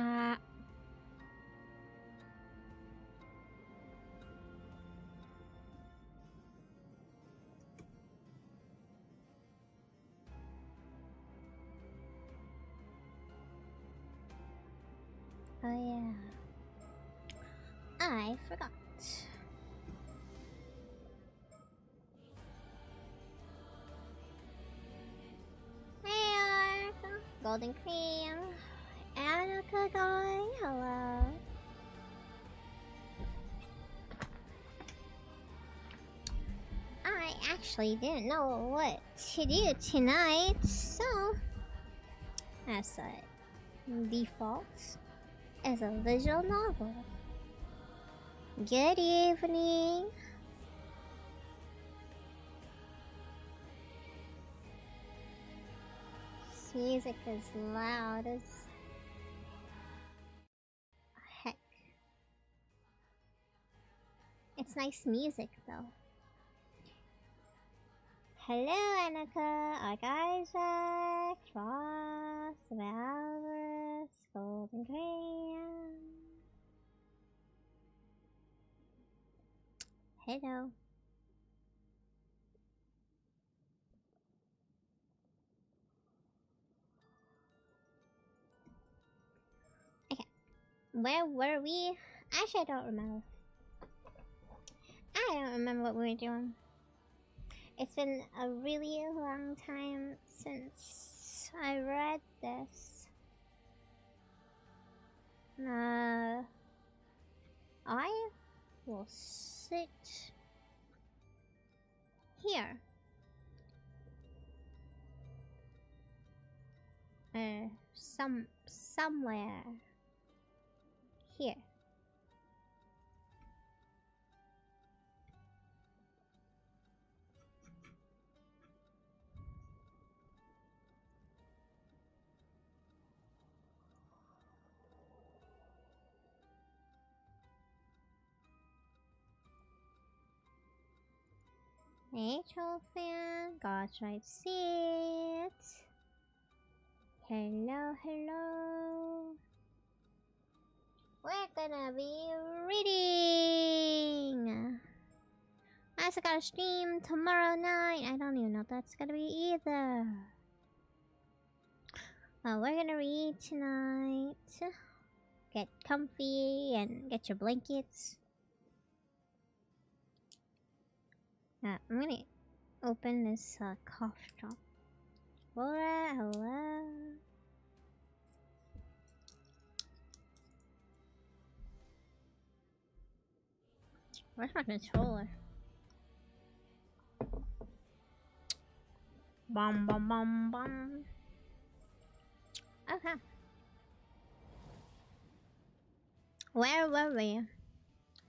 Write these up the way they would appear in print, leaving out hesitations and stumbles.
Uh... Oh yeah. I forgot. Hey, Ark! Golden Cream! Annika going? Hello. I actually didn't know what to do tonight, so as a default as a visual novel. Good evening. This music is loud as heck. It's nice music though. Hello, Annika, Isaac, Ross, Valorous, Golden Graham. Hello. Okay, where were we? Actually, I don't remember. I don't remember what we were doing. It's been a really long time since I read this. I will sit here. Somewhere here. Nature fan, Godright seat. Hello, hello. We're gonna be reading. I also got a stream tomorrow night. I don't even know if that's gonna be either. We're gonna read tonight. Get comfy and get your blankets. I'm gonna open this cough drop. Laura, hello. Where's my controller? Bum bum bum bum. Okay. Where were we?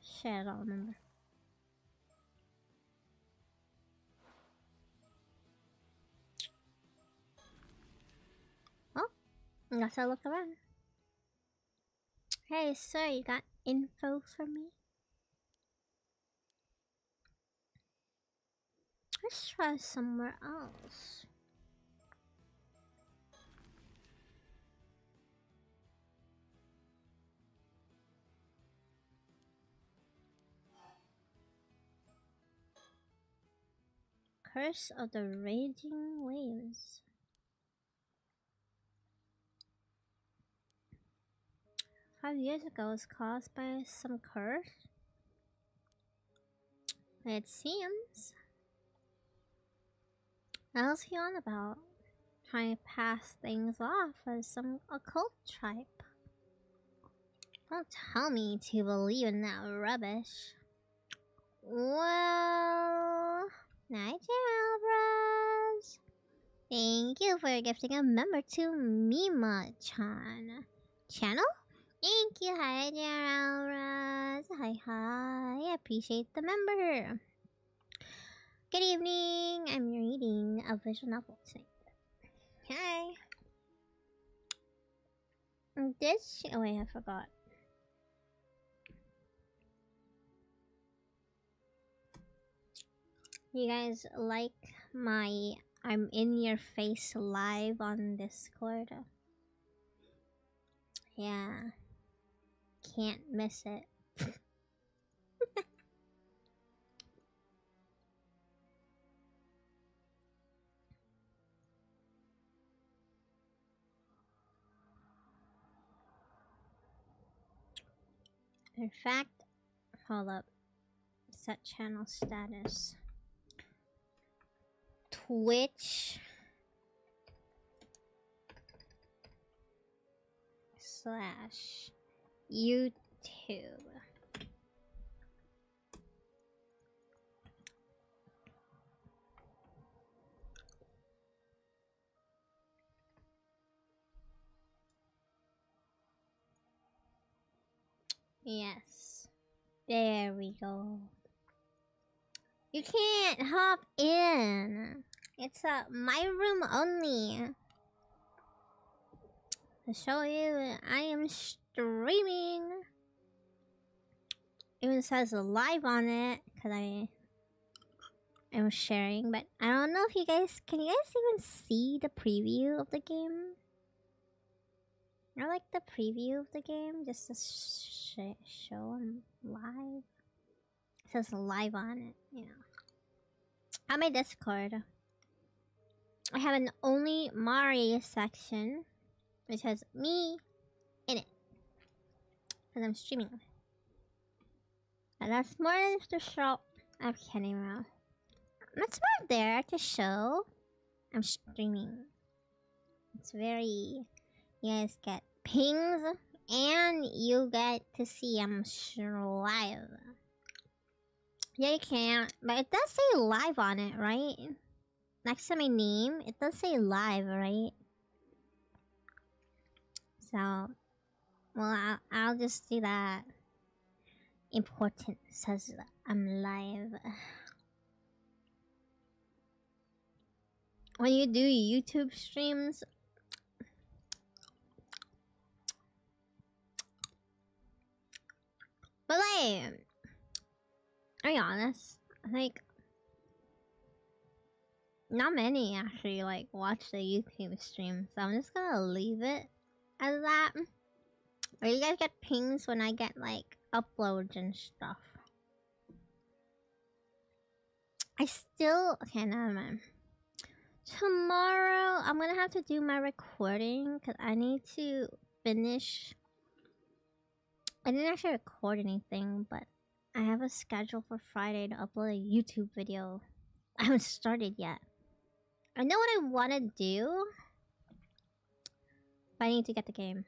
Shit, I don't remember. Oh, I guess I'll look around. Hey, sir, you got info for me? Let's try somewhere else. Curse of the Raging Waves. 5 years ago was caused by some curse? It seems. What else he on about? Trying to pass things off as some occult type. Don't tell me to believe in that rubbish. Well, night, Alvarez. Thank you for gifting a member to Mima-chan channel. Thank you, hi Alvarez. Hi, hi. I appreciate the member. Good evening. I'm reading a visual novel tonight. Hi. This. Oh wait, I forgot. You guys like my I'm in your face live on Discord? Yeah. Can't miss it. In fact, hold up. Set channel status. Twitch / YouTube. Yes. There we go. You can't hop in. It's my room only. To show you, I am streaming. It even says live on it because I am sharing, but I don't know if you guys can you guys even see the preview of the game? I like the preview of the game just to show them live. It says live on it, you know. On my Discord, I have an only Mari section, which has me in it, because I'm streaming. And that's more than to show. I'm kidding around. That's more there to show I'm streaming. It's very. You guys get pings and you get to see I'm live. Yeah, you can't, but it does say live on it, right? Next to my name, it does say live, right? So, well, I'll just do that. Important says I'm live. When you do YouTube streams, but like, I'll be honest, like, not many actually like watch the YouTube stream, so I'm just gonna leave it as that. Or you guys get pings when I get like uploads and stuff. I still okay, never mind. Tomorrow I'm gonna have to do my recording because I need to finish. I didn't actually record anything, but I have a schedule for Friday to upload a YouTube video. I haven't started yet. I know what I want to do, but I need to get the game.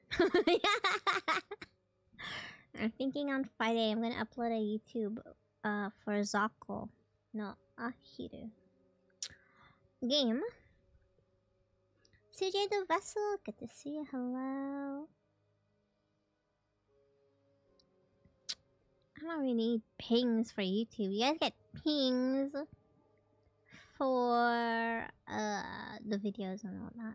I'm thinking on Friday I'm gonna upload a YouTube for Zako. No, Ahiru. Game. CJ the Vessel, good to see you. Hello. I don't really need pings for YouTube. You guys get pings for the videos and whatnot.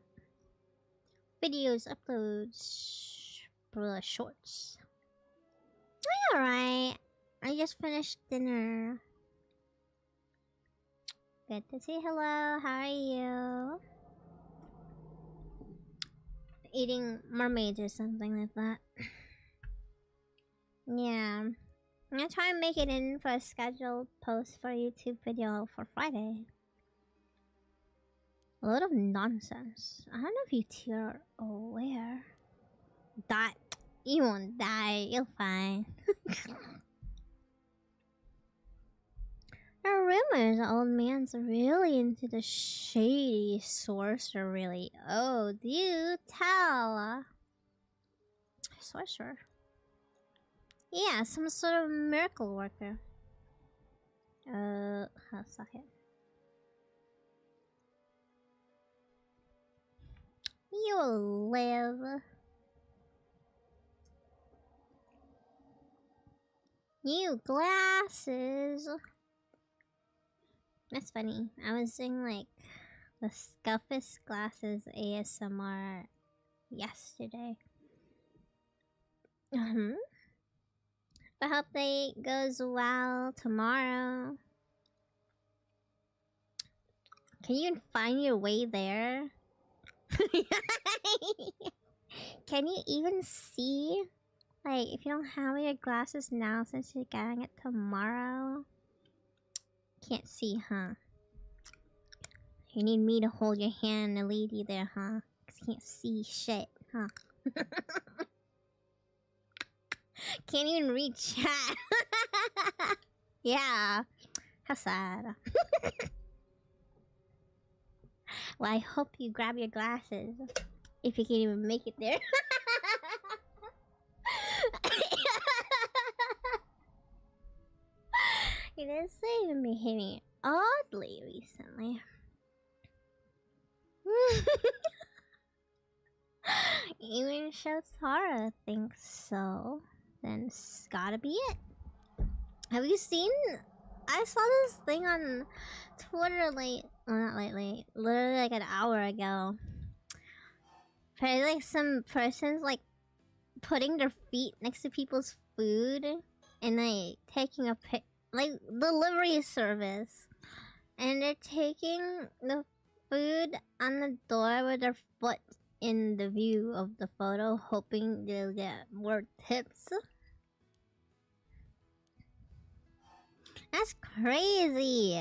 Videos, uploads, for shorts. Alright. I just finished dinner. Good to say hello. How are you? Eating mermaids or something like that. Yeah. I'm gonna try and make it in for a scheduled post for a YouTube video for Friday. A lot of nonsense. I don't know if you two are aware. Die. You won't die. You're fine. There are rumors the old man's really into the shady sorcery. Oh, do you tell? Sorcerer? Yeah, some sort of miracle worker. A second. You'll live. New glasses. That's funny. I was doing like the Scuffest glasses ASMR yesterday. I hope they goes well tomorrow. Can you find your way there? Can you even see? Like, if you don't have your glasses now since you're getting it tomorrow? Can't see, huh? You need me to hold your hand and lead you there, huh? 'Cause you can't see shit, huh? Can't even read chat. Yeah. How sad. Well, I hope you grab your glasses. If you can even make it there. It is even behaving oddly recently. Even Shotara thinks so. Then it's gotta be it. Have you seen? I saw this thing on Twitter not lately, literally like an hour ago. Probably like some person's like putting their feet next to people's food and like taking a pic, like delivery service, and they're taking the food on the door with their foot in the view of the photo, hoping they'll get more tips. That's crazy.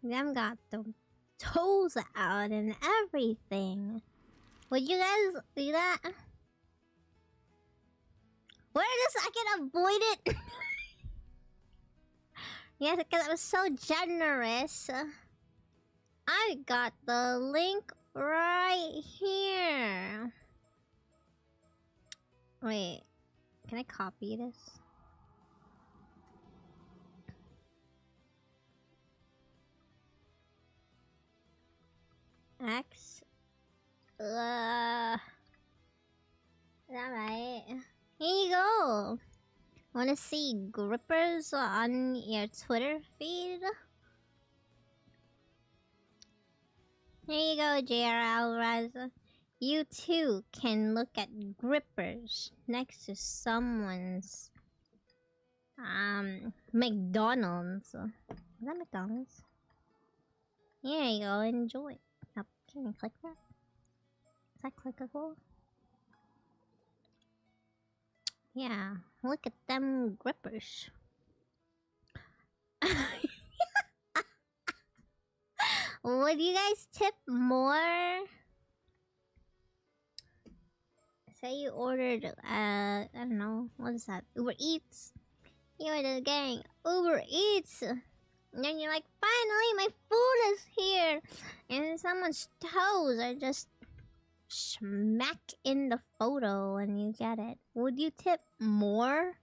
Them got the toes out and everything. Would you guys do that? Wait a second, I can avoid it. Yes, because I was so generous. I got the link right here. Wait, can I copy this? X. Is that right? Here you go. Wanna see grippers on your Twitter feed? Here you go, JRPG. You too can look at grippers next to someone's McDonald's. Is that McDonald's? Here you go, enjoy. Oh, can you click that? Is that clickable? Yeah, look at them grippers. Would you guys tip more? Say you ordered, I don't know, what is that? Uber Eats. You were the gang, Uber Eats. And then you're like, finally, my food is here. And someone's toes are just smack in the photo and you get it. Would you tip more?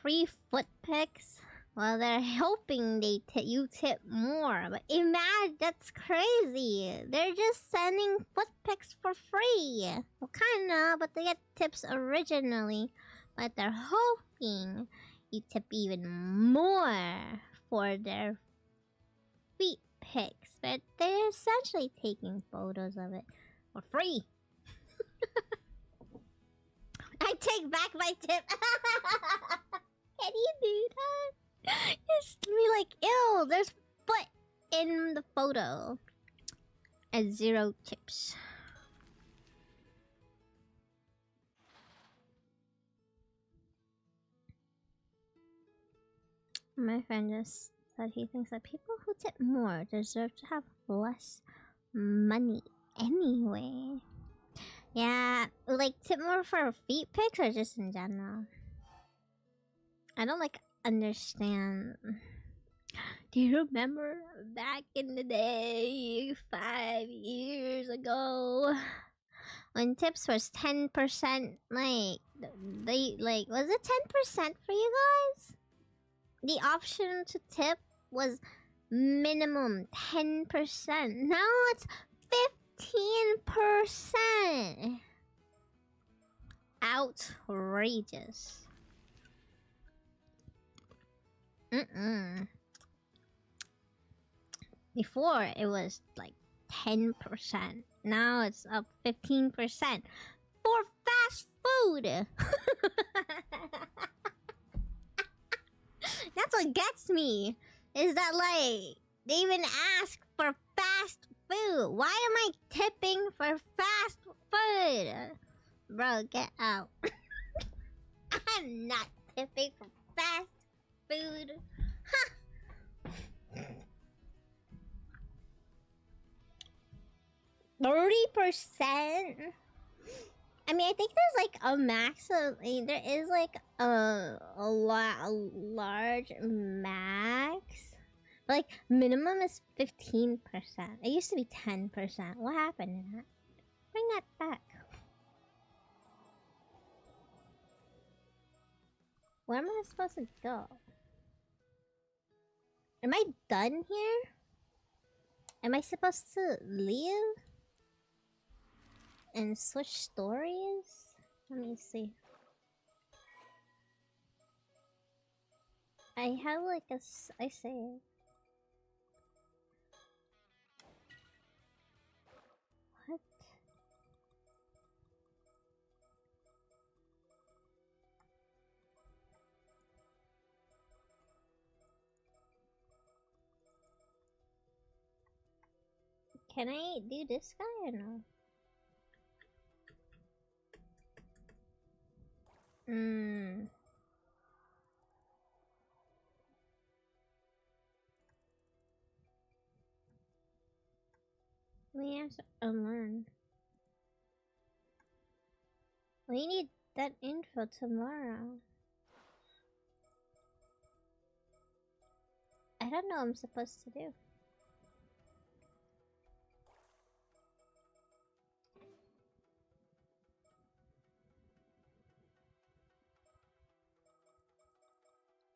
Free foot pics? Well, they're hoping you tip more, but imagine, that's crazy. They're just sending foot pics for free. Well, kinda, but they get tips originally. But they're hoping you tip even more for their feet pics. But they're essentially taking photos of it for free. I take back my tip. Can you do that? Just be like, ew, there's foot in the photo. And 0 tips. My friend just said he thinks that people who tip more deserve to have less money anyway. Yeah, like tip more for feet pics or just in general? I don't understand. Do you remember back in the day, 5 years ago, when tips was 10%? Was it 10% for you guys? The option to tip was minimum 10%. Now it's 15%. Outrageous. Before it was like 10%. Now it's up 15% for fast food. That's what gets me. is that like they even ask for fast food? Why am I tipping for fast food? Bro, get out. I'm not tipping for fast food. 30%? I mean, I think there's like a max of, there is like a large max. But like minimum is 15%. It used to be 10%. What happened to that? Bring that back. Where am I supposed to go? Am I done here? Am I supposed to leave? And switch stories? Let me see. I have like I say. What? Can I do this guy or no? We have to unlearn. We need that info tomorrow. I don't know what I'm supposed to do.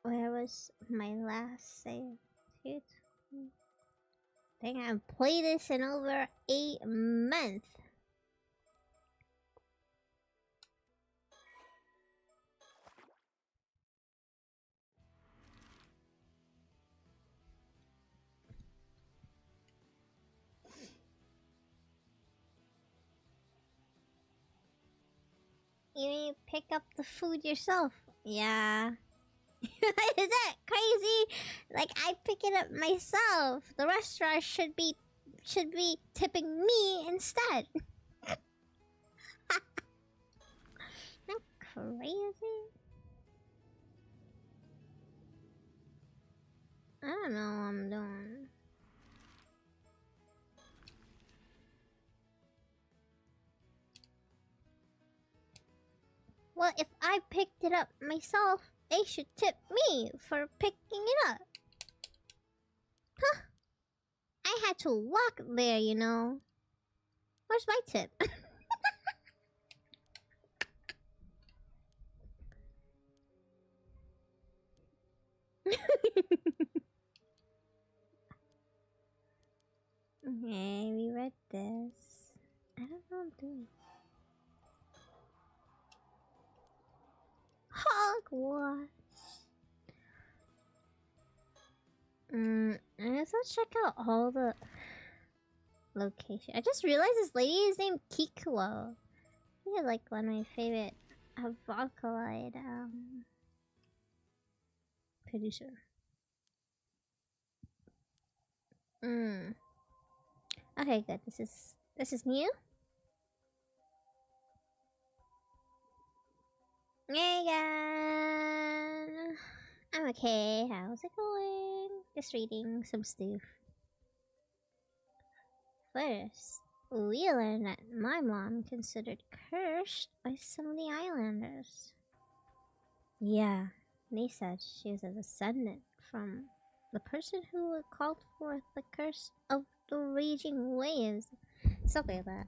Where was my last save? Dude. Dang, I haven't played this in over 8 months. You need to pick up the food yourself. Yeah. Is that crazy? Like, I pick it up myself. The restaurant should be tipping me instead. Not crazy. I don't know what I'm doing. Well, if I picked it up myself, they should tip me for picking it up. Huh? I had to walk there, you know. Where's my tip? Okay, we read this. I don't know what I'm doing. Hogwarts. Let's go check out all the locations. I just realized this lady is named Kikuo. She's like one of my favorite Vocaloid producer. Okay, good. This is new. Hey again. I'm okay. How's it going? Just reading some stuff. First, we learned that my mom considered cursed by some of the islanders. Yeah, they said she was a descendant from the person who called forth the curse of the raging waves. Something like that.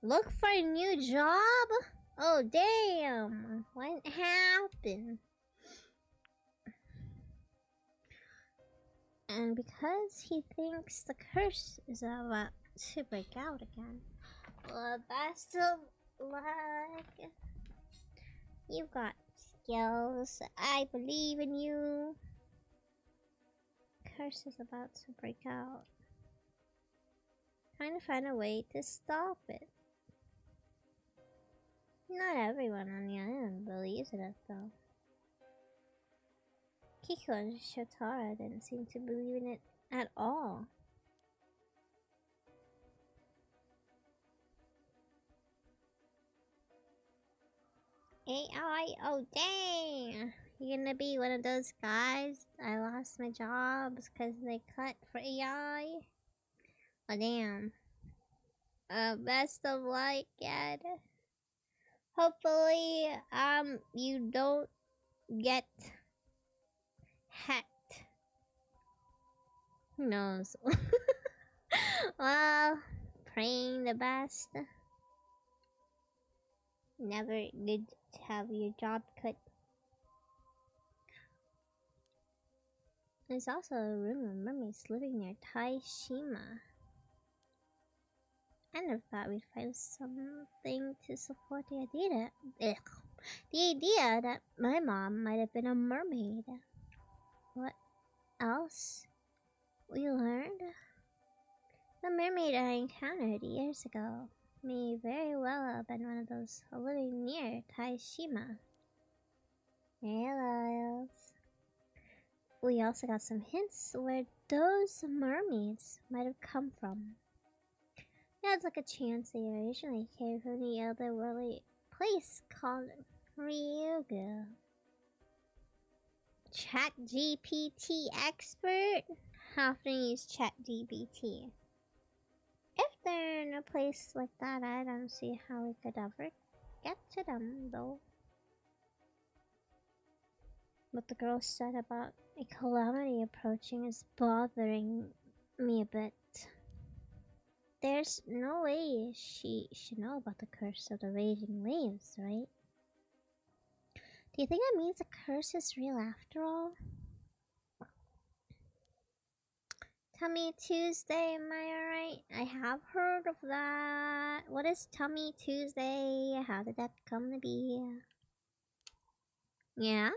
Look for a new job? Oh, damn. What happened? And because he thinks the curse is about to break out again. Well, best of luck. You've got skills. I believe in you. Curse is about to break out. Trying to find a way to stop it. Not everyone on the island believes in it, though. Kiko and Shotara didn't seem to believe in it at all. AI? Oh dang! You're gonna be one of those guys I lost my jobs because they cut for AI? Oh damn. Best of luck, Ed. Hopefully, you don't get hacked. Who knows? Well, praying the best. Never good to have your job cut. There's also a rumor of mermaids living near Taishima. I never thought we'd find something to support the idea that my mom might have been a mermaid. What else we learned? The mermaid I encountered years ago may very well have been one of those living near Taishima. Hello. We also got some hints where those mermaids might have come from. There's like a chance they originally came from the otherworldly place called Ryugu. ChatGPT expert? How often use ChatGPT? If they're in a place like that, I don't see how we could ever get to them, though. What the girl said about a calamity approaching is bothering me a bit. There's no way she should know about the curse of the raging waves, right? Do you think that means the curse is real after all? Tummy Tuesday, am I right? I have heard of that. What is Tummy Tuesday? How did that come to be? Yeah?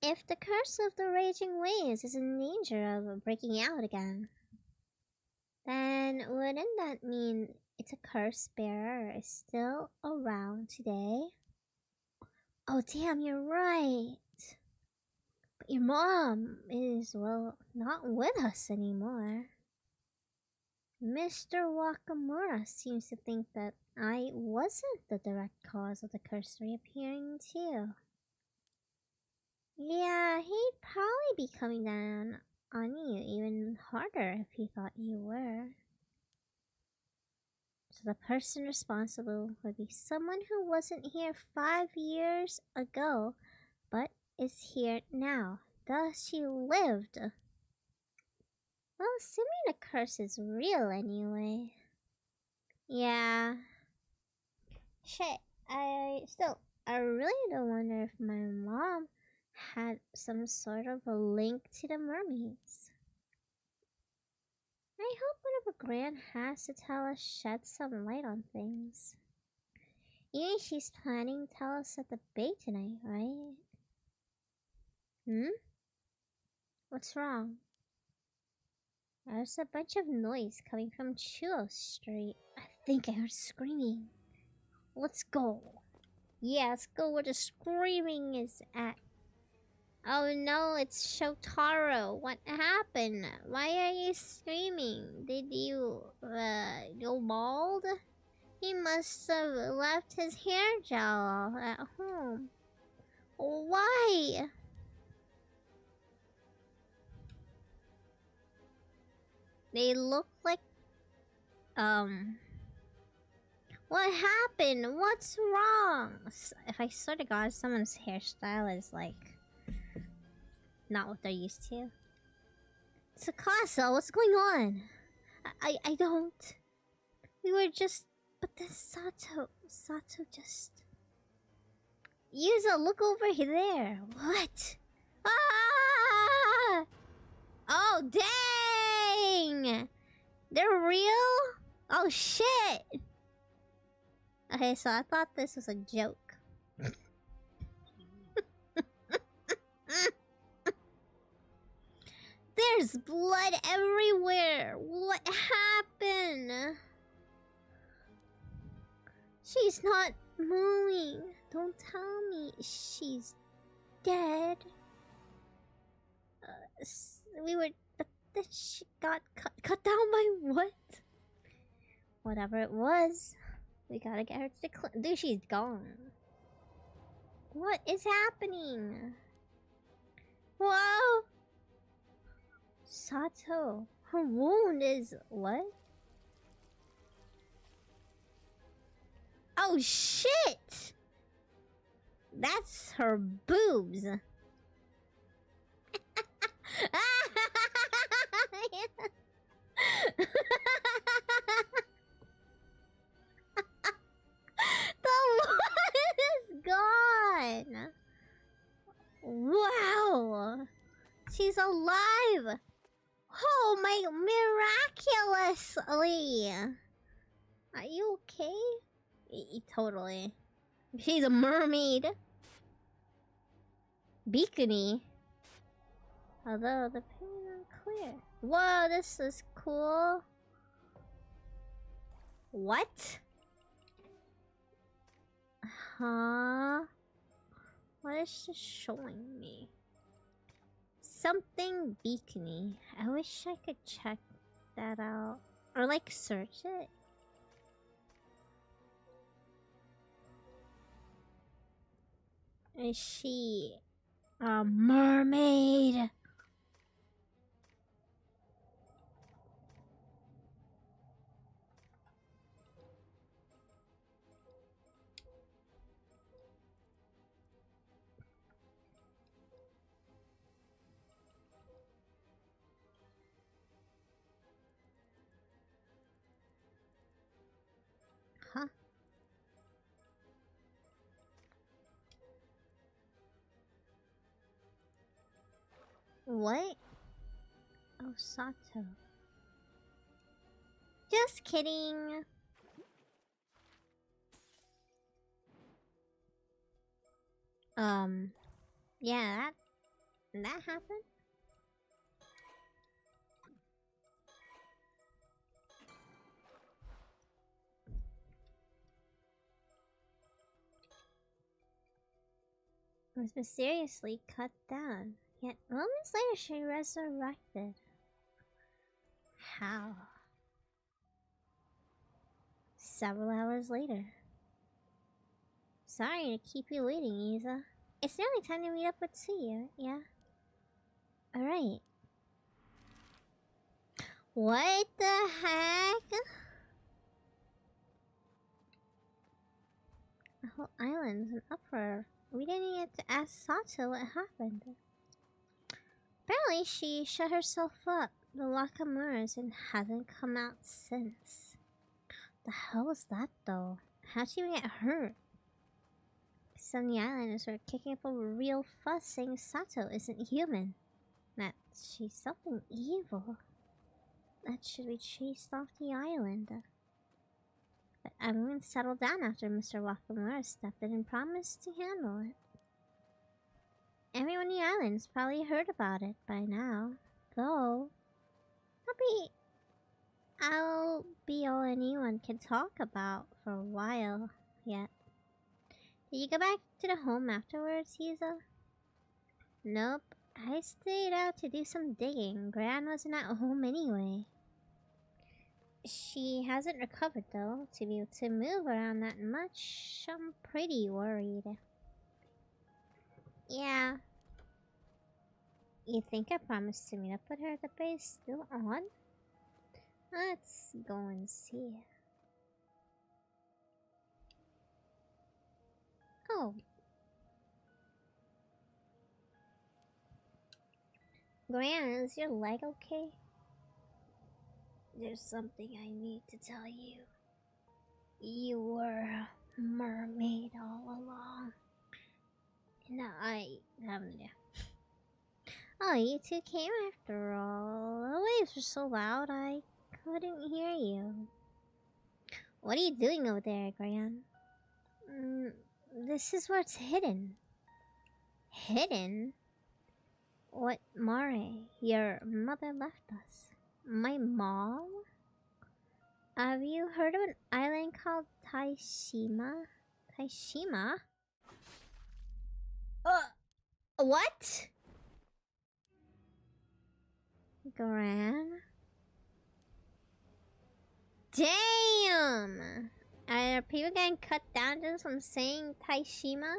If the curse of the raging waves is in danger of breaking out again, then wouldn't that mean it's a curse bearer is still around today? Oh damn, you're right. But your mom is, well, not with us anymore. Mr. Wakamura seems to think that I wasn't the direct cause of the curse reappearing too. Yeah, he'd probably be coming down on you even harder if he thought you were. So the person responsible would be someone who wasn't here 5 years ago, but is here now. Thus she lived. Well, assuming the curse is real anyway. Yeah. Shit, I really don't wonder if my mom had some sort of a link to the mermaids. I hope whatever Gran has to tell us sheds some light on things. Even she's planning to tell us at the bay tonight, right? What's wrong? There's a bunch of noise coming from Chuo Street. I think I heard screaming. Let's go. Yeah, let's go where the screaming is at. Oh no, it's Shotaro. What happened? Why are you screaming? Did you, go bald? He must have left his hair gel at home. Why? They look like, what happened? What's wrong? If I swear to God, someone's hairstyle is like not what they're used to. Tsukasa, what's going on? I don't. We were just, but then Sato just. Yuza, look over there. What? Ah! Oh dang! They're real? Oh shit! Okay, so I thought this was a joke. There's blood everywhere! What happened? She's not moving. Don't tell me she's dead. We were... But then she got cut down by what? Whatever it was. We gotta get her to the clinic. Dude, she's gone. What is happening? Whoa! Sato. Her wound is... what? Oh shit! That's her boobs. The one is gone. Wow. She's alive. Oh my, miraculously. Are you okay? Totally. She's a mermaid. Bikini. Although the paint is unclear. Whoa, this is cool. What? Huh? What is this showing me? Something bikini. I wish I could check that out. Or like search it. Is she a mermaid? Huh? What? Oh, Sato. Just kidding. Yeah, that happened. Was mysteriously cut down. Yet moments later she resurrected. How? Several hours later. Sorry to keep you waiting, Isa. It's nearly time to meet up with Tsuyu, yeah? Alright. What the heck? The whole island's in uproar. We didn't get to ask Sato what happened. Apparently she shut herself up, the Wakamuras, and hasn't come out since. The hell was that though? How'd she even get hurt? Some of the islanders were kicking up a real fuss saying Sato isn't human. That she's something evil. That should be chased off the island. But everyone settled down after Mr. Wakamura stepped in and promised to handle it. Everyone on the island's probably heard about it by now, though I'll be all anyone can talk about for a while yet. Did you go back to the home afterwards, Yuza? Nope, I stayed out to do some digging. Gran wasn't at home anyway. She hasn't recovered though, to be able to move around that much. I'm pretty worried. Yeah. You think I promised to meet up with her at the base still on? Let's go and see. Oh. Gran, is your leg okay? There's something I need to tell you. You were a mermaid all along. And I have no idea. Oh, you two came after all. The waves were so loud I couldn't hear you. What are you doing over there, Gran? This is where it's hidden. Hidden? What, Mare? Your mother left us. My mom? Have you heard of an island called Taishima? Taishima? What? Gran? Damn! Are people getting cut down just from saying Taishima?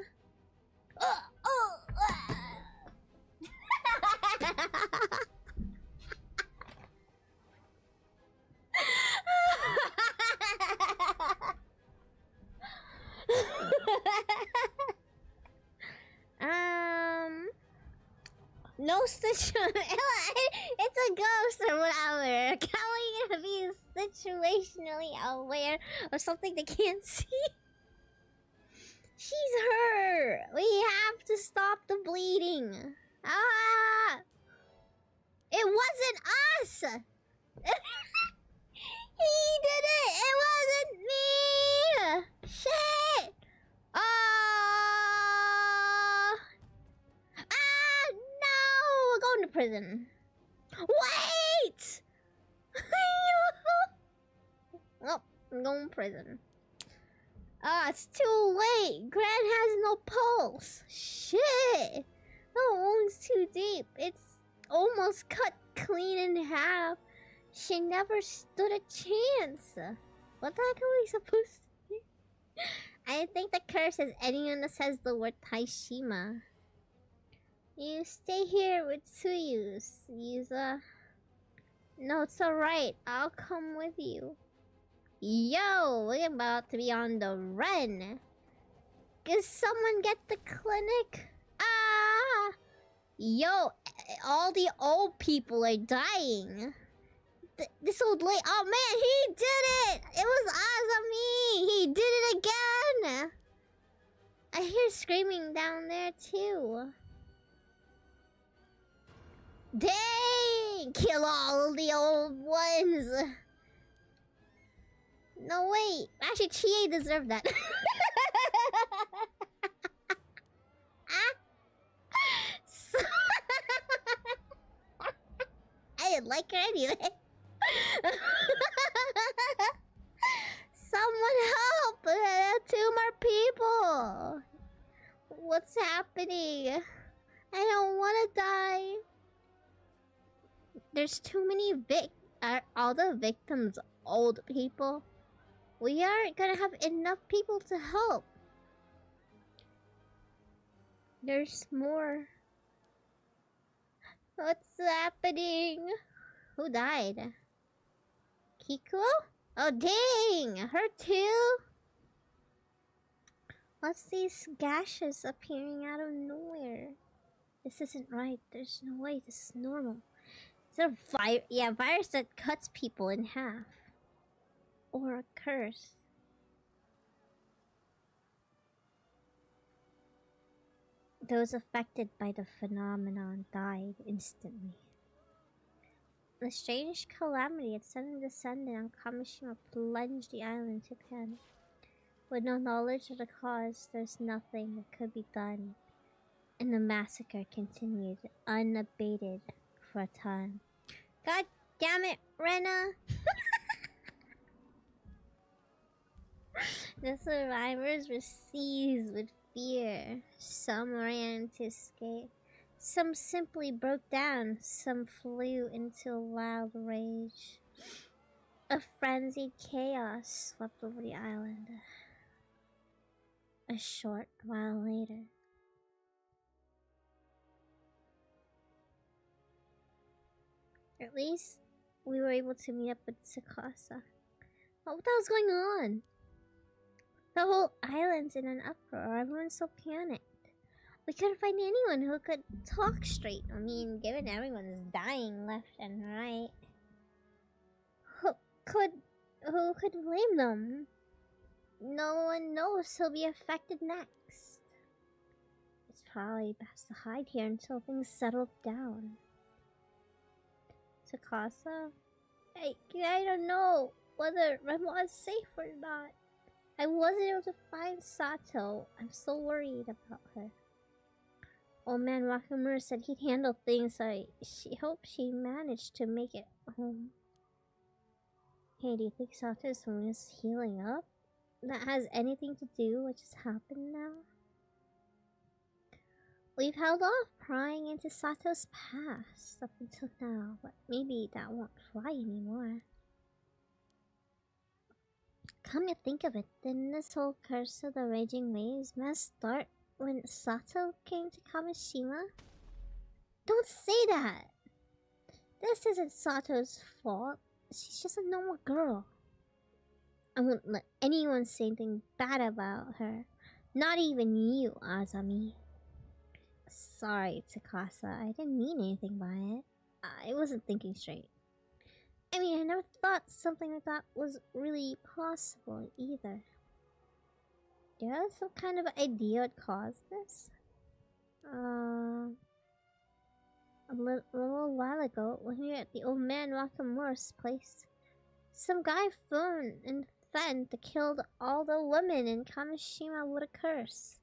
No situation. It's a ghost or whatever. How are you gonna be situationally aware of something they can't see? She's her. We have to stop the bleeding. Ah! It wasn't us. He did it. It wasn't me. Shit. No! We're going to prison. Wait! Oh, I'm going to prison. It's too late. Gran has no pulse. Shit. The wound's too deep. It's almost cut clean in half. She never stood a chance. What the heck are we supposed to do? I think the curse is anyone that says the word Taishima. You stay here with Tsuyus, Yuza. No, it's alright. I'll come with you. Yo, we're about to be on the run. Can someone get the clinic? Ah! Yo, all the old people are dying. This old lady. Oh man, he did it! It was Azami! He did it again! I hear screaming down there too. Dang! Kill all the old ones! No, wait. Actually, Chie deserved that. I didn't like her anyway. Someone help! 2 more people! What's happening? I don't want to die. There's too many are all the victims old people? We aren't gonna have enough people to help. There's more. What's happening? Who died? Kikuo? Oh dang! Her too? What's these gashes appearing out of nowhere? This isn't right. There's no way this is normal. Is it a virus that cuts people in half. Or a curse. Those affected by the phenomenon died instantly. The strange calamity had suddenly descended on Kamishima plunged the island into panic. With no knowledge of the cause, there's nothing that could be done, and the massacre continued unabated for a time. God damn it, Rena! The survivors were seized with fear. Some ran to escape. Some simply broke down. Some flew into loud rage. A frenzied chaos swept over the island. A short while later, at least we were able to meet up with Tsukasa. What the hell's going on? The whole island's in an uproar. Everyone's so panicked. We couldn't find anyone who could talk straight. I mean, given everyone's dying left and right, who could blame them? No one knows who'll be affected next. It's probably best to hide here until things settle down. Tsukasa? I don't know whether Rema is safe or not. I wasn't able to find Sato. I'm so worried about her. Old man Wakamura said he'd handle things, so she hoped she managed to make it home. Hey, do you think Sato's wound is healing up? That has anything to do with what just happened now? We've held off prying into Sato's past up until now, but maybe that won't fly anymore. Come to think of it, didn't this whole curse of the raging waves must start when Sato came to Kamishima? Don't say that! This isn't Sato's fault. She's just a normal girl. I won't let anyone say anything bad about her. Not even you, Azami. Sorry, Takasa. I didn't mean anything by it. I wasn't thinking straight. I mean, I never thought something like that was really possible either. Do you have some kind of idea what caused this? A little while ago, when we were at the old man Wakamura's place, some guy phoned and threatened to kill all the women in Kamishima with a curse.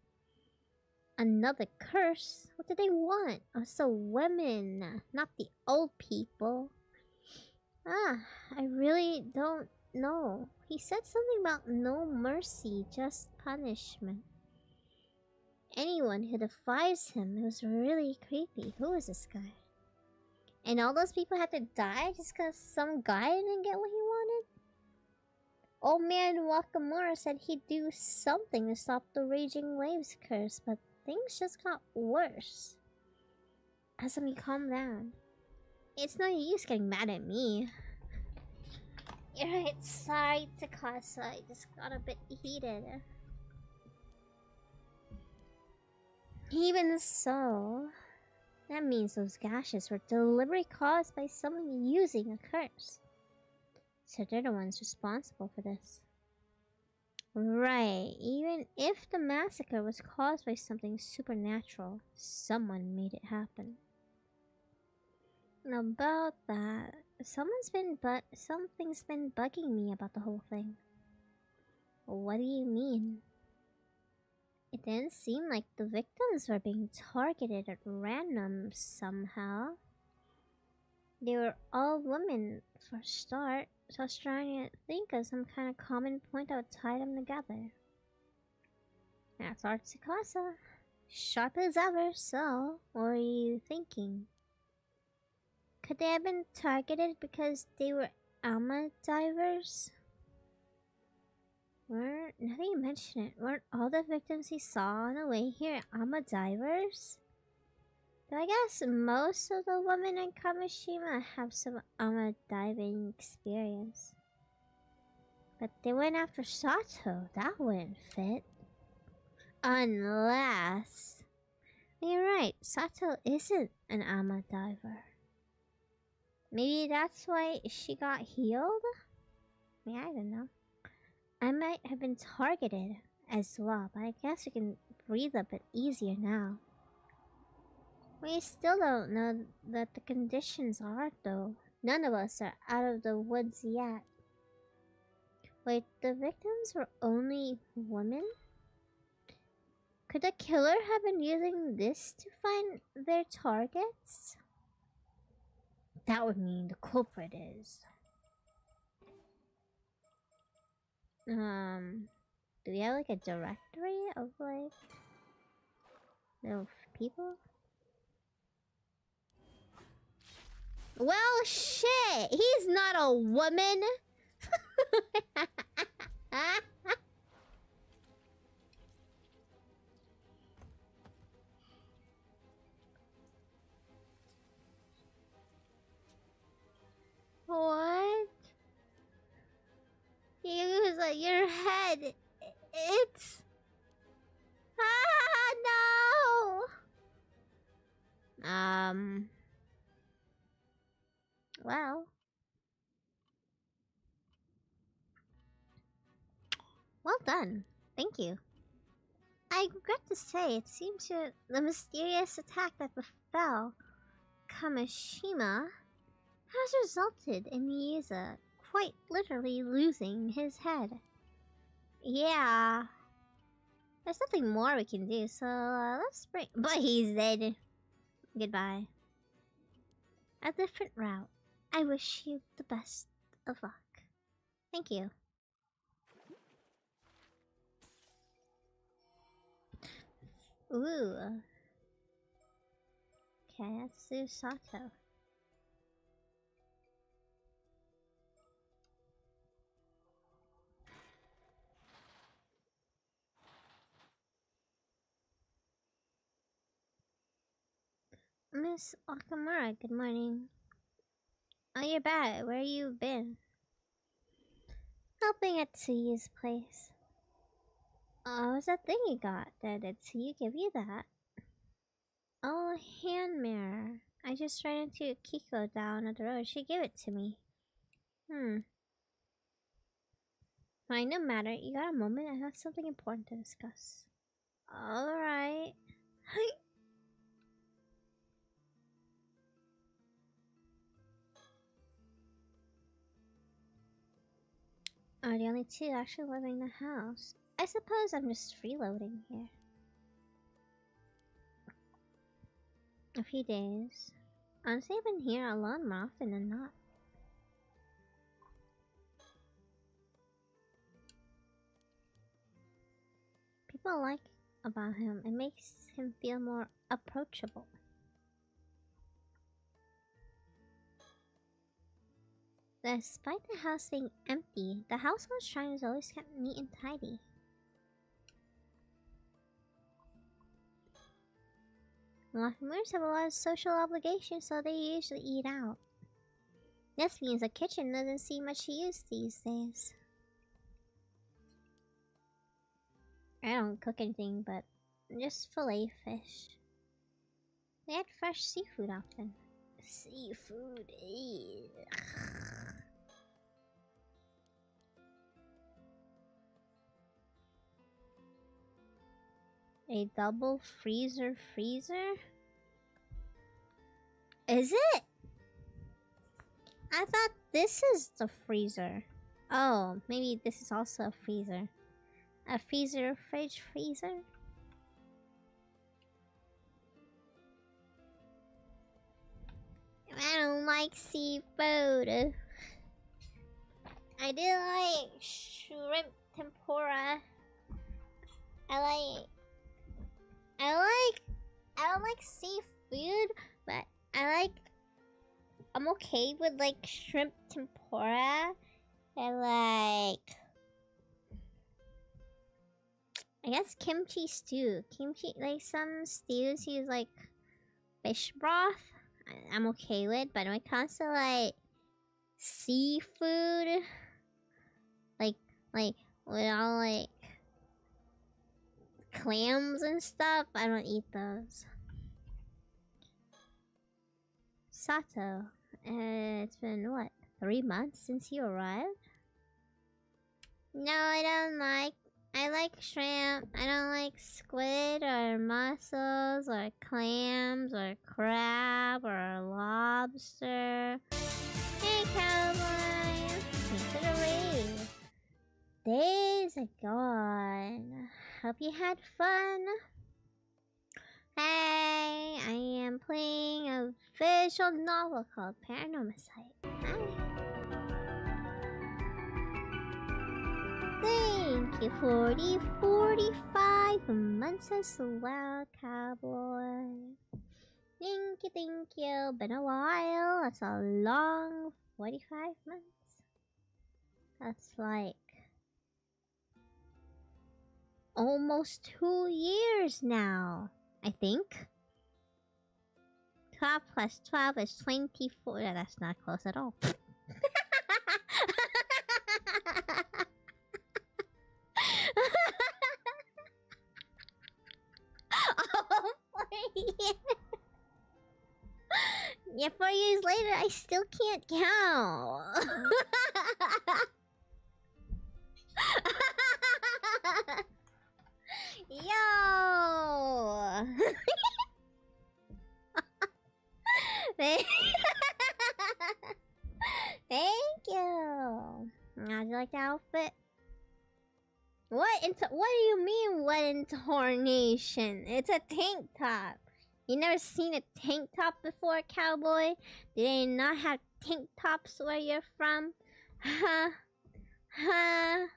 Another curse? What did they want? So women, not the old people. I really don't know. He said something about no mercy, just punishment. Anyone who defies him, it was really creepy. Who is this guy? And all those people had to die just because some guy didn't get what he wanted? Old man Wakamura said he'd do something to stop the raging waves curse, but things just got worse. Asami, calm down. It's no use getting mad at me. You're right, sorry, Takasa. I just got a bit heated. Even so, that means those gashes were deliberately caused by someone using a curse. So they're the ones responsible for this. Right, even if the massacre was caused by something supernatural, someone made it happen. And about that, something's been bugging me about the whole thing. What do you mean? It didn't seem like the victims were being targeted at random somehow. They were all women for a start, so I was trying to think of some kind of common point that would tie them together. That's our Tsukasa. Sharp as ever, so what are you thinking? Could they have been targeted because they were Alma divers? Now that you mention it, weren't all the victims he saw on the way here Alma divers? Though I guess most of the women in Kamishima have some Alma diving experience. But they went after Sato, that wouldn't fit. Unless... You're right, Sato isn't an Alma diver. Maybe that's why she got healed? I don't know. I might have been targeted as well, but I guess we can breathe a bit easier now. We still don't know what the conditions are, though. None of us are out of the woods yet. Wait, the victims were only women? Could the killer have been using this to find their targets? That would mean the culprit is... Do we have like a directory of like... people? Well, shit! He's not a woman! What? Use your head. It's... no! Well... Well done. Thank you. I regret to say, it seems the mysterious attack that befell Kamishima has resulted in Miuza quite literally losing his head. Yeah. There's nothing more we can do, so let's bring... But he's dead. Goodbye. A different route. I wish you the best of luck. Thank you. Ooh. Okay, let's do Sato. Miss Okamura, good morning. Oh, you're back. Where you been? Helping at Tsuyu's place. Oh, what's that thing you got? Did Tsuyu give you that? Oh, hand mirror. I just ran into Kiko down at the road. She gave it to me. Fine, no matter. You got a moment? I have something important to discuss. Alright. Are the only two actually living in the house? I suppose I'm just freeloading here. A few days. Honestly, I've been here alone more often than not. People like about him. It makes him feel more approachable. Despite the house being empty, the household shrine is always kept neat and tidy. Lockamers have a lot of social obligations, so they usually eat out. This means the kitchen doesn't see much use these days. I don't cook anything but just fillet fish. They had fresh seafood often. Seafood, ugh. A double freezer? Is it? I thought this is the freezer. Oh, maybe this is also a freezer. A freezer, fridge, freezer? I don't like seafood. I do like shrimp tempura. I don't like seafood, but I'm okay with like shrimp tempura. I guess kimchi stew. Kimchi, like some stews use like fish broth. I'm okay with, but when it comes to like seafood, like with all like clams and stuff, I don't eat those. Sato, it's been what, 3 months since you arrived? No, I don't like. I like shrimp. I don't like squid or mussels or clams or crab or lobster. Hey, cowboy! Thanks for the raid. Days are gone. Hope you had fun. Hey, I am playing a visual novel called Paranormasight. Hi. Thank you for the 45 months as well, cowboy. Thank you. Been a while. That's a long 45 months. That's like almost 2 years now, I think. 12 plus 12 is 24. Yeah, that's not close at all. Oh, 4 years. Yeah, 4 years later, I still can't count. Yo! Thank you. How'd you like the outfit? What do you mean, what intonation? It's a tank top. You never seen a tank top before, cowboy? Do they not have tank tops where you're from? Huh? Huh?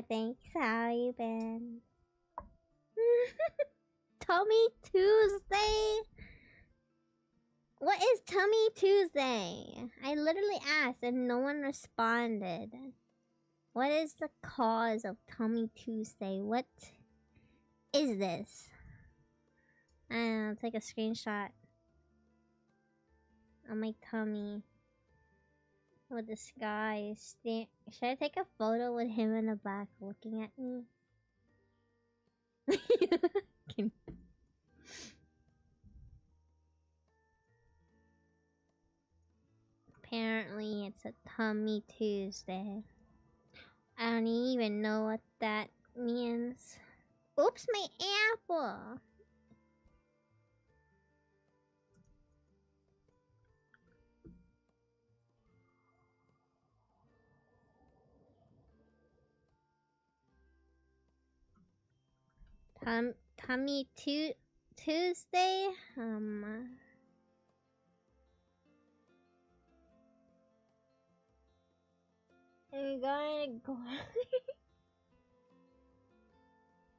Thanks, how you been? Tummy Tuesday? What is Tummy Tuesday? I literally asked and no one responded. What is the cause of Tummy Tuesday? What is this? I don't know, take a screenshot of my tummy with this guy. Should I take a photo with him in the back looking at me? Apparently it's a Tummy Tuesday. I don't even know what that means. Oops, my apple! Tummy Tuesday? We're going to go.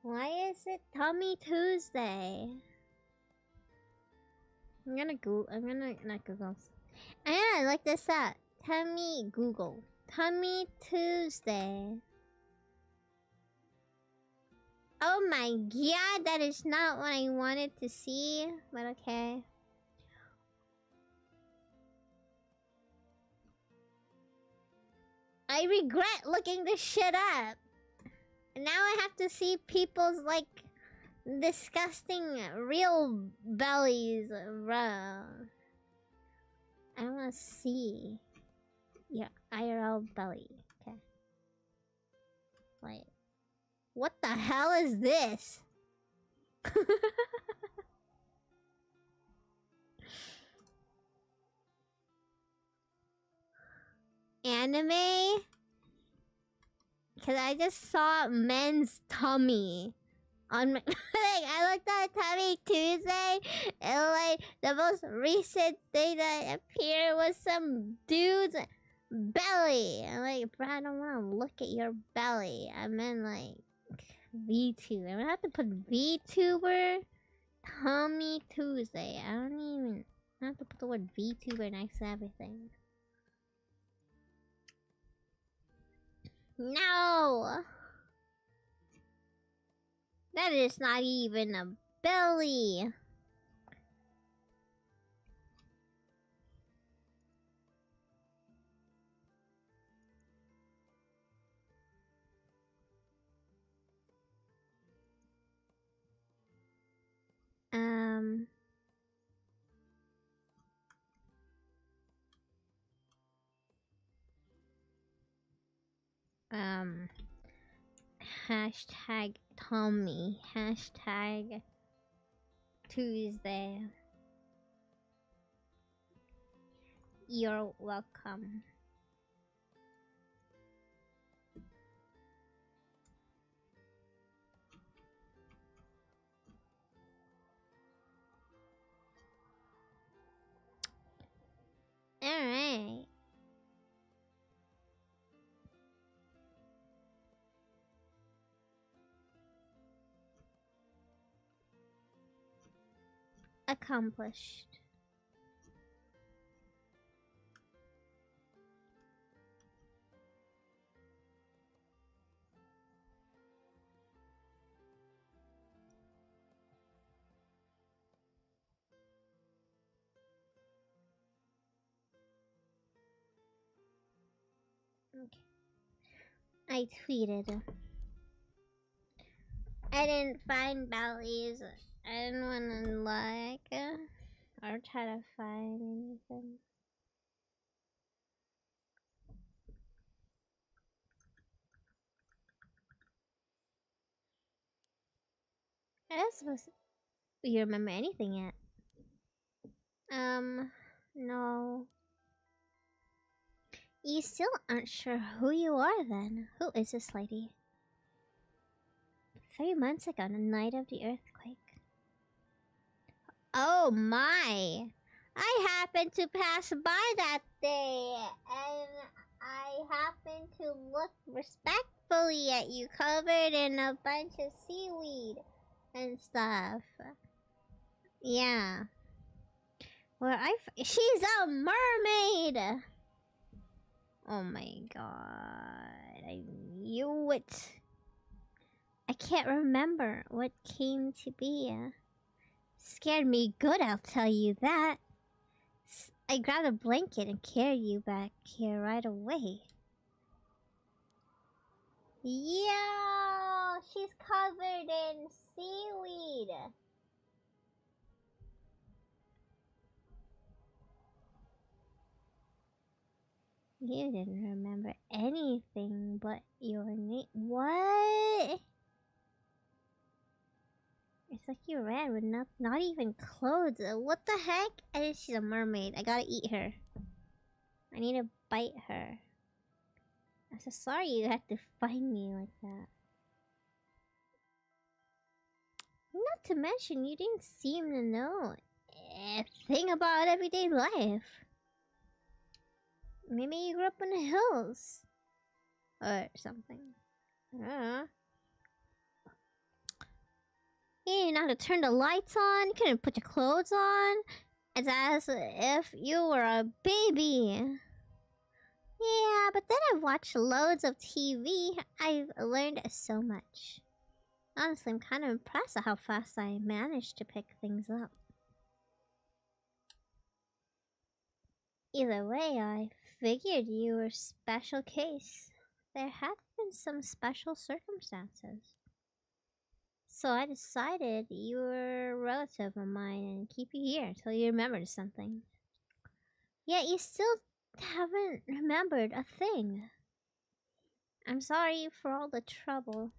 Why is it Tummy Tuesday? I'm gonna not Google. I'm gonna look this up. Google. Tummy Tuesday. Oh my god, that is not what I wanted to see, but okay. I regret looking this shit up. Now I have to see people's, like, disgusting real bellies, bro. I wanna see your IRL belly. Okay. Wait. What the hell is this? Anime? Cause I just saw men's tummy on my like I looked at Tummy Tuesday and like the most recent thing that appeared was some dude's belly. I'm like, bro, I don't wanna look at your belly. I meant like VTuber. I'm gonna have to put VTuber Tummy Tuesday. I have to put the word VTuber next to everything. No! That is not even a belly! Hashtag Tommy. Hashtag Tuesday. You're welcome. Alright. Accomplished. Okay. I tweeted. I didn't find bellies. I didn't want to like or try to find anything. I don't suppose you remember anything yet. No. You still aren't sure who you are then. Who is this lady? 3 months ago, on the night of the earthquake. Oh my! I happened to pass by that day, and I happened to look respectfully at you, covered in a bunch of seaweed. and stuff. Yeah. She's a mermaid! Oh my god. I knew it. I can't remember what came to be. Scared me good, I'll tell you that. I grabbed a blanket and carried you back here right away. Yo! She's covered in seaweed! You didn't remember anything but your name. What? It's like you ran with not even clothes. What the heck? She's a mermaid. I gotta eat her. I need to bite her. I'm so sorry you had to find me like that. Not to mention, you didn't seem to know a thing about everyday life. Maybe you grew up in the hills. Or something. I don't know. You didn't know how to turn the lights on. You couldn't put your clothes on. It's as if you were a baby. Yeah, but then I've watched loads of TV. I've learned so much. Honestly, I'm kind of impressed at how fast I managed to pick things up. Either way, I figured you were a special case. There had been some special circumstances. So I decided you were a relative of mine and keep you here until you remembered something. Yet you still haven't remembered a thing. I'm sorry for all the trouble.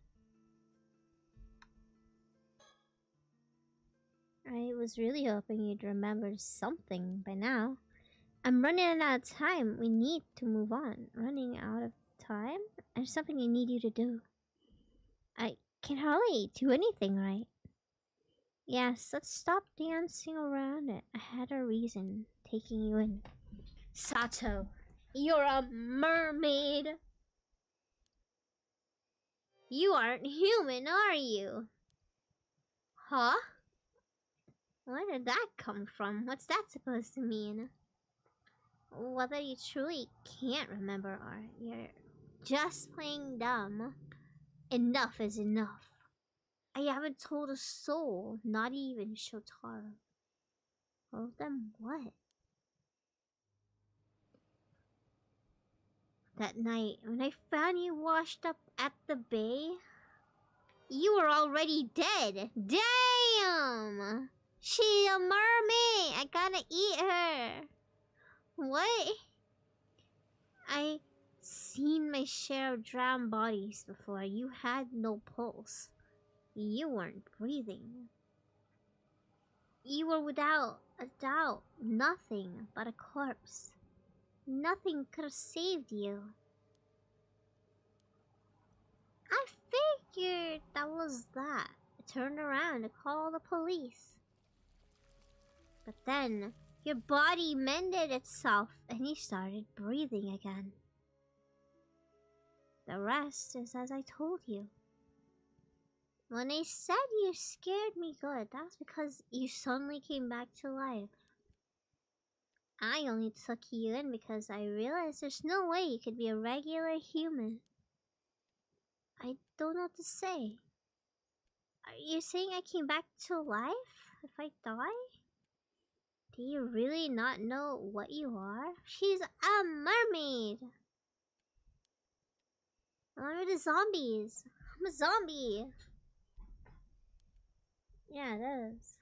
I was really hoping you'd remember something by now. I'm running out of time. We need to move on. Running out of time? There's something I need you to do. I can hardly do anything right. Yes, let's stop dancing around it. I had a reason taking you in. Sato, you're a mermaid. You aren't human, are you? Huh? Where did that come from? What's that supposed to mean? Whether you truly can't remember or you're just playing dumb, enough is enough. I haven't told a soul, not even Shotaro. Well, then what? That night, when I found you washed up at the bay, you were already dead. Damn! She's a mermaid! I gotta eat her! What? I seen my share of drowned bodies before. You had no pulse. You weren't breathing. You were without a doubt nothing but a corpse. Nothing could have saved you. I figured that was that. I turned around to call the police. But then, your body mended itself and you started breathing again. The rest is as I told you. When I said you scared me good, that's because you suddenly came back to life. I only took you in because I realized there's no way you could be a regular human. I don't know what to say. Are you saying I came back to life if I die? Do you really not know what you are? She's a mermaid! I'm the zombies. I'm a zombie. Yeah, it is.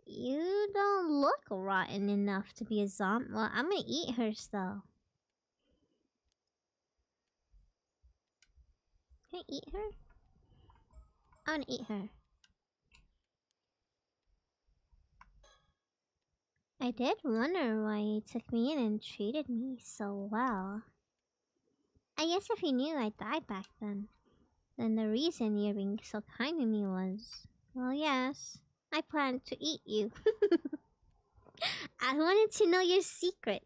You don't look rotten enough to be a zombie. Well, I'm gonna eat her still. Can I eat her? I wanna eat her. I did wonder why you took me in and treated me so well. I guess if you knew I died back then the reason you're being so kind to me was... Well, yes, I planned to eat you. I wanted to know your secret.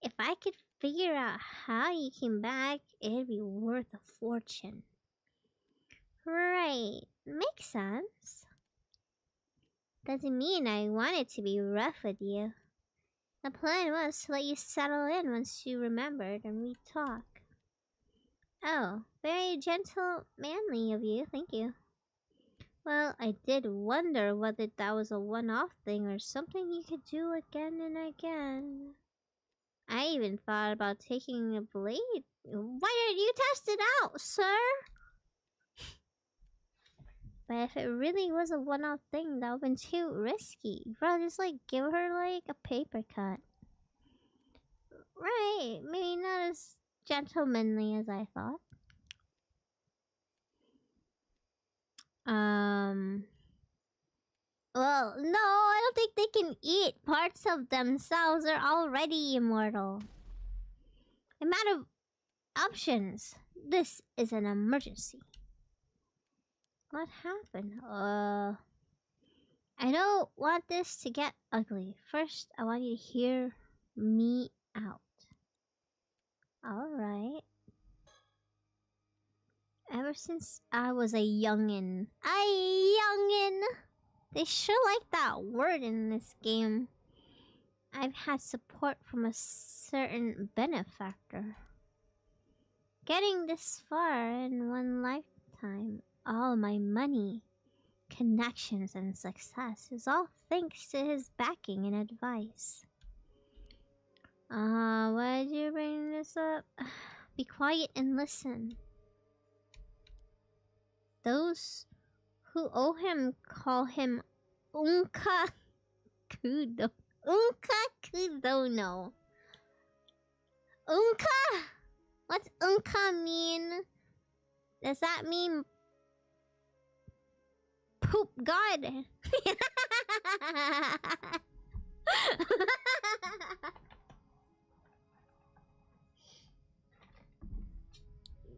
If I could figure out how you came back, it'd be worth a fortune. Right. Makes sense. Doesn't mean I wanted to be rough with you. The plan was to let you settle in once you remembered and we talk. Oh, very gentle, manly of you, thank you. Well, I did wonder whether that was a one-off thing or something you could do again and again. I even thought about taking a blade. Why didn't you test it out, sir? But if it really was a one-off thing, that would've been too risky. Bro, just like give her like a paper cut. Right, maybe not as gentlemanly as I thought. Well, no, I don't think they can eat parts of themselves. They're already immortal. I'm out of options. This is an emergency. What happened? I don't want this to get ugly. First, I want you to hear me out. Alright. Ever since I was a youngin'. They sure like that word in this game. I've had support from a certain benefactor. Getting this far in one lifetime, all my money, connections, and success is all thanks to his backing and advice. Why'd you bring this up? Be quiet and listen. Those who owe him call him Unka Kudo. Unka Kudono. Unka? What's Unka mean? Does that mean poop god?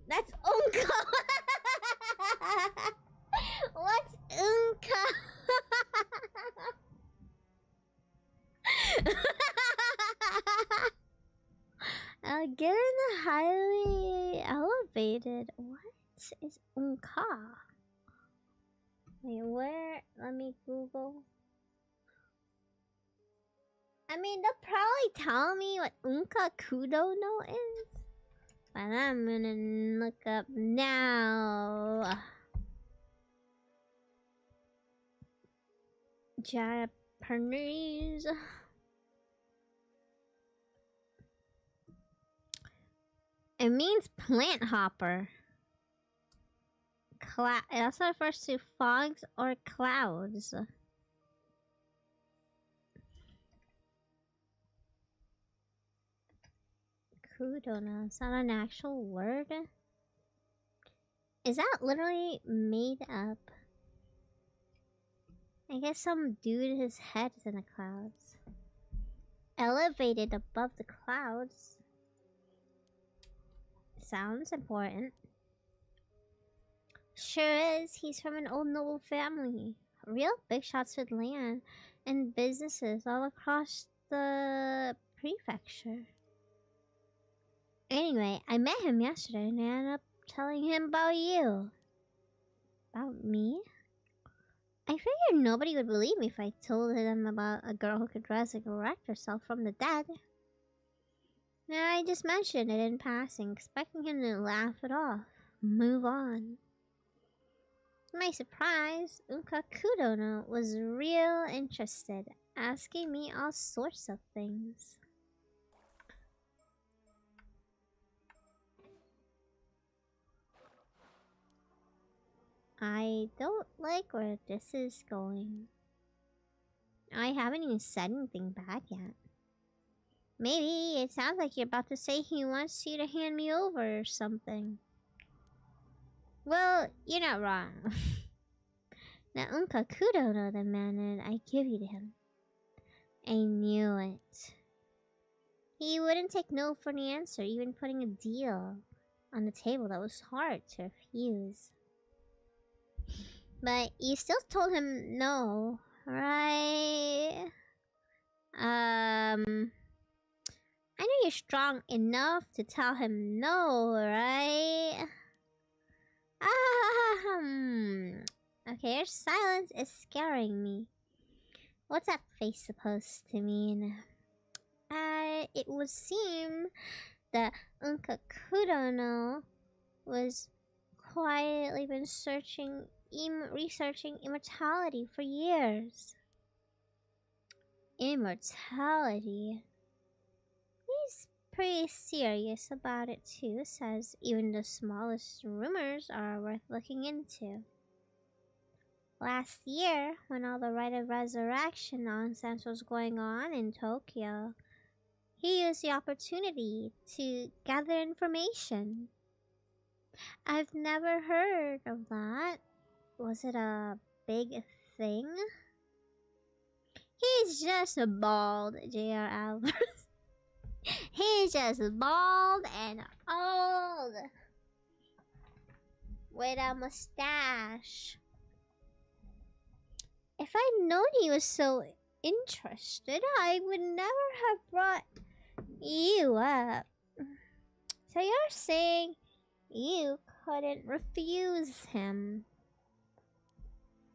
That's Unka. What's Unka? Given the highly elevated, what is Unka? Wait, where? Let me Google. I mean, they'll probably tell me what Unka Kudono is. But I'm gonna look up now. Japanese. It means plant hopper. It also refers to fogs or clouds. Kudono, is that an actual word? Is that literally made up? I guess some dude, his head is in the clouds. Elevated above the clouds. Sounds important. Sure is. He's from an old noble family. Real big shots with land and businesses all across the prefecture. Anyway, I met him yesterday and I ended up telling him about you. About me? I figured nobody would believe me if I told them about a girl who could resurrect herself from the dead. Now I just mentioned it in passing, expecting him to laugh it off. Move on. To my surprise, Unka Kudono was real interested, asking me all sorts of things. I don't like where this is going. I haven't even said anything back yet. Maybe it sounds like you're about to say he wants you to hand me over or something. Well, you're not wrong. Now Unka Kudono demanded I give you to him. I knew it. He wouldn't take no for an answer, even putting a deal on the table that was hard to refuse. But you still told him no, right? I know you're strong enough to tell him no, right? Okay, your silence is scaring me. What's that face supposed to mean? It would seem that Unka Kudono was quietly been researching immortality for years. Immortality? He's pretty serious about it too, says even the smallest rumors are worth looking into. Last year, when all the rite of resurrection nonsense was going on in Tokyo, he used the opportunity to gather information. I've never heard of that. Was it a big thing? He's just a bald, J.R. Albert. He's just bald and old. With a mustache. If I'd known he was so interested, I would never have brought you up. So you're saying you couldn't refuse him?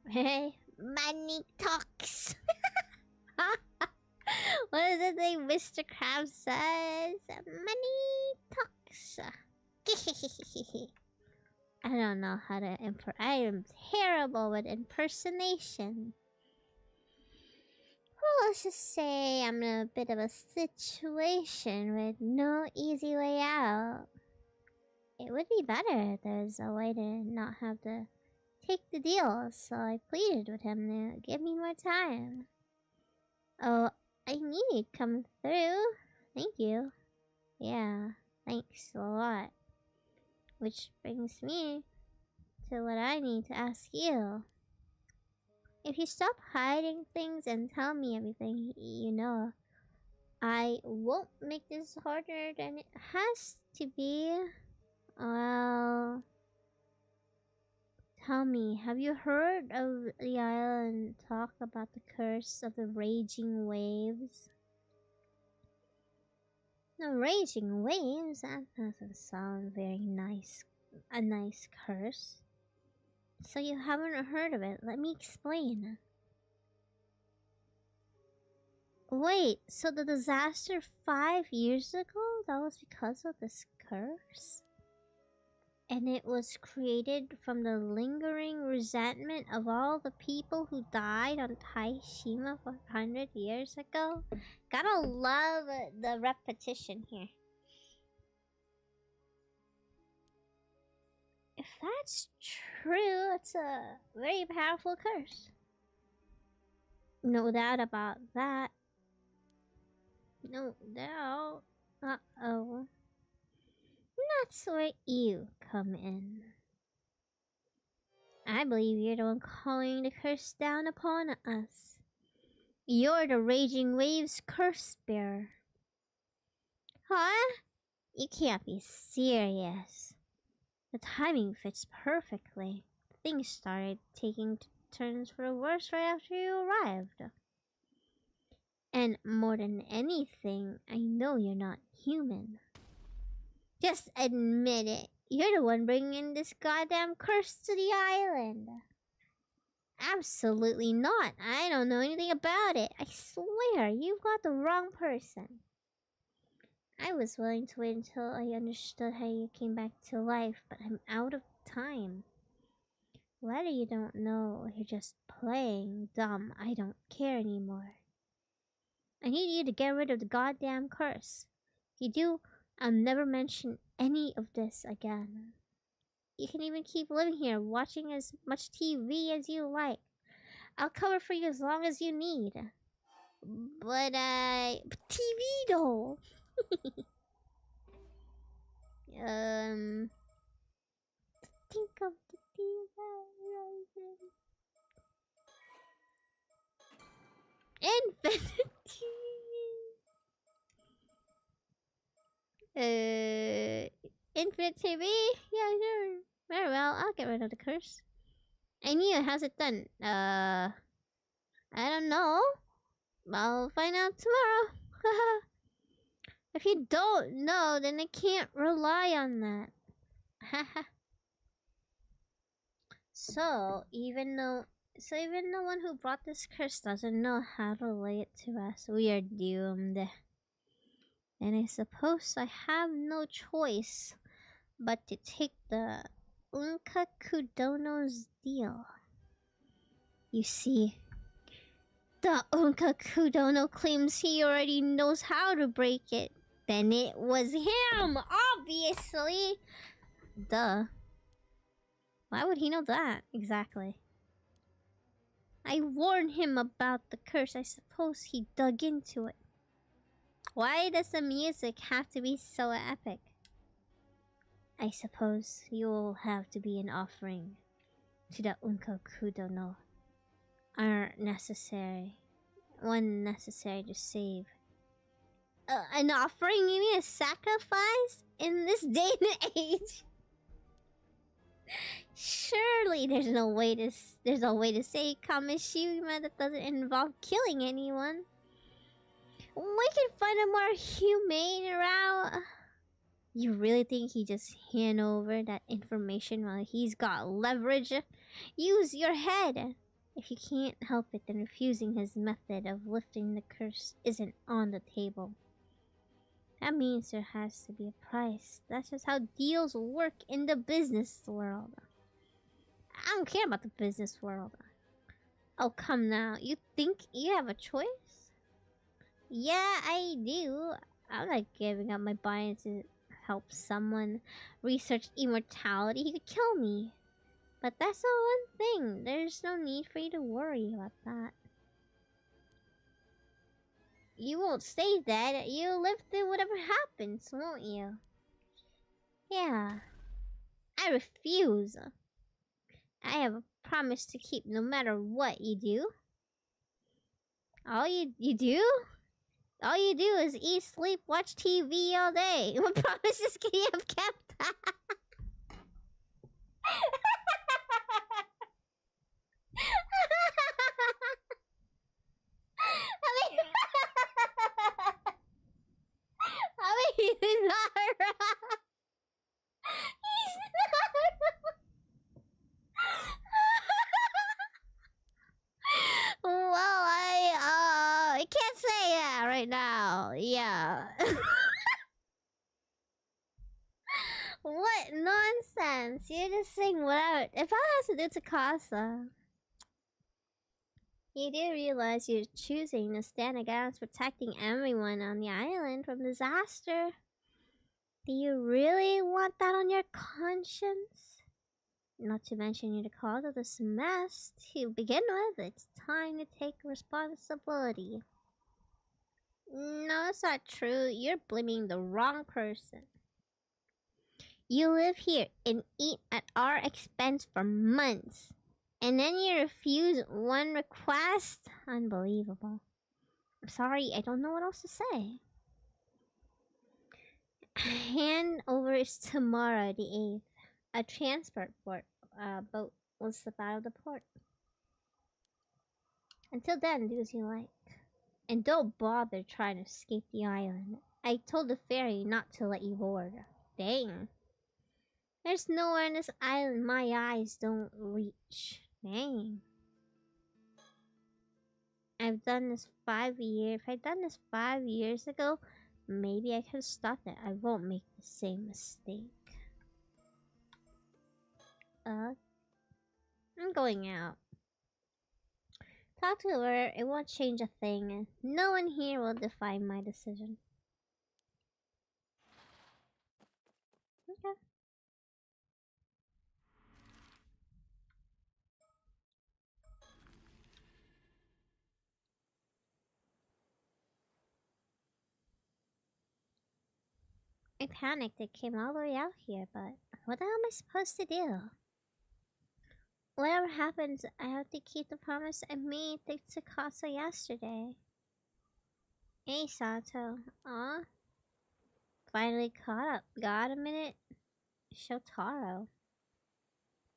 Hey, money talks. What is it that Mr. Krabs says? Money talks. I don't know how to I am terrible with impersonation. Well, let's just say I'm in a bit of a situation with no easy way out. It would be better if there's a way to not have to take the deal, so I pleaded with him to give me more time. Oh, I knew you'd come through. Thank you. Yeah, thanks a lot. Which brings me to what I need to ask you. If you stop hiding things and tell me everything you know, I won't make this harder than it has to be. Well, tell me, have you heard of the island talk about the curse of the raging waves? The raging waves? That doesn't sound very nice. A nice curse. So you haven't heard of it. Let me explain. Wait, so the disaster 5 years ago, that was because of this curse? And it was created from the lingering resentment of all the people who died on Taishima 400 years ago? Gotta love the repetition here. If that's true, it's a very powerful curse. No doubt about that. No doubt. Uh-oh. That's where you come in. I believe you're the one calling the curse down upon us. You're the Raging Waves curse bearer. Huh? You can't be serious. The timing fits perfectly. Things started taking turns for the worse right after you arrived. And more than anything, I know you're not human. Just admit it. You're the one bringing this goddamn curse to the island. Absolutely not. I don't know anything about it. I swear, you've got the wrong person. I was willing to wait until I understood how you came back to life, but I'm out of time. Whether you don't know or you're just playing dumb, I don't care anymore. I need you to get rid of the goddamn curse. If you do, I'll never mention any of this again. You can even keep living here, watching as much TV as you like. I'll cover for you as long as you need. But TV though. Think of the Infinity. Infinite TV? Yeah, sure. Very well, I'll get rid of the curse. I knew it. How's it done? I don't know. I'll find out tomorrow. If you don't know, then I can't rely on that. Haha. So even the one who brought this curse doesn't know how to lay it to rest, we are doomed. And I suppose I have no choice but to take the Unka Kudono's deal. You see, the Unka Kudono claims he already knows how to break it. Then it was him, obviously. Duh. Why would he know that, exactly? I warned him about the curse. I suppose he dug into it. Why does the music have to be so epic? I suppose you'll have to be an offering to the Unko Kudono. Are necessary. One necessary to save. An offering? You mean a sacrifice? In this day and age? Surely there's no way to say Kamishima that doesn't involve killing anyone. We can find a more humane route. You really think he just hand over that information while he's got leverage? Use your head. If you can't help it, then refusing his method of lifting the curse isn't on the table. That means there has to be a price. That's just how deals work in the business world. I don't care about the business world. Oh, come now. You think you have a choice? Yeah, I do. I'm not giving up my body to help someone research immortality. He could kill me. But that's the one thing. There's no need for you to worry about that. You won't stay dead. You'll live through whatever happens, won't you? Yeah. I refuse. I have a promise to keep no matter what you do. All you do? All you do is eat, sleep, watch TV all day. What promises can you have kept? He's not wrong. He's not wrong. Well, I can't say that right now. Yeah. What nonsense! You're just saying whatever. If I have to do Takasa, you do realize you're choosing to stand against protecting everyone on the island from disaster. Do you really want that on your conscience? Not to mention you're the cause of this mess. To begin with, it's time to take responsibility. No, it's not true. You're blaming the wrong person. You live here and eat at our expense for months. And then you refuse one request? Unbelievable. I'm sorry, I don't know what else to say. Handover is tomorrow, the 8th. A transport boat will slip out of the port. Until then, do as you like. And don't bother trying to escape the island. I told the ferry not to let you board. Dang. There's nowhere on this island my eyes don't reach. Dang. If I'd done this 5 years ago, maybe I could have stopped it. I won't make the same mistake. I'm going out. Talk to her, it won't change a thing. No one here will define my decision. Okay. I panicked. It came all the way out here, but what the hell am I supposed to do? Whatever happens, I have to keep the promise I made to Tsukasa yesterday. Hey, Sato. Aw. Finally caught up. Got a minute? Shotaro.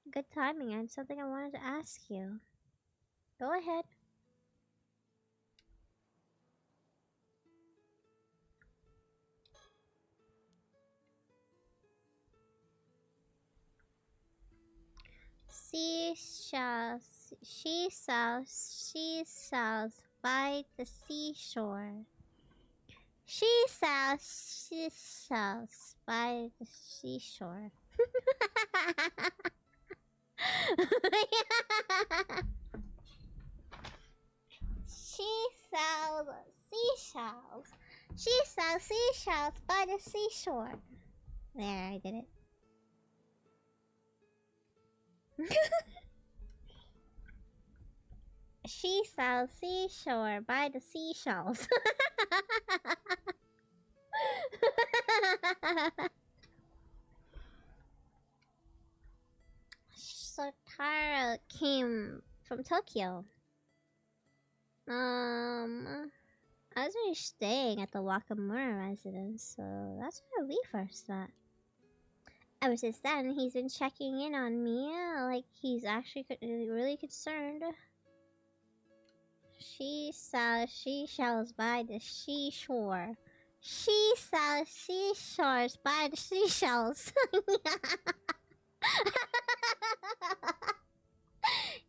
Good timing. I had something I wanted to ask you. Go ahead. seashells by the seashore. She sells seashells by the seashore. She sells seashells. She sells seashells by the seashore. There, I did it. She sells seashore by the seashells. So Tara came from Tokyo. I was already staying at the Wakamura residence, so that's where we first met. Ever since then, he's been checking in on me, like he's actually really concerned. She sells seashells by the seashore. She sells seashores by the seashells.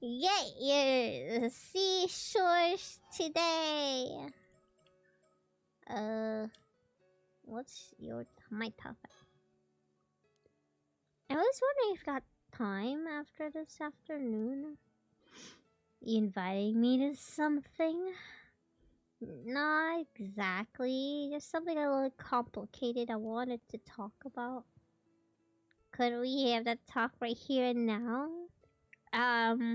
Get your seashores today. What's my topic? I was wondering if you got time after this afternoon. You inviting me to something? Not exactly. Just something a little complicated I wanted to talk about. Could we have that talk right here and now? I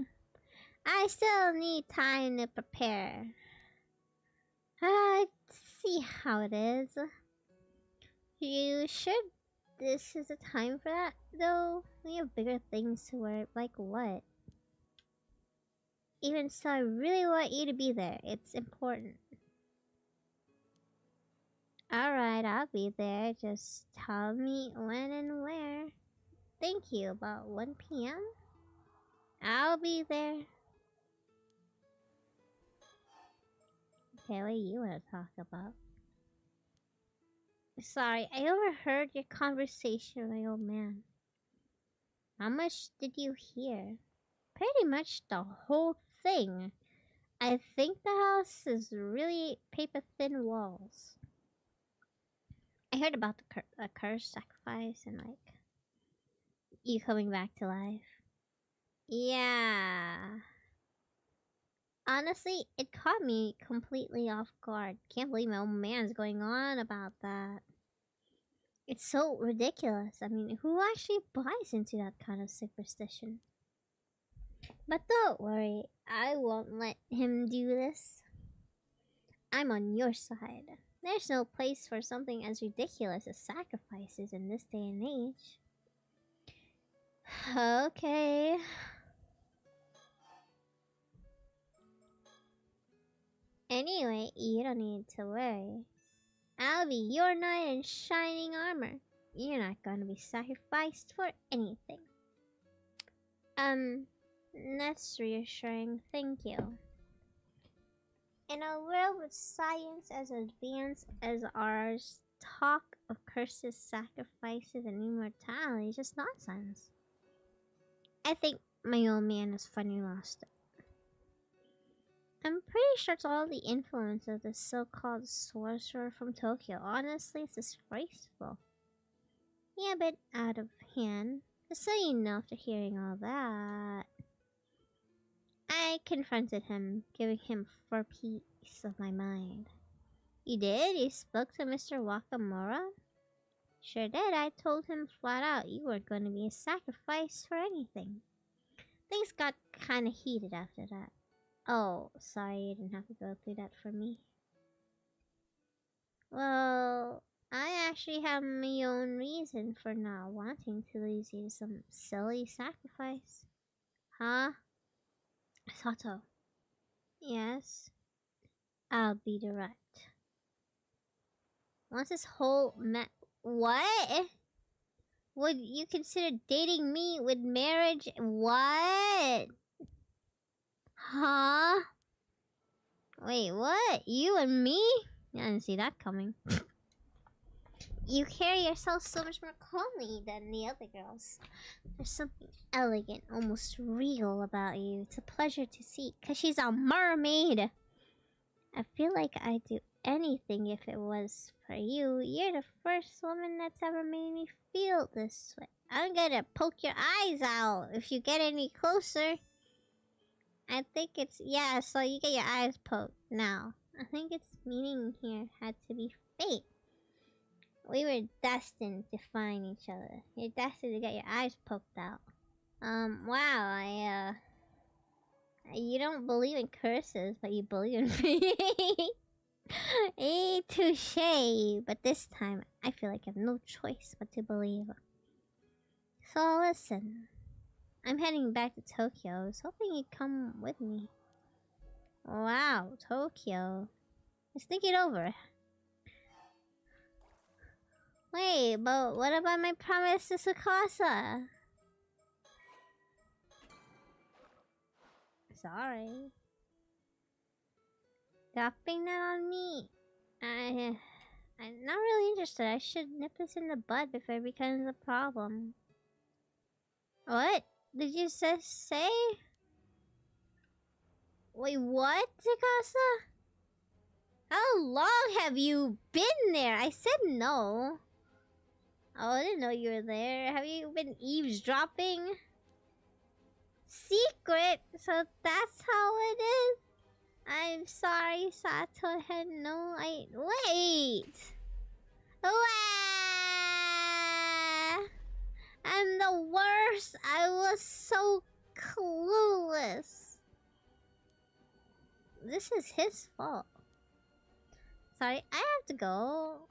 still need time to prepare. See how it is. You sure this is a time for that, though? We have bigger things to worry. Like what? Even so, I really want you to be there. It's important. Alright, I'll be there. Just tell me when and where. Thank you. About 1 p.m.? I'll be there. Okay, what do you want to talk about? Sorry, I overheard your conversation with my old man. How much did you hear? Pretty much the whole thing. I think the house is really paper-thin walls. I heard about the curse sacrifice and, like, you coming back to life. Yeah. Honestly, it caught me completely off guard. Can't believe my old man's going on about that. It's so ridiculous. I mean, who actually buys into that kind of superstition? But don't worry, I won't let him do this. I'm on your side. There's no place for something as ridiculous as sacrifices in this day and age. Okay. Anyway, you don't need to worry. I'll be your knight in shining armor. You're not gonna be sacrificed for anything. That's reassuring, thank you. In a world with science as advanced as ours, talk of curses, sacrifices, and immortality is just nonsense. I think my old man has finally lost it. I'm pretty sure it's all the influence of the so-called sorcerer from Tokyo. Honestly, it's disgraceful. Yeah, a bit out of hand. Just so you know, after hearing all that, I confronted him, giving him for peace of my mind. You did? You spoke to Mr. Wakamura? Sure did. I told him flat out you weren't going to be a sacrifice for anything. Things got kind of heated after that. Oh, sorry you didn't have to go through that for me. Well, I actually have my own reason for not wanting to lose you to some silly sacrifice. Huh? Sato. Yes? I'll be direct. Once this whole What? Would you consider dating me with marriage? What? Huh? Wait, what? You and me? I didn't see that coming. You carry yourself so much more calmly than the other girls. There's something elegant, almost regal about you. It's a pleasure to see, because she's a mermaid. I feel like I'd do anything if it was for you. You're the first woman that's ever made me feel this way. I'm gonna poke your eyes out if you get any closer. I think it's... yeah, so you get your eyes poked now. I think its meaning here had to be fate. We were destined to find each other. You're destined to get your eyes poked out. Wow, you don't believe in curses, but you believe in fate. Touche. But this time, I feel like I have no choice but to believe. So listen. I'm heading back to Tokyo. I was hoping you'd come with me. Wow, Tokyo. Let's think it over. Wait, but what about my promise to Tsukasa? Sorry. Dropping that on me. I'm not really interested. I should nip this in the bud before it becomes a problem. What did you just say? Wait, what, Tsukasa? How long have you been there? I said no. Oh, I didn't know you were there. Have you been eavesdropping? Secret? So that's how it is? I'm sorry, Sato. I had no... Wait! I'm the worst! I was so clueless. This is his fault. Sorry, I have to go.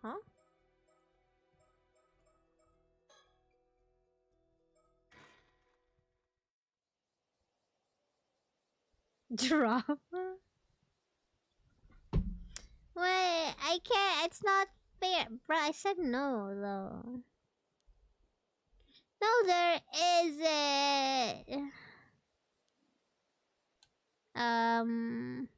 Huh? Drama? Wait, I can't. It's not fair. Bruh, I said no, though. No, there isn't.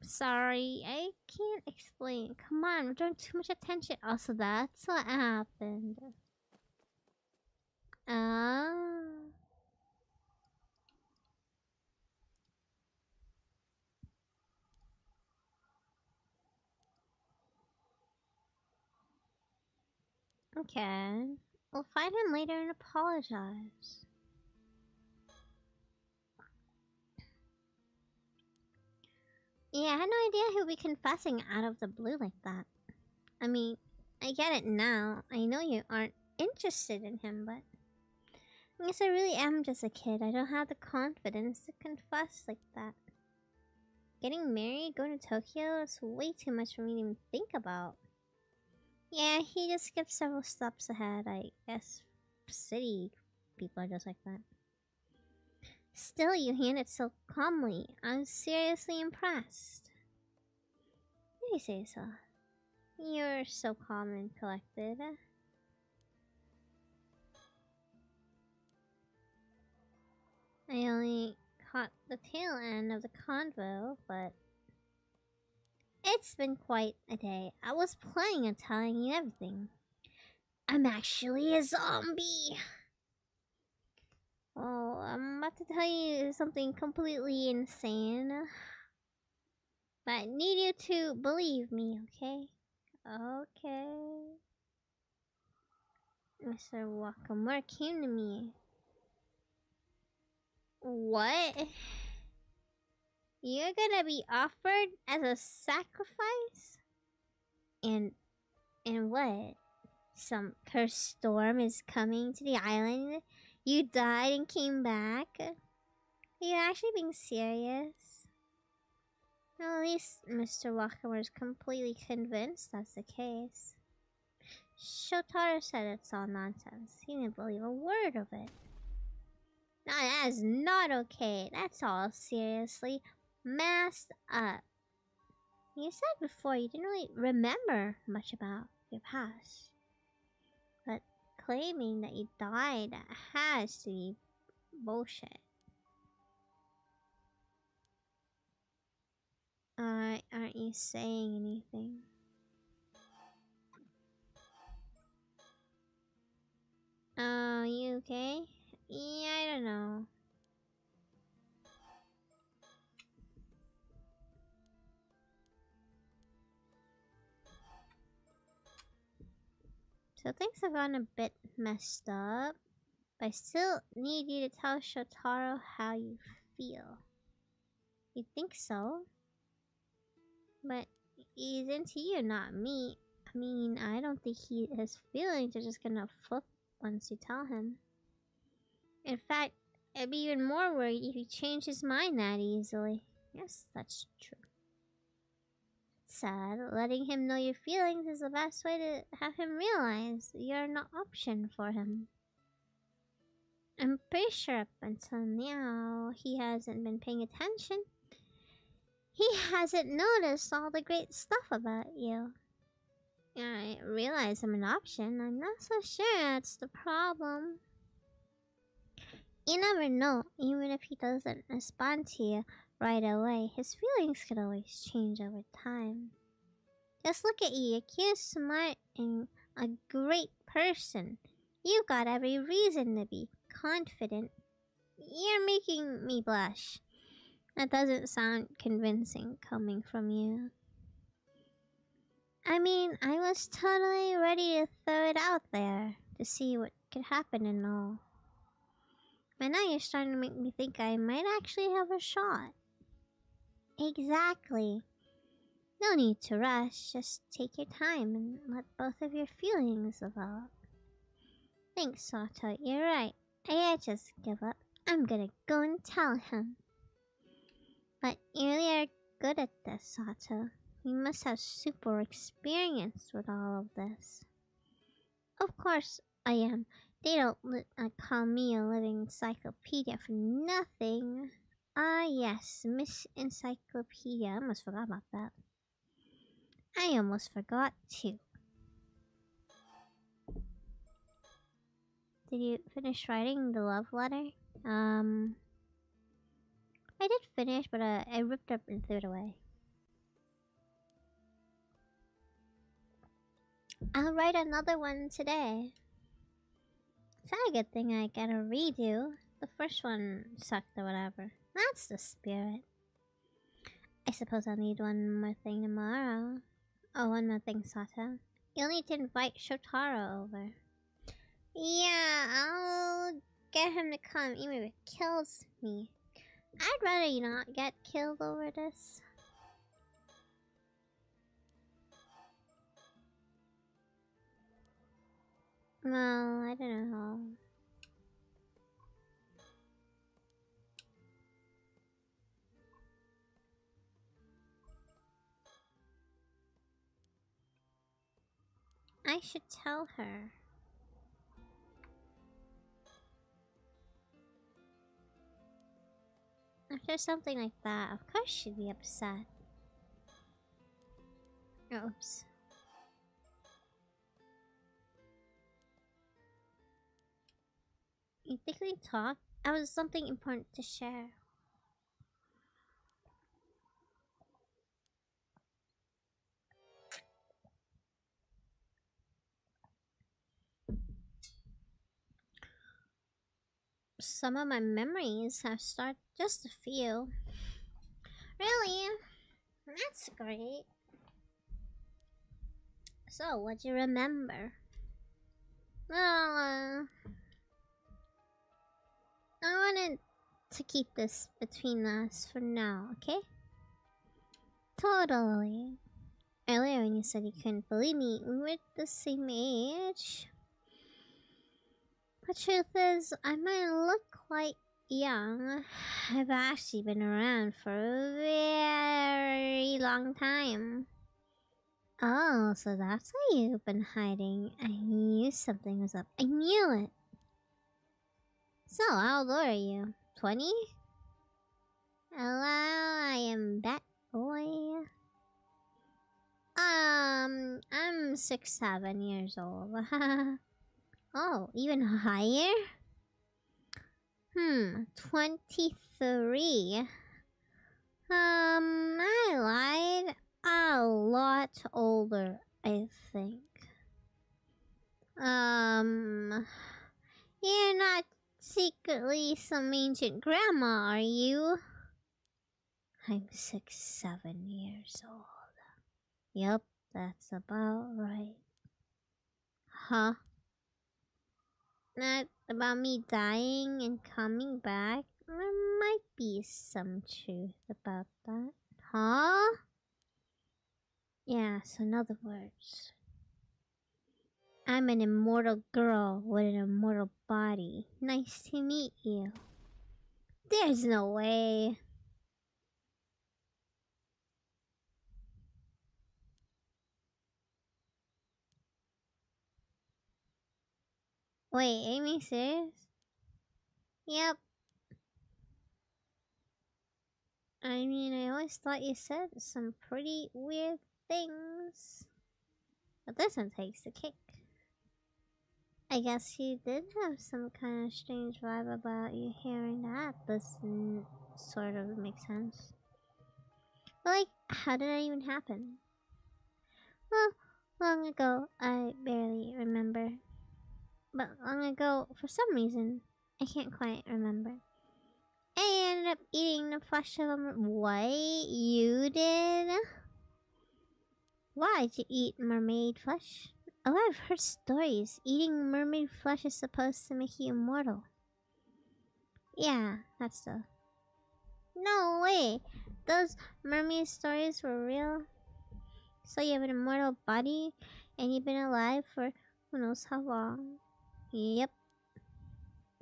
Sorry. I can't explain. Come on, we're drawing too much attention. Also, that's what happened. Okay. We'll find him later and apologize. Yeah, I had no idea he would be confessing out of the blue like that. I mean, I get it now. I know you aren't interested in him, but... I guess I really am just a kid. I don't have the confidence to confess like that. Getting married, going to Tokyo, it's way too much for me to even think about. Yeah, he just skipped several steps ahead. I guess city people are just like that. Still, you handled it so calmly. I'm seriously impressed. What do you say so? You're so calm and collected. I only caught the tail end of the convo, but... It's been quite a day. I was planning on telling you everything. I'm actually a zombie! Oh, I'm about to tell you something completely insane. But I need you to believe me, okay? Okay. Mr. Wakamura came to me. What? You're gonna be offered as a sacrifice? And what? Some cursed storm is coming to the island? You died and came back? Are you actually being serious? Well, at least Mr. Wakamura is completely convinced that's the case. Shotaro said it's all nonsense. He didn't believe a word of it. No, that is not okay. That's all seriously messed up. You said before you didn't really remember much about your past. But claiming that you died has to be bullshit. Aren't you saying anything? Oh, you okay? Yeah, I don't know. So things have gone a bit messed up. But I still need you to tell Shotaro how you feel. You think so? But he's into you, not me. I mean, I don't think his feelings are just gonna flip once you tell him. In fact, I'd be even more worried if he changed his mind that easily. Yes, that's true. It's sad. Letting him know your feelings is the best way to have him realize you're an option for him. I'm pretty sure up until now, he hasn't been paying attention. He hasn't noticed all the great stuff about you. I realize I'm an option. I'm not so sure that's the problem. You never know, even if he doesn't respond to you right away, his feelings could always change over time. Just look at you, you're cute, smart, and a great person. You've got every reason to be confident. You're making me blush. That doesn't sound convincing coming from you. I mean, I was totally ready to throw it out there to see what could happen and all. But now you're starting to make me think I might actually have a shot. Exactly. No need to rush, just take your time and let both of your feelings develop. Thanks, Sato, you're right. I just give up. I'm gonna go and tell him. But you really are good at this, Sato. You must have super experience with all of this. Of course I am. They don't call me a living encyclopedia for nothing. Ah yes, Miss Encyclopedia. I almost forgot about that. I almost forgot too. Did you finish writing the love letter? I did finish, but I ripped up and threw it away. I'll write another one today. It's not a good thing I gotta redo. The first one sucked or whatever. That's the spirit. I suppose I'll need one more thing tomorrow. Oh, one more thing, Sato. You'll need to invite Shotaro over. Yeah, I'll get him to come, even if it kills me. I'd rather you not get killed over this. Well, I don't know. I should tell her. After something like that, of course she'd be upset. Oops. You think we talk? I was something important to share. Some of my memories have started, just a few. Really? That's great. So, what'd you remember? Well, I wanted to keep this between us for now, okay? Totally. Earlier when you said you couldn't believe me, we were the same age. The truth is, I might look quite young. I've actually been around for a very long time. Oh, so that's why you've been hiding. I knew something was up. I knew it. So, how old are you? 20? Hello, I am Bat Boy. I'm 6-7 years old. Oh, even higher? 23. I lot older, I think. You're not secretly some ancient grandma, are you? I'm 6, 7 years old. Yep, that's about right. Huh? Not about me dying and coming back? There might be some truth about that. Huh? Yeah, so in other words, I'm an immortal girl with an immortal body. Nice to meet you. There's no way. Wait, Amy, serious? Yep. I mean, I always thought you said some pretty weird things. But this one takes the cake. I guess you did have some kind of strange vibe about you hearing that. This sort of makes sense. But like, how did that even happen? Well, long ago, I barely remember. But long ago, for some reason, I can't quite remember. I ended up eating the flesh of a What? You did? Why'd you eat mermaid flesh? Oh, I've heard stories. Eating mermaid flesh is supposed to make you immortal. Yeah, that's the... No way! Those mermaid stories were real? So you have an immortal body, and you've been alive for who knows how long. Yep.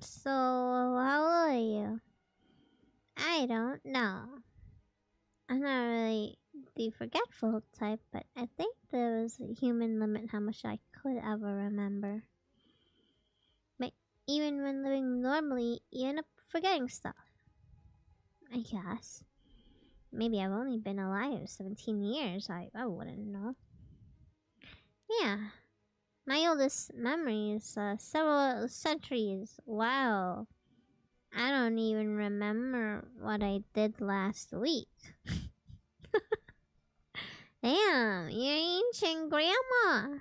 So, how old are you? I don't know. I'm not really the forgetful type, but I think there was a human limit how much I could ever remember. But even when living normally, you end up forgetting stuff. I guess. Maybe I've only been alive 17 years, I wouldn't know. Yeah. My oldest memory is several centuries. Wow. I don't even remember what I did last week. Damn, you're ancient grandma.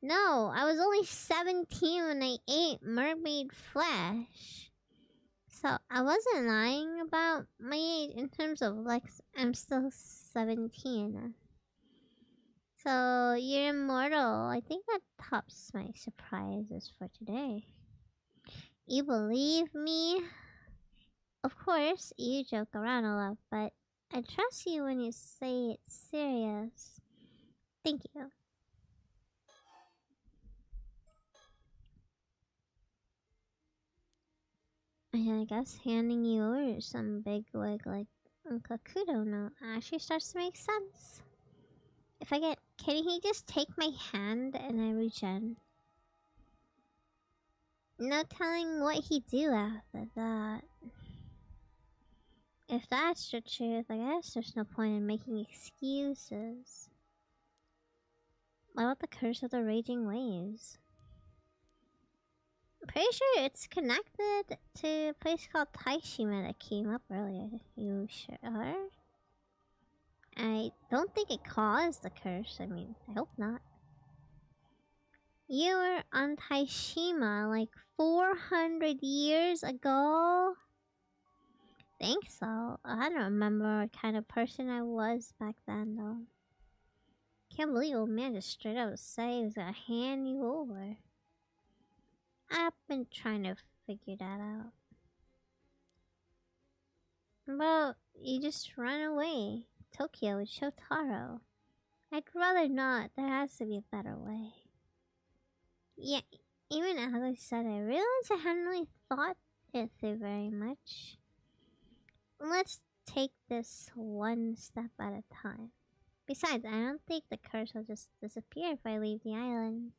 No, I was only 17 when I ate mermaid flesh. So I wasn't lying about my age in terms of like, I'm still 17. So you're immortal. I think that tops my surprises for today. You believe me? Of course, you joke around a lot, but I trust you when you say it's serious. Thank you. I guess handing you over some big wig like Uncle Kudo note actually starts to make sense. If I get... Can he just take my hand and I reach in? No telling what he'd do after that. If that's the truth, I guess there's no point in making excuses. What about the curse of the raging waves? I'm pretty sure it's connected to a place called Taishima that came up earlier. You sure? I don't think it caused the curse. I mean, I hope not. You were on Taishima like 400 years ago? Think so. I don't remember what kind of person I was back then though. Can't believe old man just straight up say he was gonna hand you over. I've been trying to figure that out. Well, you just run away. Tokyo with Shotaro. I'd rather not. There has to be a better way. Yeah, even as I said, I realized I hadn't really thought it through very much. Let's take this one step at a time. Besides, I don't think the curse will just disappear if I leave the island.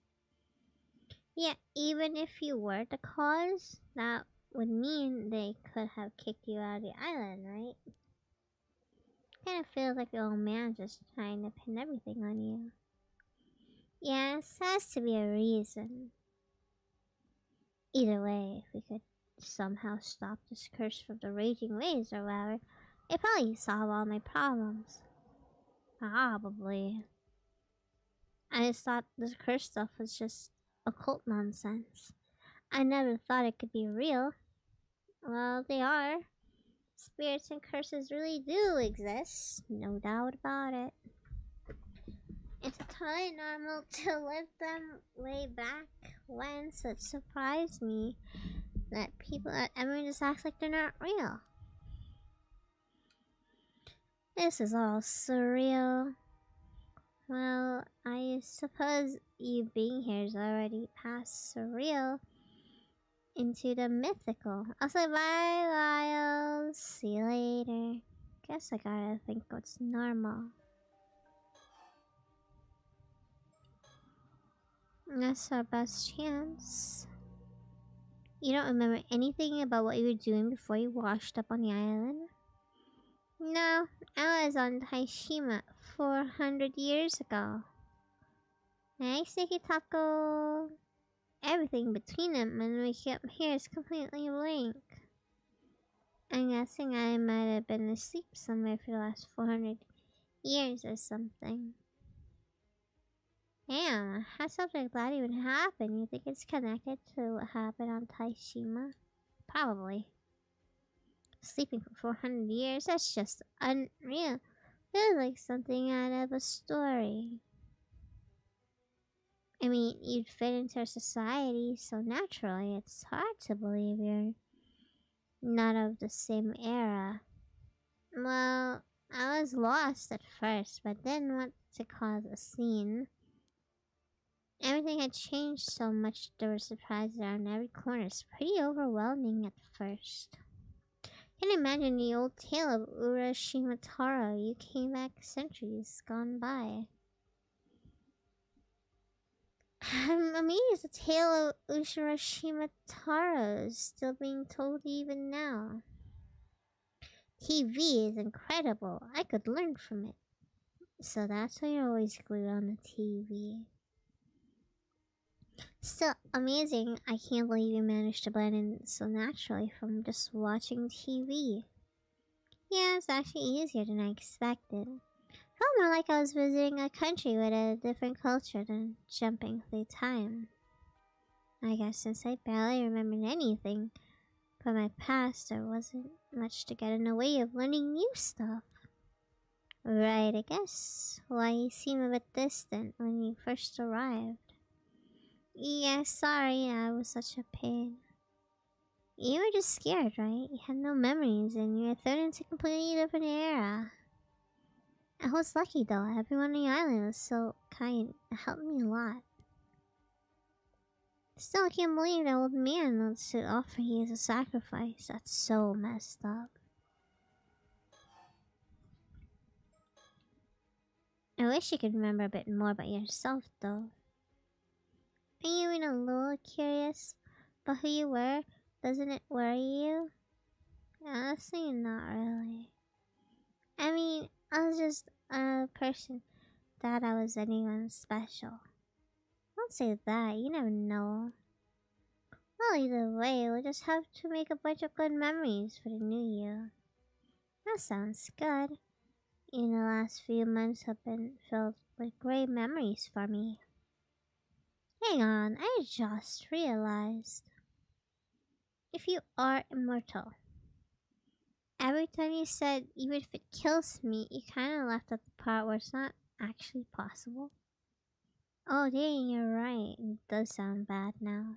Yeah, even if you were the cause, that would mean they could have kicked you out of the island, right? Kinda feels like the old man just trying to pin everything on you. Yes, has to be a reason. Either way, if we could somehow stop this curse from the raging waves or whatever, it'd probably solve all my problems. Probably. I just thought this curse stuff was just occult nonsense. I never thought it could be real. Well, they are. Spirits and curses really do exist, no doubt about it. It's totally normal to live them way back when, so it surprised me that everyone just acts like they're not real. This is all surreal. Well, I suppose you being here is already past surreal into the mythical. I'll say bye, Lyles. See you later. Guess I gotta think what's normal. That's our best chance. You don't remember anything about what you were doing before you washed up on the island? No, I was on Taishima 400 years ago. Nice, Nikki Taco. Everything between them and waking up here is completely blank. I'm guessing I might have been asleep somewhere for the last 400 years or something. Damn, how something like that even happen? You think it's connected to what happened on Taishima? Probably. Sleeping for 400 years? That's just unreal. Feels like something out of a story. I mean, you'd fit into our society so naturally, it's hard to believe you're not of the same era. Well, I was lost at first, but didn't want to cause a scene. Everything had changed so much, there were surprises around every corner. It's pretty overwhelming at first. Can you imagine the old tale of Urashima Taro? You came back centuries gone by. I'm amazed the tale of Urashima Taro is still being told even now. TV is incredible. I could learn from it. So that's why you're always glued on the TV. Still amazing. I can't believe you managed to blend in so naturally from just watching TV. Yeah, it's actually easier than I expected. Felt more like I was visiting a country with a different culture than jumping through time. I guess since I barely remembered anything from my past, there wasn't much to get in the way of learning new stuff. Right, I guess. Why you seem a bit distant when you first arrived. Yeah, sorry, I was such a pain. You were just scared, right? You had no memories and you were thrown into a completely different era. I was lucky though, everyone on the island was so kind. It helped me a lot. Still, I can't believe that old man wants to offer you as a sacrifice. That's so messed up. I wish you could remember a bit more about yourself though. Are you even a little curious about who you were? Doesn't it worry you? Honestly, not really. I mean, I was just a person that I was anyone special. Don't say that, you never know. Well, either way, we'll just have to make a bunch of good memories for the new year. That sounds good. The last few months have been filled with great memories for me. Hang on, I just realized. If you are immortal, every time you said even if it kills me, you kinda left out the part where it's not actually possible. Oh dang, you're right. It does sound bad now.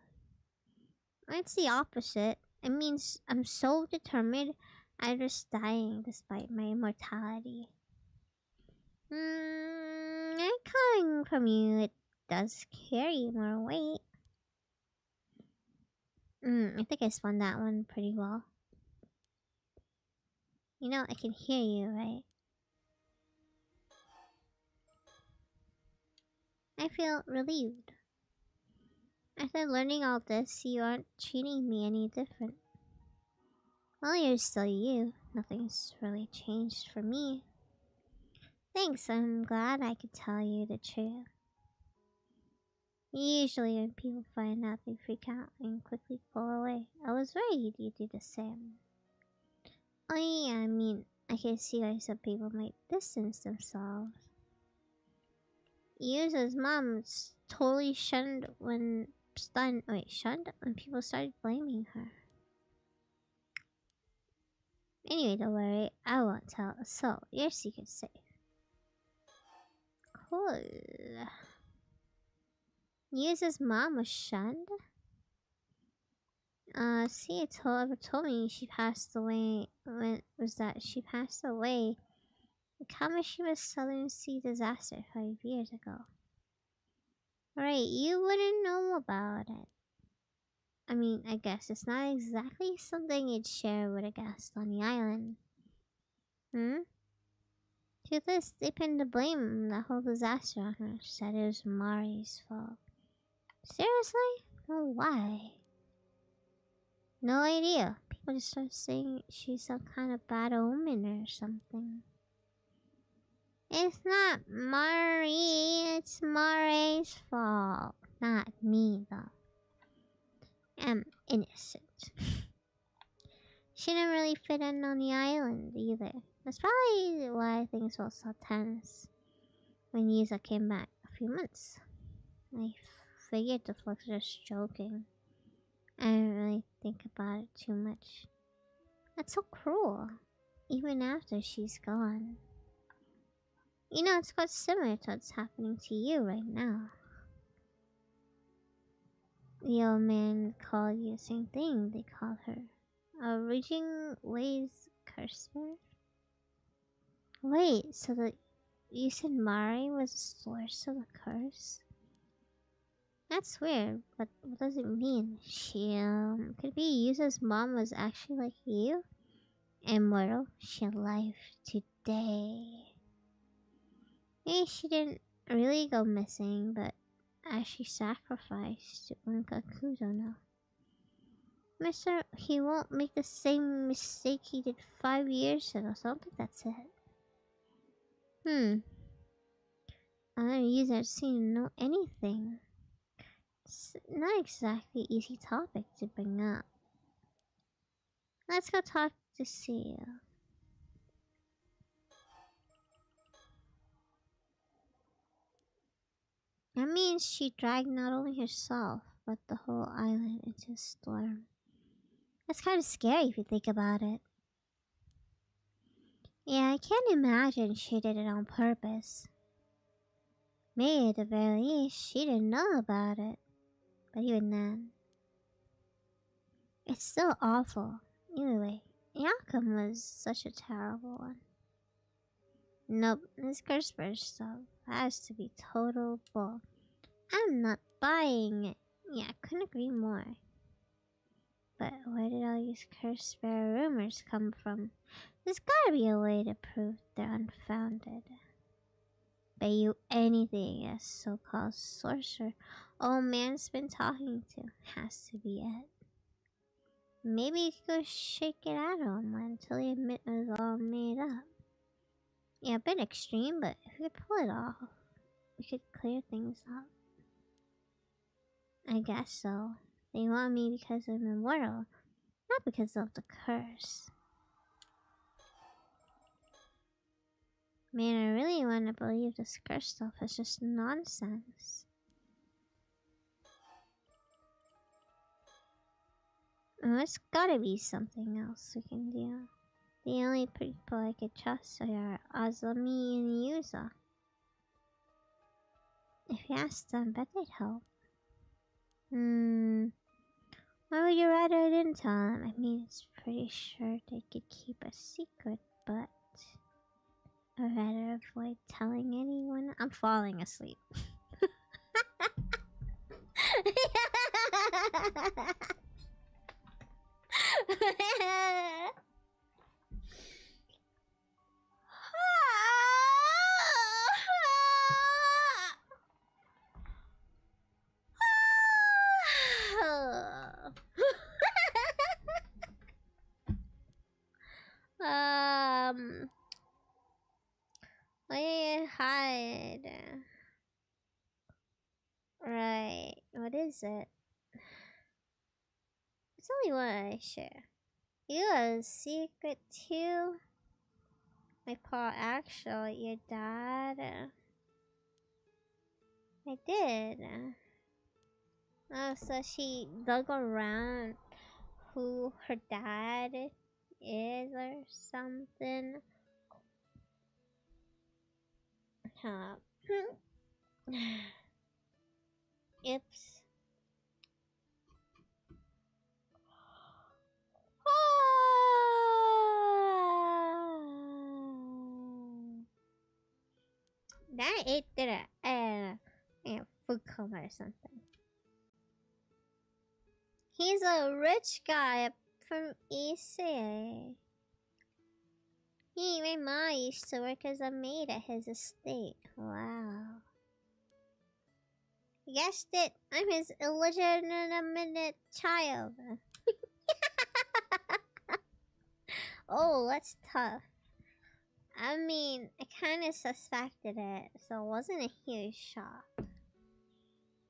It's the opposite. It means I'm so determined I'm just dying despite my immortality. I'm coming from you. It does carry more weight. I think I spun that one pretty well. You know, I can hear you, right? I feel relieved. After learning all this, you aren't treating me any different. Well, you're still you. Nothing's really changed for me. Thanks, I'm glad I could tell you the truth. Usually when people find out, they freak out and quickly pull away. I was worried you'd do the same. Oh yeah, I mean, I can see why some people might distance themselves. Yusa's mom totally shunned when shunned when people started blaming her. Anyway, don't worry, I won't tell. So, your secret's safe. Cool. Yusa's mom was shunned? See, told me she passed away. When was that? She passed away. The Kamishima Southern Sea disaster 5 years ago. Right, you wouldn't know about it. I mean, I guess it's not exactly something you'd share with a guest on the island. Truth is, they pinned the blame the whole disaster on her. Said it was Mari's fault. Seriously? No, why? No idea. People just start saying she's some kind of bad omen or something. It's not Mari, it's Mari's fault. Not me, though. I'm innocent. She didn't really fit in on the island either. That's probably why things felt so tense when Yusa came back a few months. I figured the folks were just joking. I didn't really think about it too much. That's so cruel, even after she's gone. You know, it's quite similar to what's happening to you right now. The old man called you the same thing they called her. A Raging Waves curser? Wait, so you said Mari was the source of the curse? That's weird, but what does it mean? She, could be Yusa's mom was actually like you? Immortal? She alive today. Maybe she didn't really go missing, but actually sacrificed to Unkakuzo now. Mister, he won't make the same mistake he did 5 years ago, so I don't think that's it. Other users seem to know anything. It's not exactly an easy topic to bring up. Let's go talk to Sia. That means she dragged not only herself, but the whole island into a storm. That's kind of scary if you think about it. Yeah, I can't imagine she did it on purpose. Maybe at the very least, she didn't know about it. But even then, it's still awful. Either way, the outcome was such a terrible one. Nope, this curse burst stuff has to be total bull. I'm not buying it. Yeah, I couldn't agree more. But where did all these curse bearer rumors come from? There's gotta be a way to prove they're unfounded. Bet you anything a so-called sorcerer old man's been talking to has to be it. Maybe you could go shake it out of him until he admit it was all made up. Yeah, a bit extreme, but if we could pull it off, we could clear things up. I guess so. They want me because I'm immortal, not because of the curse. Man, I really want to believe this curse stuff is just nonsense. Oh, there's gotta be something else we can do. The only people I could trust are Azumi and Yusa. If you ask them, bet they'd help. Why would you rather I didn't tell them? I mean, it's pretty sure they could keep a secret, but I'd rather avoid telling anyone. I'm falling asleep. Where do you hide? Right, what is it? It's only one I share. You have a secret too? My Paul actual, your dad? I did. Oh, so she dug around who her dad is or something. Huh. Oops. That ate a food coma or something. He's a rich guy from ECA. My mom used to work as a maid at his estate. Wow. Guessed it, I'm his illegitimate child. Oh, that's tough. I mean, I kinda suspected it, so it wasn't a huge shock.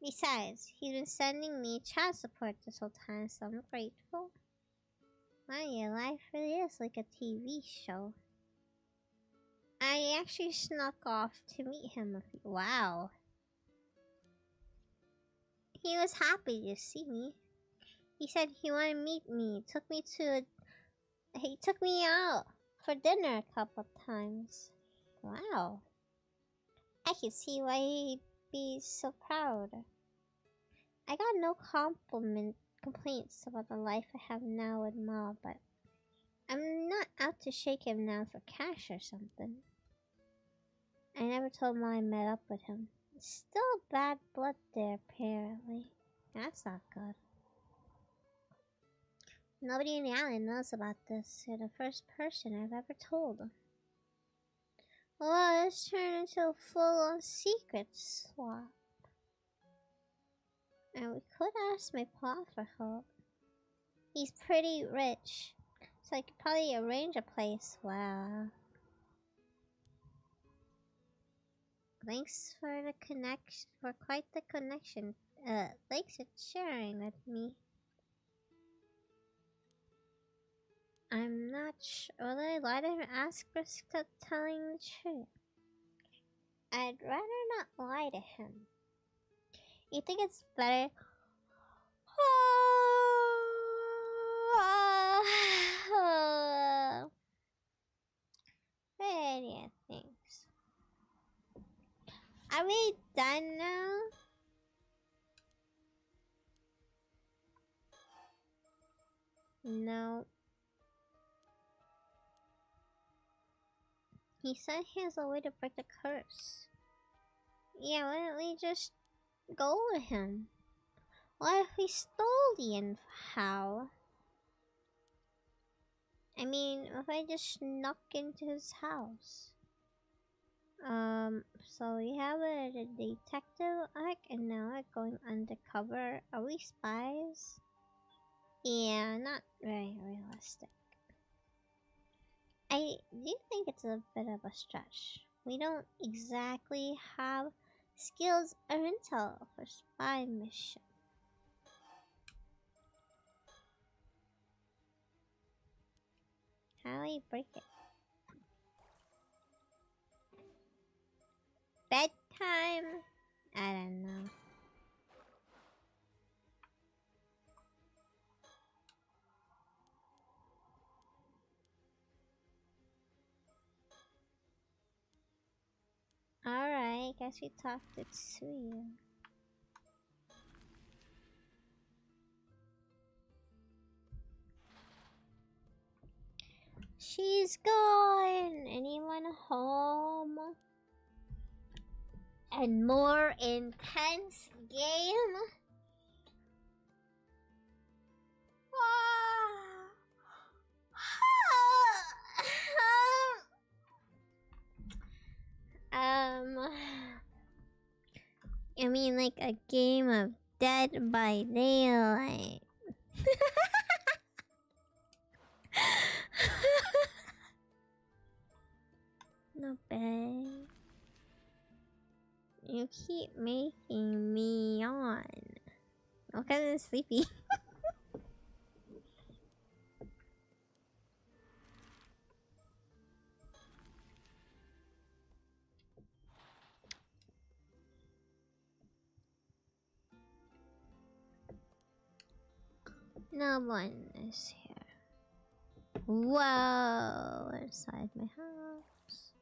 Besides, he's been sending me child support this whole time, so I'm grateful. Wow, your life really is like a TV show. I actually snuck off to meet him wow. He was happy to see me. He said he wanted to meet me. He took me out for dinner a couple times. Wow. I can see why he'd be so proud. I got no complaints about the life I have now with Ma, but I'm not out to shake him down for cash or something. I never told Ma I met up with him. Still bad blood there, apparently. That's not good. Nobody in the island knows about this. You're the first person I've ever told. Well, this turned into a full-on secret swap. And we could ask my pa for help. He's pretty rich, so I could probably arrange a place. Wow. Thanks for the connection, for quite the connection. Thanks for sharing with me. I'm not sure whether I lied or ask for telling the truth. I'd rather not lie to him. You think it's better? Many things. Are we done now? No. He said he has a way to break the curse. Yeah, why don't we just go with him? What if we stole the info? How? I mean, if I just snuck into his house. So we have a detective arc and now we're going undercover. Are we spies? Yeah, not very realistic. I do think it's a bit of a stretch. We don't exactly have skills or intel for spy mission. How do we break it? Bedtime? I don't know. Alright, guess we talked to Tsuyu. She's gone! Anyone home? And more intense game? I mean like a game of Dead by Daylight. No bad. You keep making me yawn. I'm kinda sleepy. No one is here. Whoa! Inside my house.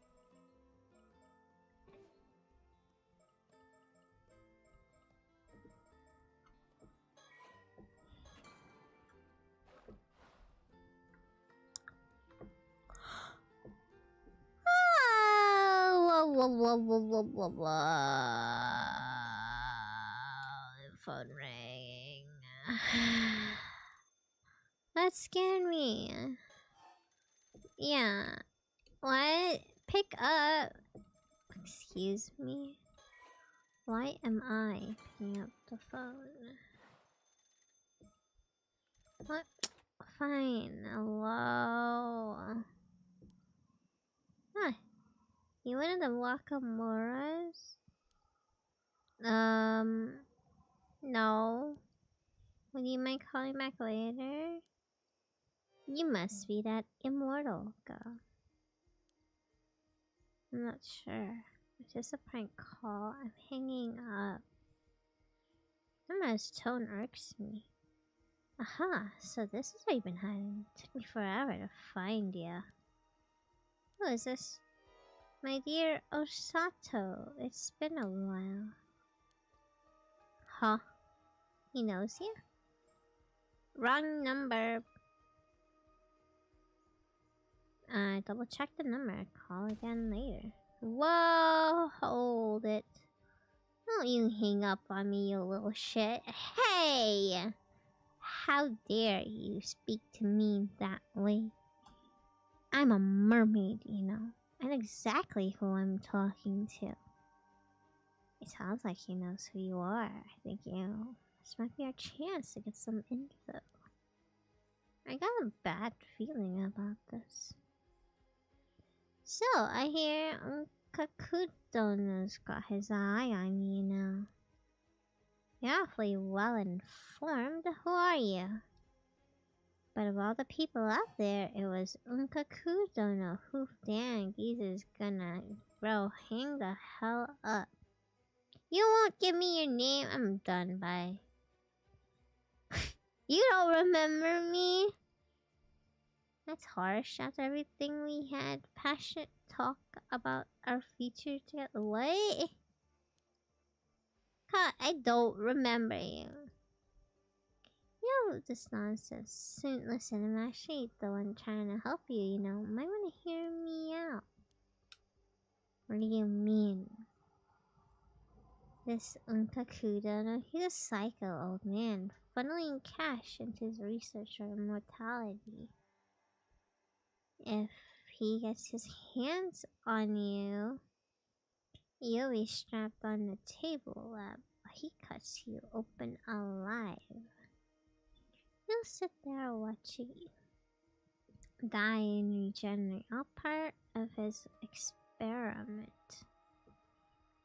Phone ring. That scared me. Yeah. What? Pick up. Excuse me. Why am I picking up the phone? What? Fine. Hello. Huh. You one of the Wakamuras? No. Would you mind calling back later? You must be that immortal girl. I'm not sure. It's just a prank call. I'm hanging up. Emma's tone irks me. Aha, so this is where you've been hiding. It took me forever to find you. Who is this? My dear Osato. It's been a while. Huh? He knows you? Wrong number. Double check the number. Call again later. Whoa, hold it. Don't you hang up on me, you little shit. Hey! How dare you speak to me that way? I'm a mermaid, you know. I know exactly who I'm talking to. It sounds like he knows who you are. I think this might be our chance to get some info. I got a bad feeling about this. So, I hear Kakudono's got his eye on you now. You're awfully well informed. Who are you? But of all the people out there, it was Unkakudono who dang, he's gonna hang the hell up. You won't give me your name? I'm done, bye. You don't remember me? That's harsh after everything we had. Passionate talk about our future together. What? Huh, I don't remember you. You know this nonsense. Listen, I'm actually the one trying to help you, you know. Might want to hear me out. What do you mean? This Unkakudo, he's a psycho old man, funneling cash into his research on immortality. If he gets his hands on you, you'll be strapped on the table lab. He cuts you open alive. He'll sit there watching you die and regenerate, all part of his experiment.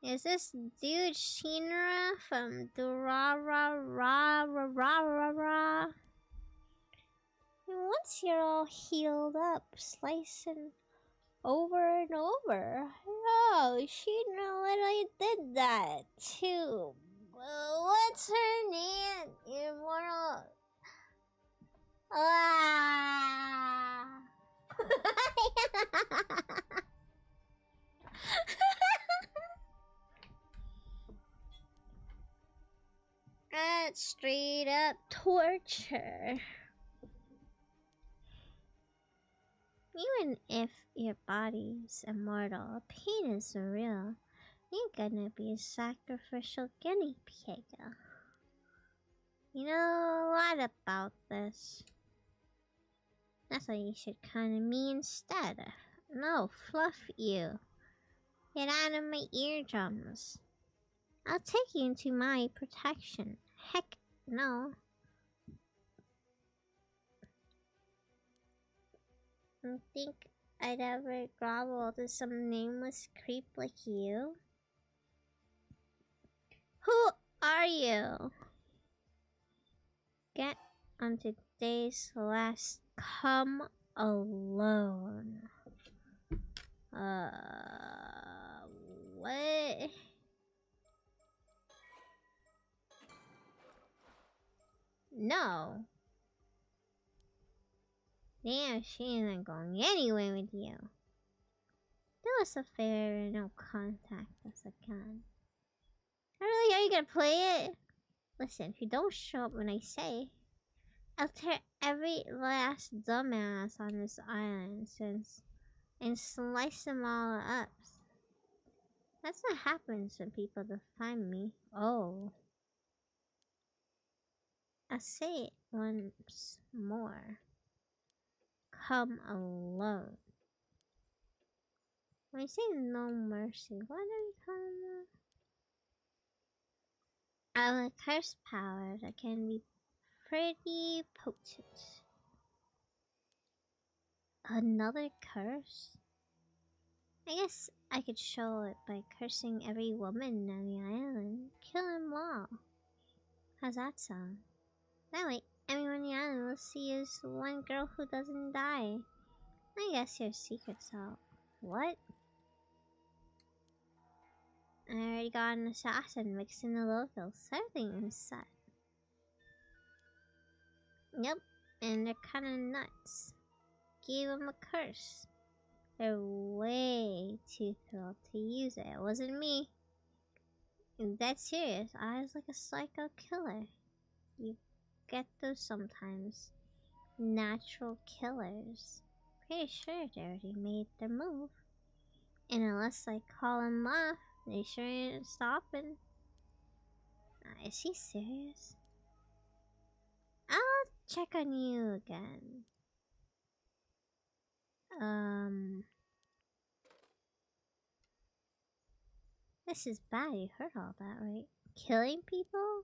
Is this dude Shinra from Durarara? Once you're all healed up, slicing over and over. Oh, Shinra literally did that too. What's her name? Immortal. Ah. That's straight up torture. Even if your body's immortal, pain is real. You're gonna be a sacrificial guinea pig. You know a lot about this. That's what you should come to me instead. No, fluff you. Get out of my eardrums. I'll take you into my protection. Heck no. I think I'd ever grovel to some nameless creep like you? Who are you? Get on today's last come alone. What? No. Damn, she isn't going anywhere with you. Do us a favor and don't contact us again. Really, are you gonna play it? Listen, if you don't show up when I say, I'll tear every last dumbass on this island and slice them all up. That's what happens when people define me. Oh. I'll say it once more. Come alone. When I say no mercy, what are you talking about? I have a curse power that can be pretty potent. Another curse? I guess I could show it by cursing every woman on the island. Kill them all. How's that sound? That way, everyone on the island will see you as one girl who doesn't die. I guess your secret's out. What? I already got an assassin mixed in the local. Everything is set. Yep, and they're kinda nuts. Gave them a curse. They're way too thrilled to use it. It wasn't me. And that's serious. I was like a psycho killer. You get those sometimes. Natural killers. Pretty sure they already made their move. And unless I call them off, they sure ain't stopping. Is he serious? I'll check on you again. This is bad. You heard all that, right? Killing people?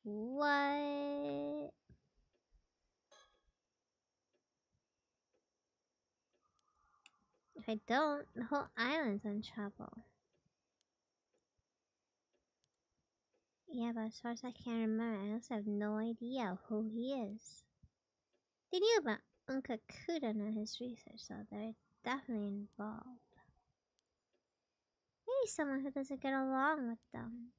What? If I don't, the whole island's in trouble. Yeah, but as far as I can remember, I also have no idea who he is. They knew about Uncle Kudan and his research, so they're definitely involved. Maybe someone who doesn't get along with them.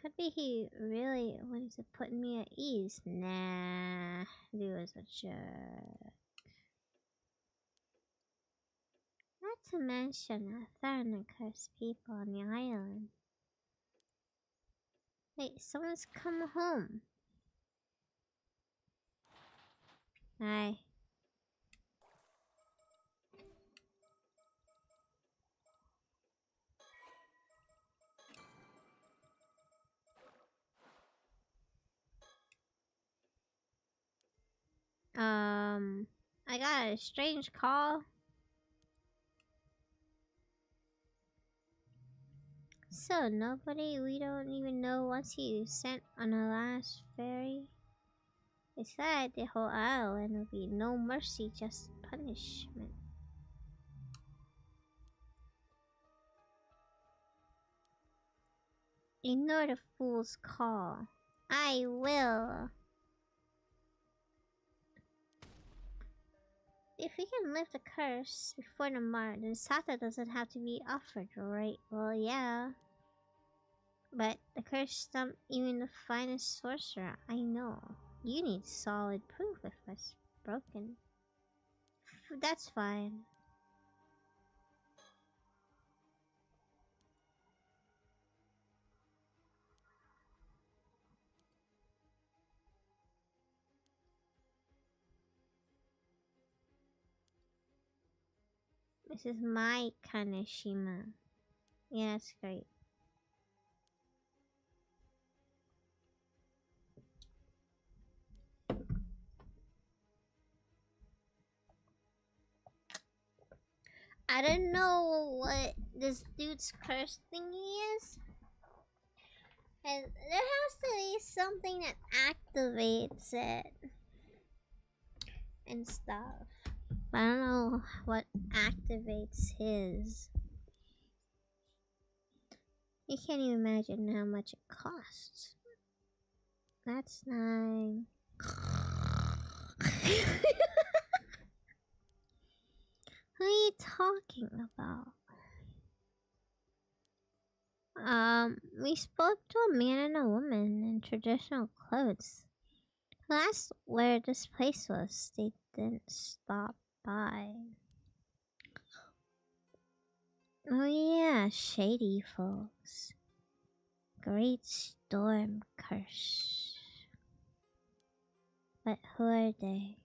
Could be he really wanted to put me at ease. Nah, he was a jerk. Not to mention a threaten to curse people on the island. Wait, someone's come home. Hi. I got a strange call. So, nobody we don't even know wants you sent on the last ferry? It said the whole island would be no mercy, just punishment. Ignore the fool's call. I will. If we can lift the curse before tomorrow, then Sata doesn't have to be offered, right? Well, yeah. But the curse stumped even the finest sorcerer I know. You need solid proof if it's broken. That's fine. This is my Kaneshima. Yeah, that's great. I don't know what this dude's curse thingy is. And there has to be something that activates it. And stuff. But I don't know what activates his. You can't even imagine how much it costs. That's nice. Who are you talking about? We spoke to a man and a woman in traditional clothes who asked where this place was. They didn't stop by. Oh yeah, shady folks. Great storm curse. But who are they?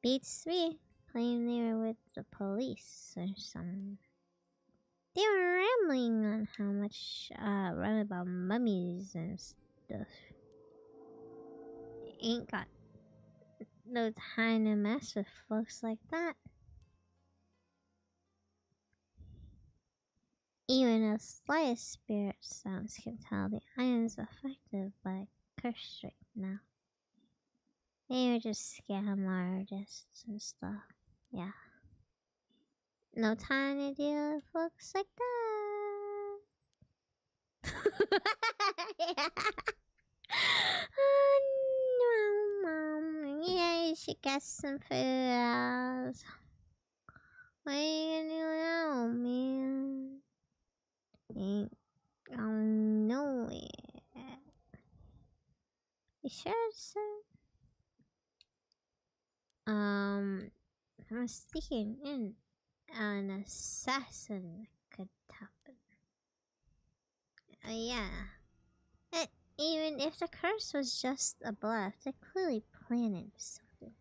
Beats me. Claim they were with the police or something. They were rambling on how much run about mummies and stuff. Ain't got no time to mess with folks like that. Even the slightest spirit sounds can tell the island's affected by curse right now. They were just scam artists and stuff. Yeah. No time to deal with folks like that. Yeah. No, Mom. Yeah, you should get some food. What are you gonna do now, man? Ain't going nowhere. You sure, sir? I was thinking an assassin could happen. Yeah. Even if the curse was just a bluff, they're clearly planning something.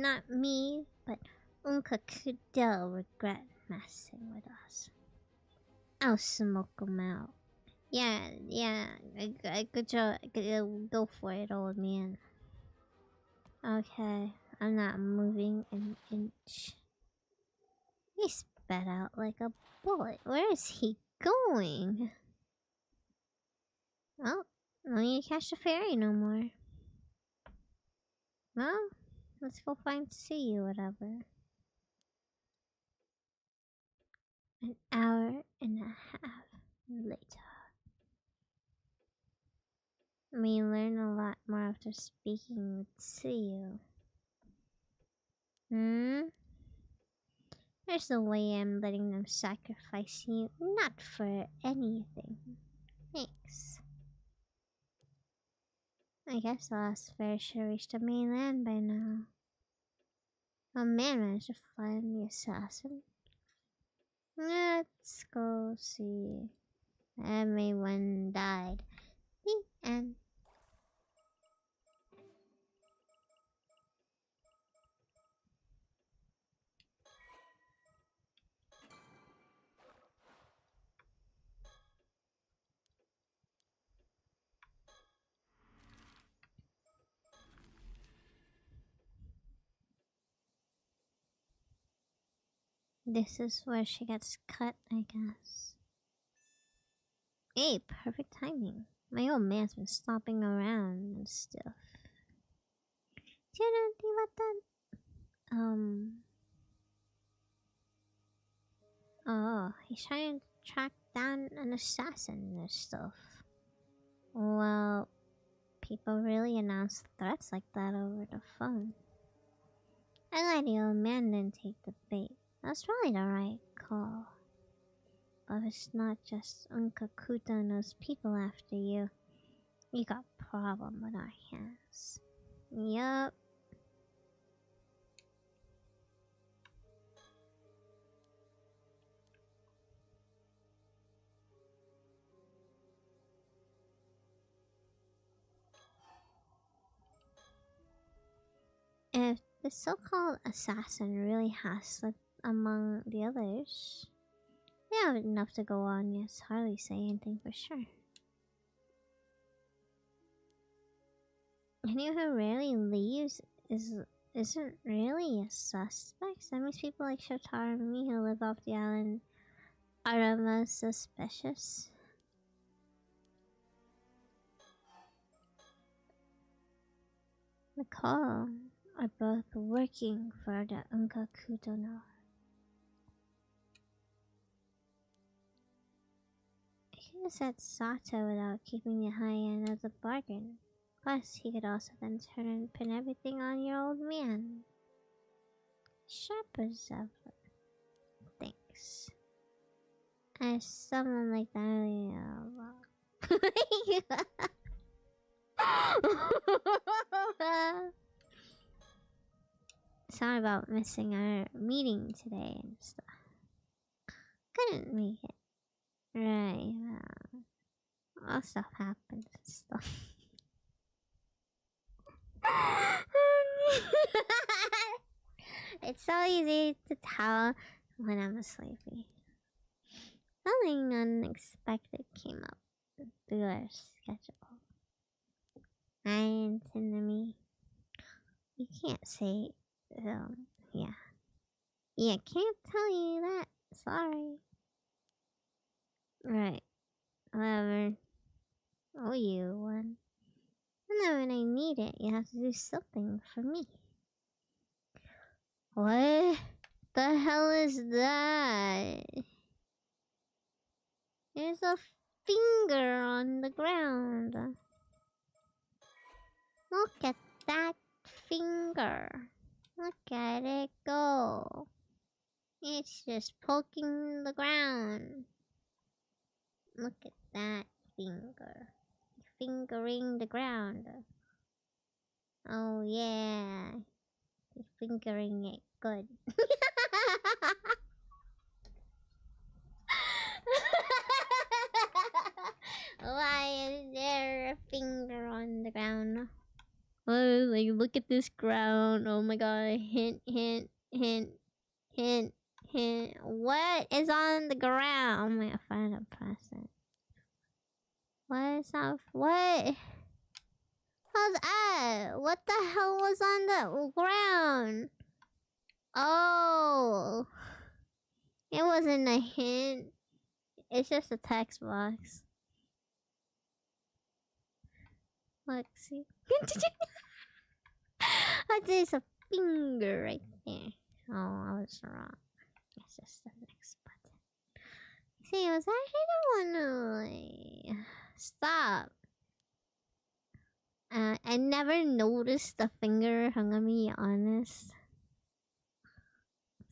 Not me, but Uncle Kudel regret messing with us. I'll smoke him out. Yeah, good job. Go for it, old man. Okay, I'm not moving an inch. He spat out like a bullet. Where is he going? Well, no need to catch the ferry no more. Well, let's go find sea or whatever. An hour and a half later. We learn a lot more after speaking with Tsuyu. There's no way I'm letting them sacrifice you. Not for anything. Thanks. I guess the last ferry should have reached the mainland by now. Oh man, managed to find the assassin. Let's go see. Everyone died. The end. This is where she gets cut, I guess. Hey, perfect timing. My old man's been stomping around and stuff. Do you know anything about that? Oh, he's trying to track down an assassin and stuff. Well, people really announce threats like that over the phone. I lied, the old man didn't take the bait. That's probably the right call. But it's not just Uncle Kuta and those people after you. You got a problem with our hands. Yup. If the so-called assassin really has slipped among the others, they have enough to go on, yes, hardly say anything for sure. Anyone who rarely leaves isn't really a suspect. That means people like Shotaro and me who live off the island are the most suspicious. Nicole are both working for the Unka Kutono. I could have said Sato without keeping the high end of the bargain. Plus, he could also then turn and pin everything on your old man. Sharp as ever. Thanks. I someone like that. Sorry about missing our meeting today and stuff. Couldn't make it. Right. All stuff happens and stuff. It's so easy to tell when I'm sleepy. Something unexpected came up through our schedule. And to me, you can't say, yeah. Yeah, can't tell you that. Sorry. Right. Whatever. Oh, you one. And then when I need it, you have to do something for me. What the hell is that? There's a finger on the ground. Look at that finger. Look at it go. It's just poking the ground. Look at that finger. Fingering the ground. Oh yeah. You're fingering it good. Why is there a finger on the ground? Oh, like, look at this ground. Oh my god. Hint, hint, hint, hint, hint. What is on the ground? I'm gonna find a present. What is that? What? How's that? What the hell was on the ground? Oh. It wasn't a hint. It's just a text box. Look, see? Oh, there's a finger right there. Oh, I was wrong. It's just the next button. See, I was actually the one to, like... Stop. I never noticed the finger, I'm gonna be honest.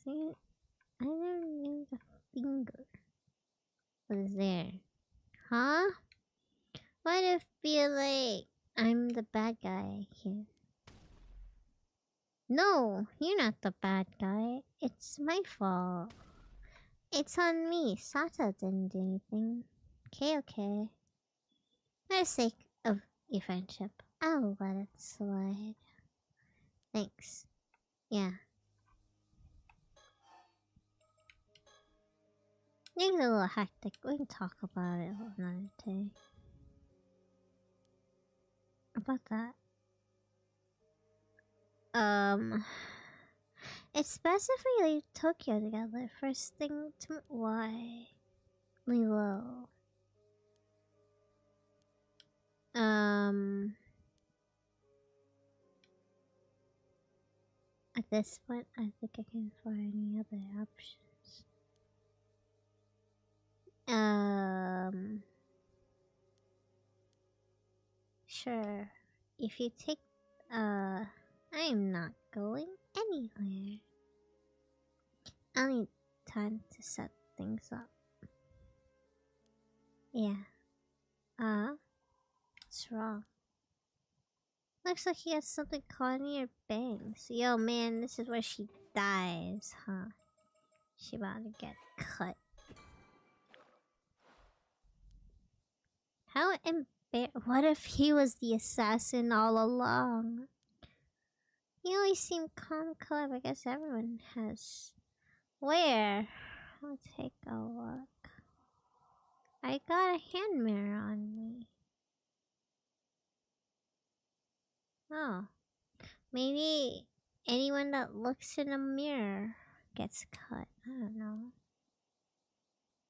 See? I never knew the finger was there. Huh? Why do I feel like I'm the bad guy here? No, you're not the bad guy. It's my fault. It's on me. Sata didn't do anything. Okay. For the sake of your friendship, I'll let it slide. Thanks. Yeah. Things are a little hectic. We can talk about it another day. About that. It's best if we leave Tokyo together. First thing to why? Lilo. At this point, I think I can find any other options. Sure. If you take, I am not going anywhere. I'll need time to set things up. Yeah. What's wrong? Looks like he has something caught in your bangs. Yo, man, this is where she dies, huh? She about to get cut. How what if he was the assassin all along? He always seemed calm, clever. I guess everyone has. Where? I'll take a look. I got a hand mirror on me. Oh. Maybe anyone that looks in a mirror gets cut. I don't know.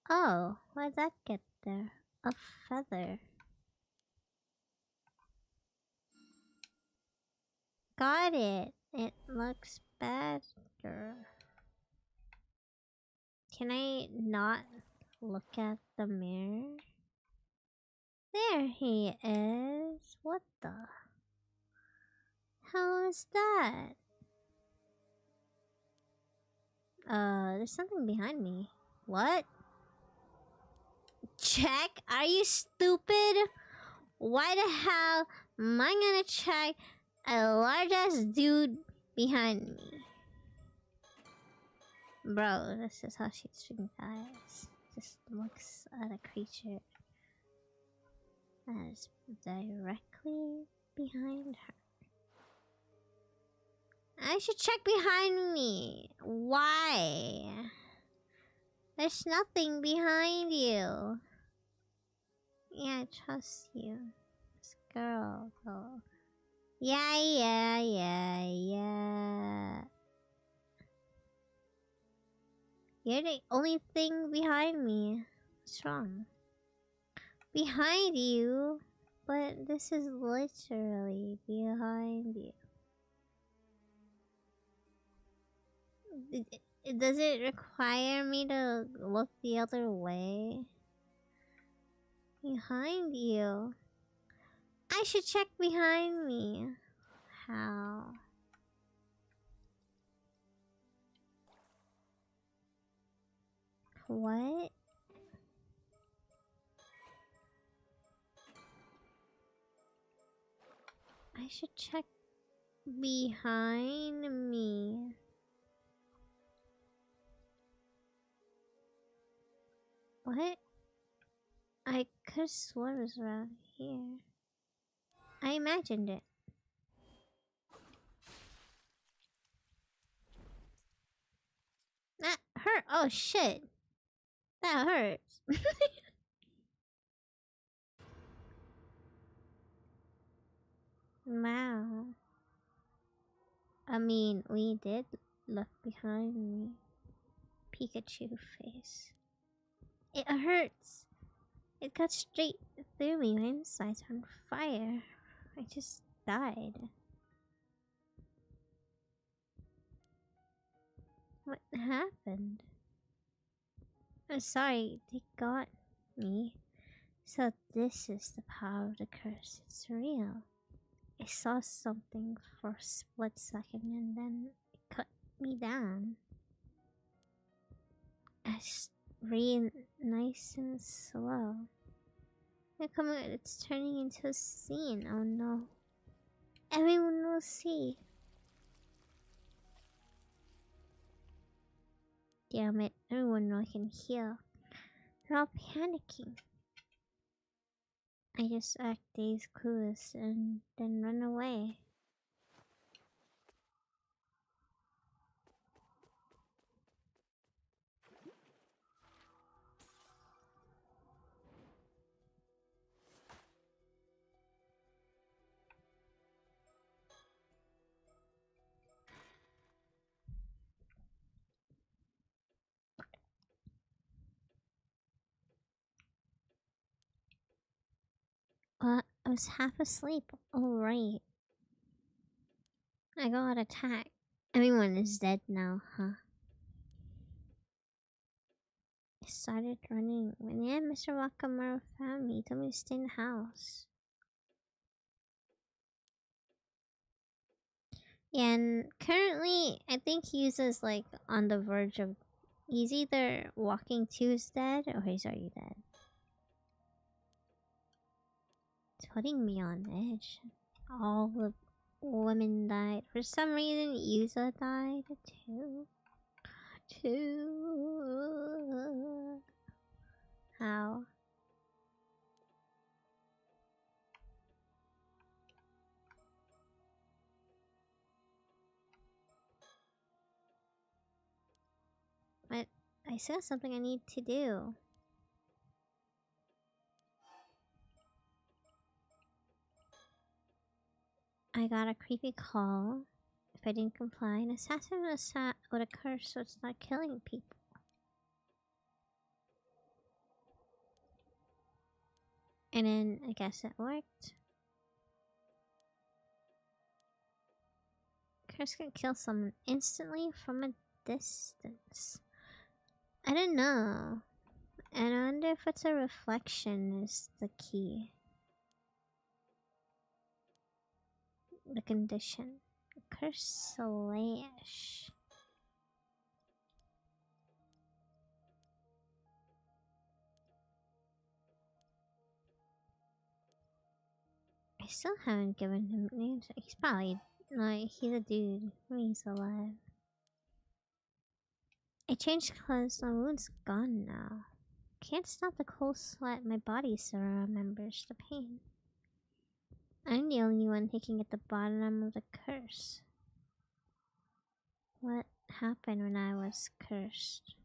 Oh, why'd that get there? A feather. Got it. It looks better. Can I not look at the mirror? There he is. What the hell is that? There's something behind me. What? check? Are you stupid? Why the hell am I gonna check a large ass dude behind me? Bro, this is how she's treating guys. Just looks at a creature that is directly behind her. I should check behind me. Why? There's nothing behind you. Yeah, I trust you. This girl, though. Yeah. You're the only thing behind me. What's wrong? Behind you? But this is literally behind you. Does it require me to look the other way? Behind you? I should check behind me. How? What? I should check behind me. What? I could've sworn it was around here. I imagined it. That hurt. Oh shit. That hurts. Wow. I mean, we did look behind me. Pikachu face. It hurts. It got straight through me. My insides are on fire. I just died. What happened? I'm sorry, they got me. So this is the power of the curse. It's real. I saw something for a split second and then it cut me down. It's really nice and slow. It's turning into a scene. Oh no. Everyone will see. Damn it, everyone know I can heal. They're all panicking. I just act dazed, clueless, and then run away. I was half asleep. Oh, right. I got attacked. Everyone is dead now, huh? I started running. When Mr. Wakamaru found me, he told me to stay in the house. And currently, I think he's just like on the verge of... He's either walking to his dead or he's already dead. It's putting me on edge. All the women died. For some reason, Yuza died too. How? But I saw something I need to do. I got a creepy call. If I didn't comply, an assassin would occur, so it's not killing people. And then I guess it worked. Curse can kill someone instantly from a distance. I don't know. And I wonder if it's a reflection is the key. The condition. Curse slash. I still haven't given him names. He's probably like he's a dude. He's alive. I changed clothes. My wound's gone now. Can't stop the cold sweat. My body still remembers the pain. I'm the only one taking at the bottom of the curse. What happened when I was cursed?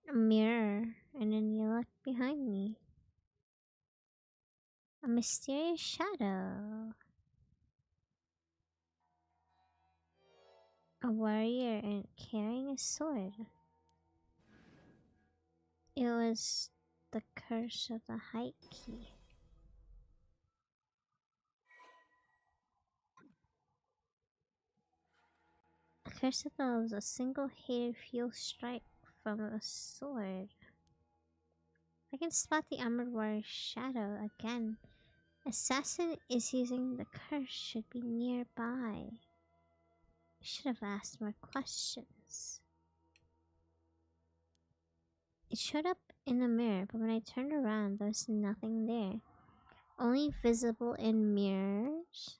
A mirror, and then you looked behind me. A mysterious shadow. A warrior and carrying a sword. It was the curse of the height key. The curse of was a single hated fuel strike from a sword. I can spot the armored warrior's shadow again. Assassin is using the curse, should be nearby. I should have asked more questions. It showed up in a mirror, but when I turned around, there was nothing there. Only visible in mirrors.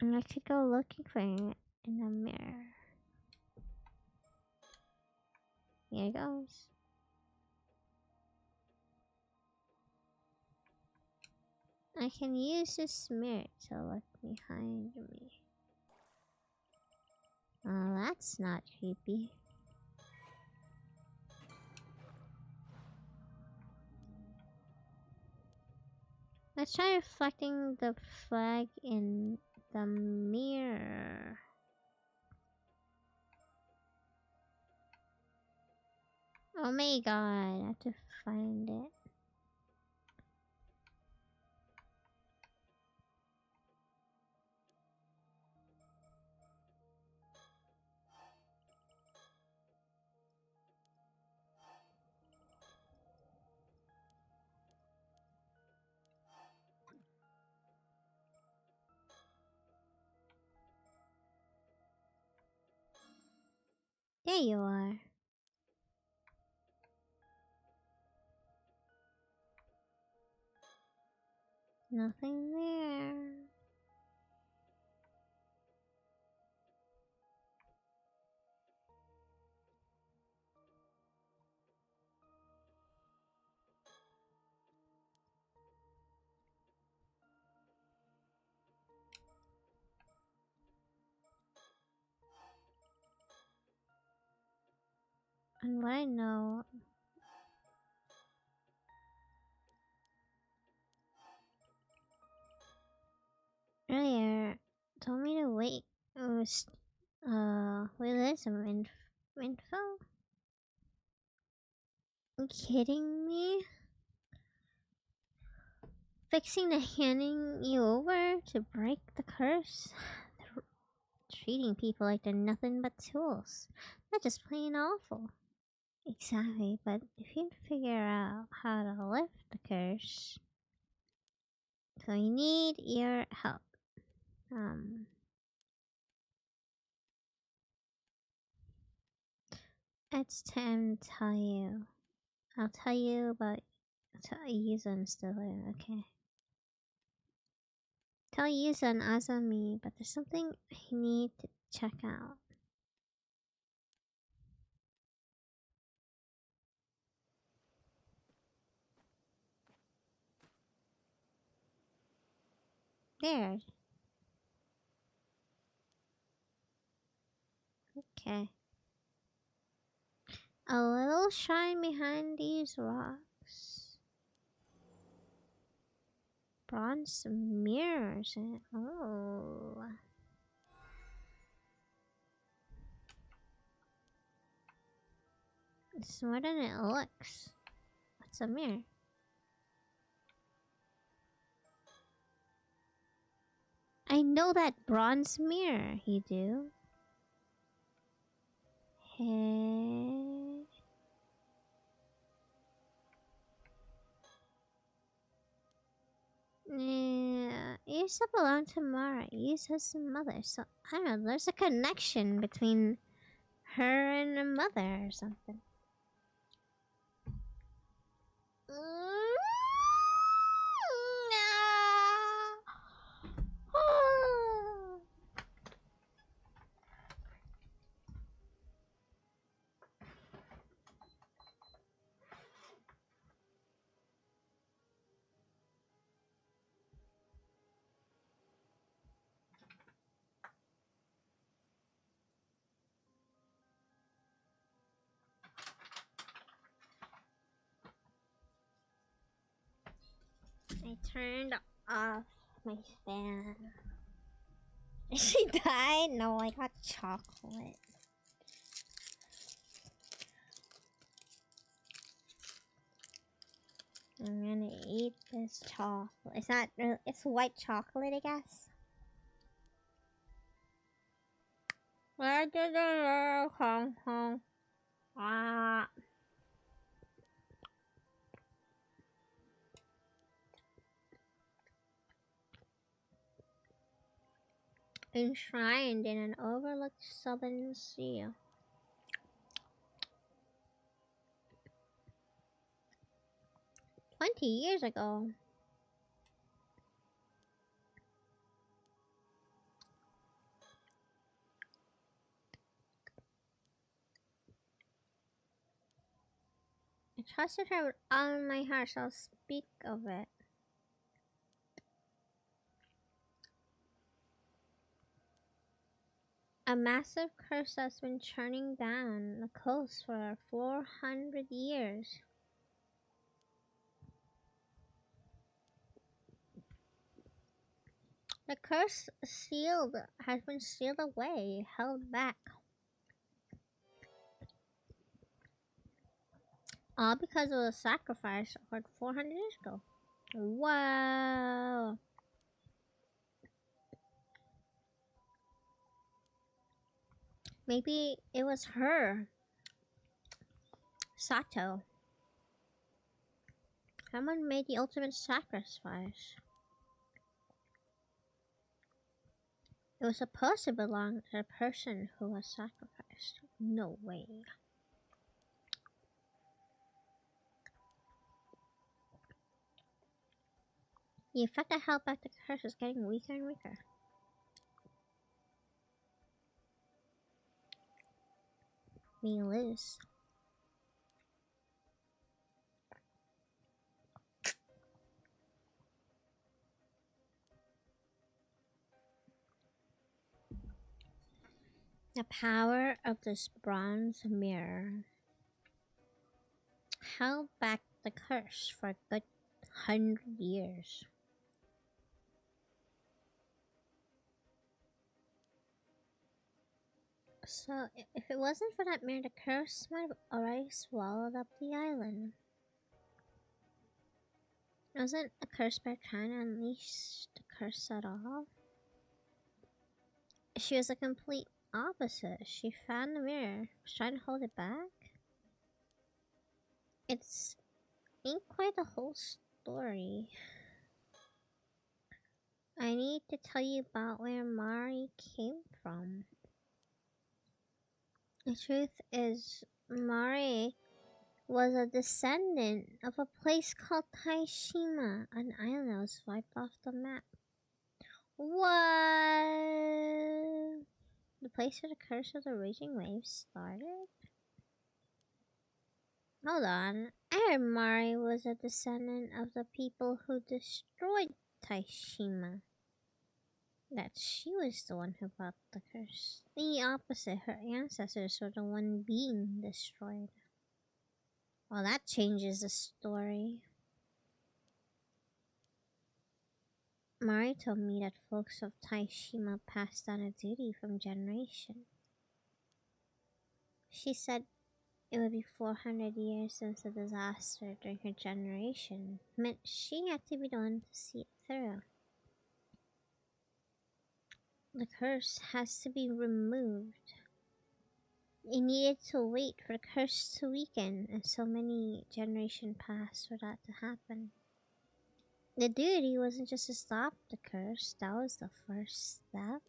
And I could go looking for it in a mirror. Here it goes. I can use this mirror to look behind me. Oh, that's not creepy. Let's try reflecting the flag in the mirror. Oh my god, I have to find it. There you are. Nothing there. And what I know... Earlier, told me to wait. It was, wait, there's some info? Are you kidding me? Fixing the handing you over to break the curse? They're treating people like they're nothing but tools. That's just plain awful. Exactly, but if you figure out how to lift the curse... So we need your help. It's time to tell you. I'll tell you about Yuza still there, okay? Tell Yuza and Azami, but there's something I need to check out. There. Okay. A little shrine behind these rocks. Bronze mirrors and oh. It's more than it looks. What's a mirror? I know that bronze mirror, you do. Hey. Yeah, Yusa belonged to Mara, Yusa's mother, so I don't know, there's a connection between her and her mother or something. I turned off my fan. She died? No, I got chocolate. I'm gonna eat this chocolate. It's not really, it's white chocolate, I guess. Where did the girl come from? Ah. Enshrined in an overlooked southern sea. "20 years ago." I trusted her with all my heart, so I'll speak of it. A massive curse that's been churning down the coast for 400 years. The curse has been sealed away, held back. All because of a sacrifice occurred 400 years ago. Wow. Maybe it was her. Sato. Someone made the ultimate sacrifice. It was supposed to belong to the person who was sacrificed. No way. The effect that held back the curse is getting weaker and weaker. Being loose. The power of this bronze mirror held back the curse for a good 100 years. So, if it wasn't for that mirror, the curse might have already swallowed up the island. Wasn't a curse bear trying to unleash the curse at all? She was a complete opposite. She found the mirror, was trying to hold it back. It's ain't quite the whole story. I need to tell you about where Mari came from. The truth is, Mari was a descendant of a place called Taishima, an island that was wiped off the map. What? The place where the curse of the raging waves started? Hold on. I heard Mari was a descendant of the people who destroyed Taishima. That she was the one who brought the curse. The opposite, her ancestors were the one being destroyed. Well, that changes the story. Mari told me that folks of Taishima passed down a duty from generation. She said it would be 400 years since the disaster during her generation meant she had to be the one to see it through. The curse has to be removed. It needed to wait for the curse to weaken, and so many generations passed for that to happen. The duty wasn't just to stop the curse, that was the first step.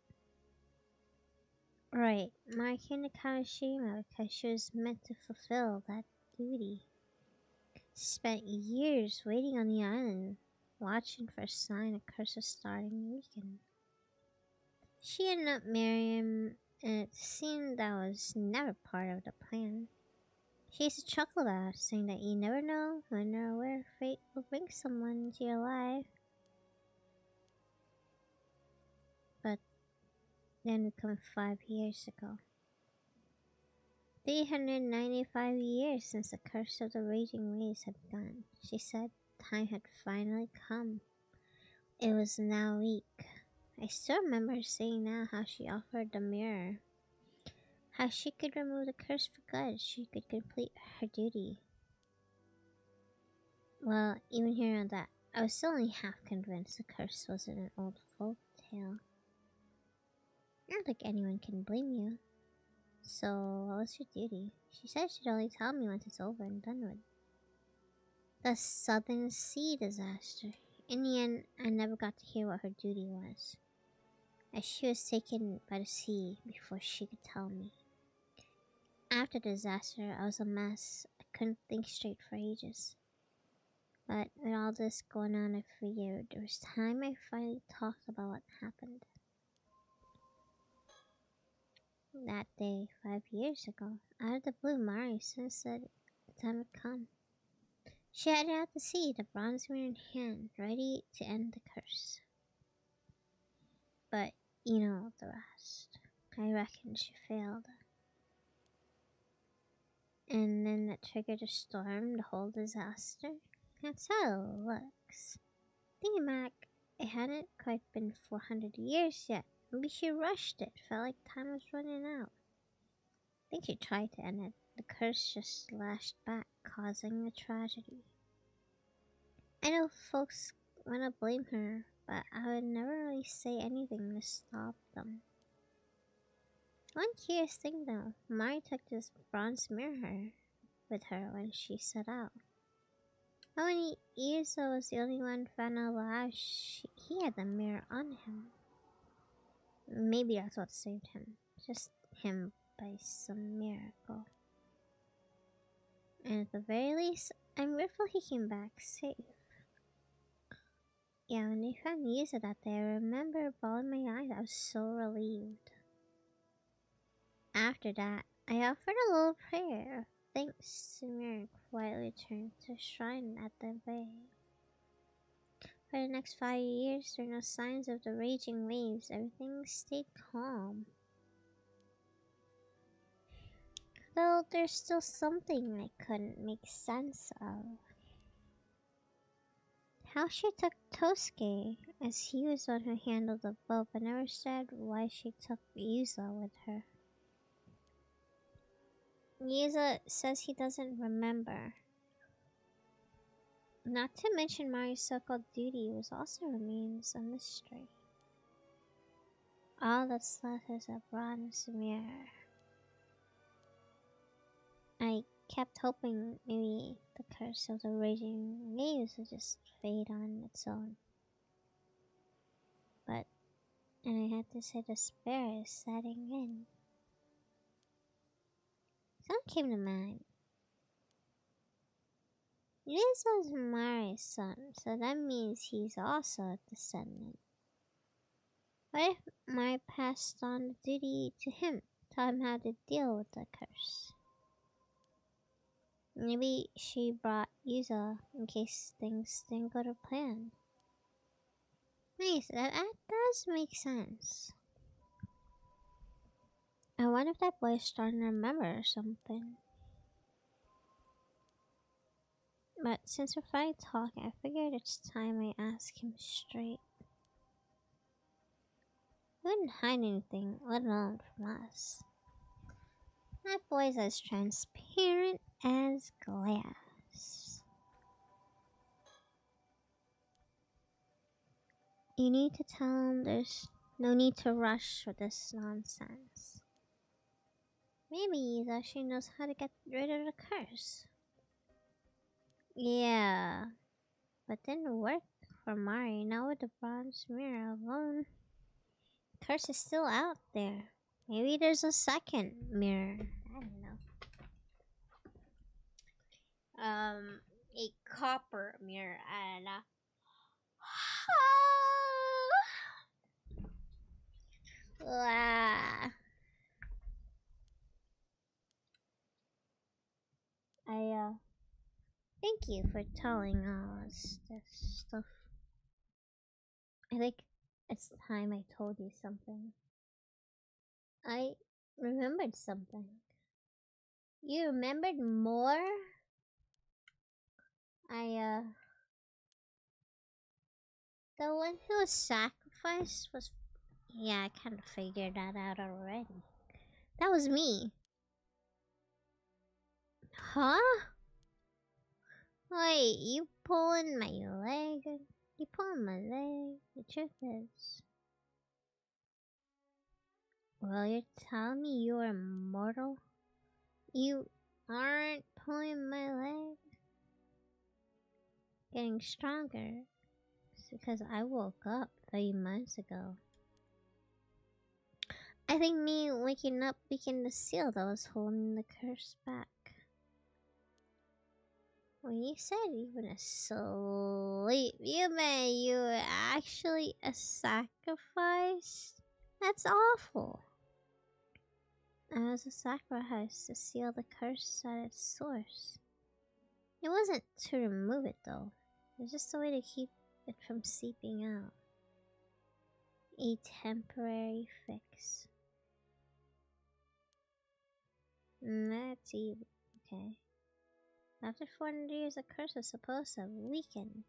Right, marking the Kawashima because she was meant to fulfill that duty. Spent years waiting on the island, watching for a sign of curse was starting to weaken. She ended up marrying him, and it seemed that was never part of the plan. She used to chuckle about it, saying that you never know when or where fate will bring someone into your life. But then it come 5 years ago. 395 years since the curse of the raging waves had begun. She said time had finally come. It was now weak. I still remember her saying now how she offered the mirror. How she could remove the curse for good. She could complete her duty. Well, even hearing that, I was still only half convinced the curse wasn't an old folk tale. I don't think anyone can blame you. So, what was your duty? She said she'd only tell me once it's over and done with. The Southern Sea disaster. In the end, I never got to hear what her duty was, as she was taken by the sea before she could tell me. After the disaster, I was a mess. I couldn't think straight for ages. But with all this going on, I figured it was time I finally talked about what happened. That day, 5 years ago, out of the blue, Mari said the time had come. She headed out to sea, the bronze mirror in hand, ready to end the curse. But you know the rest. I reckon she failed. And then that triggered a storm, the whole disaster. That's how it looks. Thinking back, it hadn't quite been 400 years yet. Maybe she rushed it, felt like time was running out. I think she tried to end it. The curse just lashed back, causing a tragedy. I know folks want to blame her, but I would never really say anything to stop them. One curious thing though, Mari took this bronze mirror with her when she set out. How many years ago was the only one found alive? He had the mirror on him. Maybe that's what saved him. Just him by some miracle. And at the very least, I'm grateful he came back safe. Yeah, when they found Yuza that day, I remember bawling my eyes. I was so relieved. After that, I offered a little prayer. Thanks to Mirror and quietly returned to the shrine at the bay. For the next 5 years, there were no signs of the raging waves. Everything stayed calm. Though there's still something I couldn't make sense of. How she took Tosuke, as he was the one who handled the boat, but never said why she took Yuza with her. Yuza says he doesn't remember. Not to mention Mari's so-called duty was also remains a mystery. All that's left is a bronze mirror. I kept hoping maybe the curse of the raging waves would just fade on its own. But, and I had to say despair is setting in. Something came to mind. Yuza's Mari's son, so that means he's also a descendant. What if Mari passed on the duty to him, taught him how to deal with the curse? Maybe she brought Yuza in case things didn't go to plan. Nice, that does make sense. I wonder if that boy's starting to remember something. But since we're finally talking, I figured it's time I ask him straight. He wouldn't hide anything, let alone from us. That boy's as transparent as glass. You need to tell him there's no need to rush with this nonsense. Maybe she knows how to get rid of the curse. Yeah, but didn't work for Mari. Now with the bronze mirror alone, the curse is still out there. Maybe there's a second mirror. I don't know. A copper mirror. I don't know. Ah. Thank you for telling us this stuff. I think it's time I told you something. I remembered something. You remembered more? The one who was sacrificed was. Yeah, I kind of figured that out already. That was me. Huh? Wait, you pulling my leg? You pulling my leg? The truth is. Well, you're telling me you are immortal? You aren't pulling my leg? Getting stronger. It's because I woke up 3 months ago. I think me waking up became the seal that was holding the curse back. When you said you were asleep, you meant you were actually a sacrifice? That's awful. I was a sacrifice to seal the curse at its source. It wasn't to remove it though. It was just a way to keep it from seeping out. A temporary fix. That's easy. Okay. After 400 years, the curse was supposed to have weakened.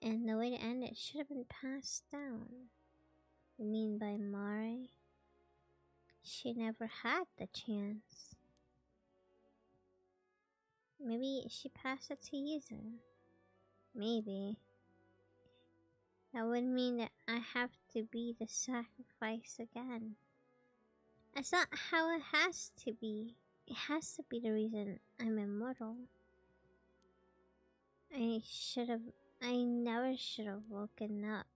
And the way to end it should have been passed down. You mean by Mari? She never had the chance. Maybe she passed it to Yuzu. Maybe. That would mean that I have to be the sacrifice again. That's not how it has to be. It has to be the reason I'm immortal. I never should have woken up.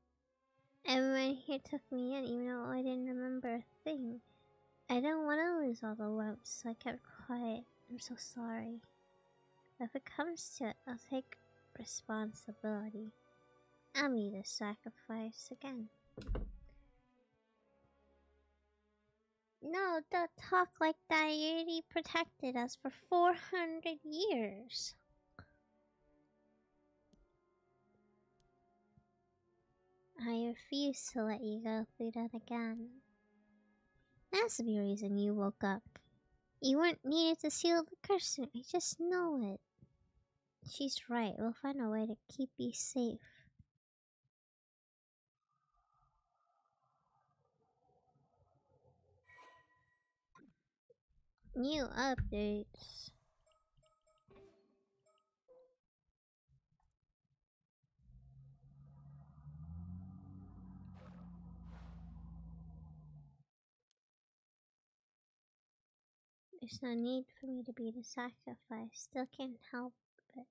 Everyone here took me in even though I didn't remember a thing. I didn't want to lose all the warmth, so I kept quiet. I'm so sorry. If it comes to it, I'll take responsibility. I'll be the sacrifice again. No, don't talk like that. You already protected us for 400 years. I refuse to let you go through that again. That has to be a reason you woke up. You weren't needed to seal the curse. I just know it. She's right. We'll find a way to keep you safe. New updates. There's no need for me to be the sacrifice. Still can't help it.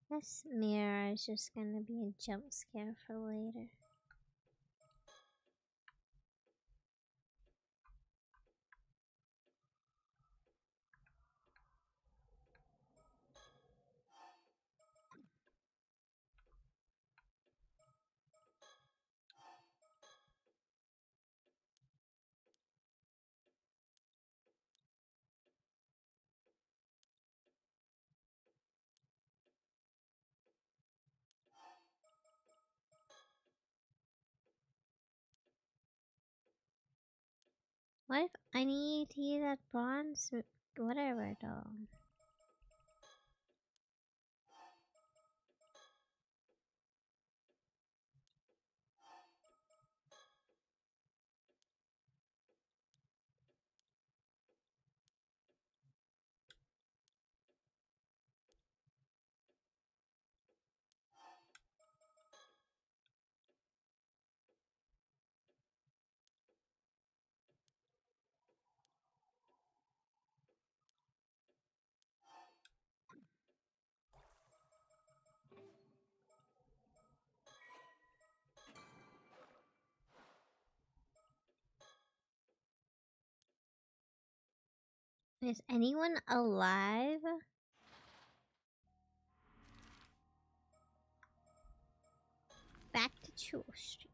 This mirror is just gonna be a jump scare for later. What if I need to use that bronze? Whatever though. Is anyone alive? Back to Chuo Street.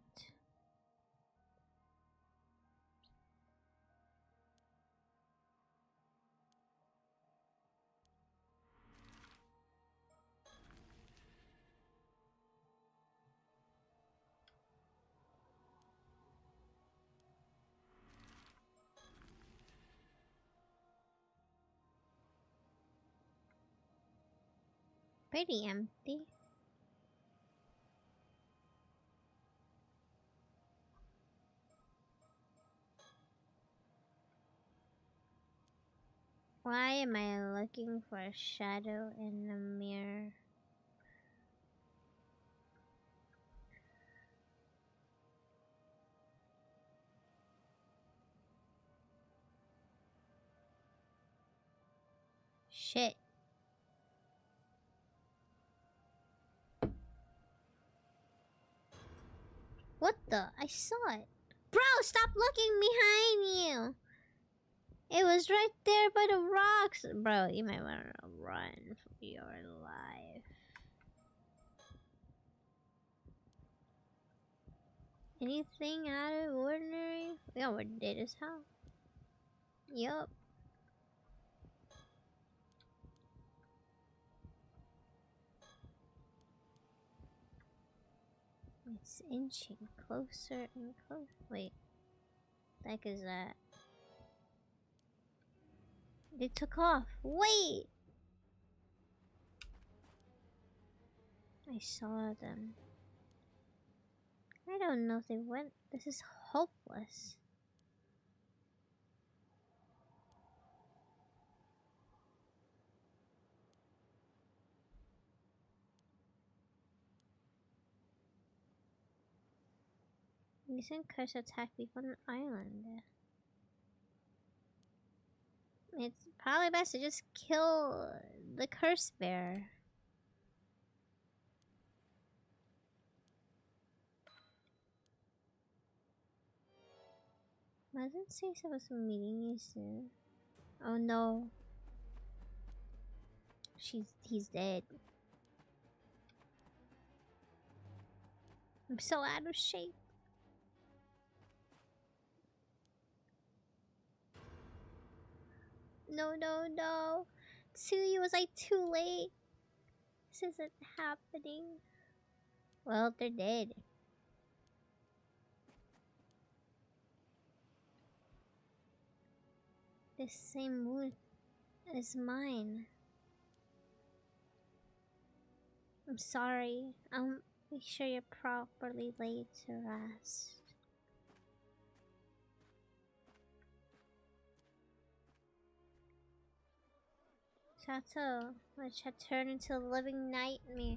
Pretty empty. Why am I looking for a shadow in the mirror? Shit. What the? I saw it. Bro, stop looking behind you! It was right there by the rocks. Bro, you might want to run for your life. Anything out of ordinary? Yeah, we're dead as hell. Yup. It's inching closer and closer. Wait. The heck is that? They took off. Wait! I saw them. I don't know if they went. This is hopeless. Recent curse attack people on the island. It's probably best to just kill the curse bearer. Doesn't say someone's meeting you soon. Oh no. He's dead. I'm so out of shape. No, no, no. Tsuyu, was I too late? This isn't happening. Well, they're dead. This same wound is mine. I'm sorry. I'll make sure you're properly laid to rest. Chateau, which had turned into a living nightmare.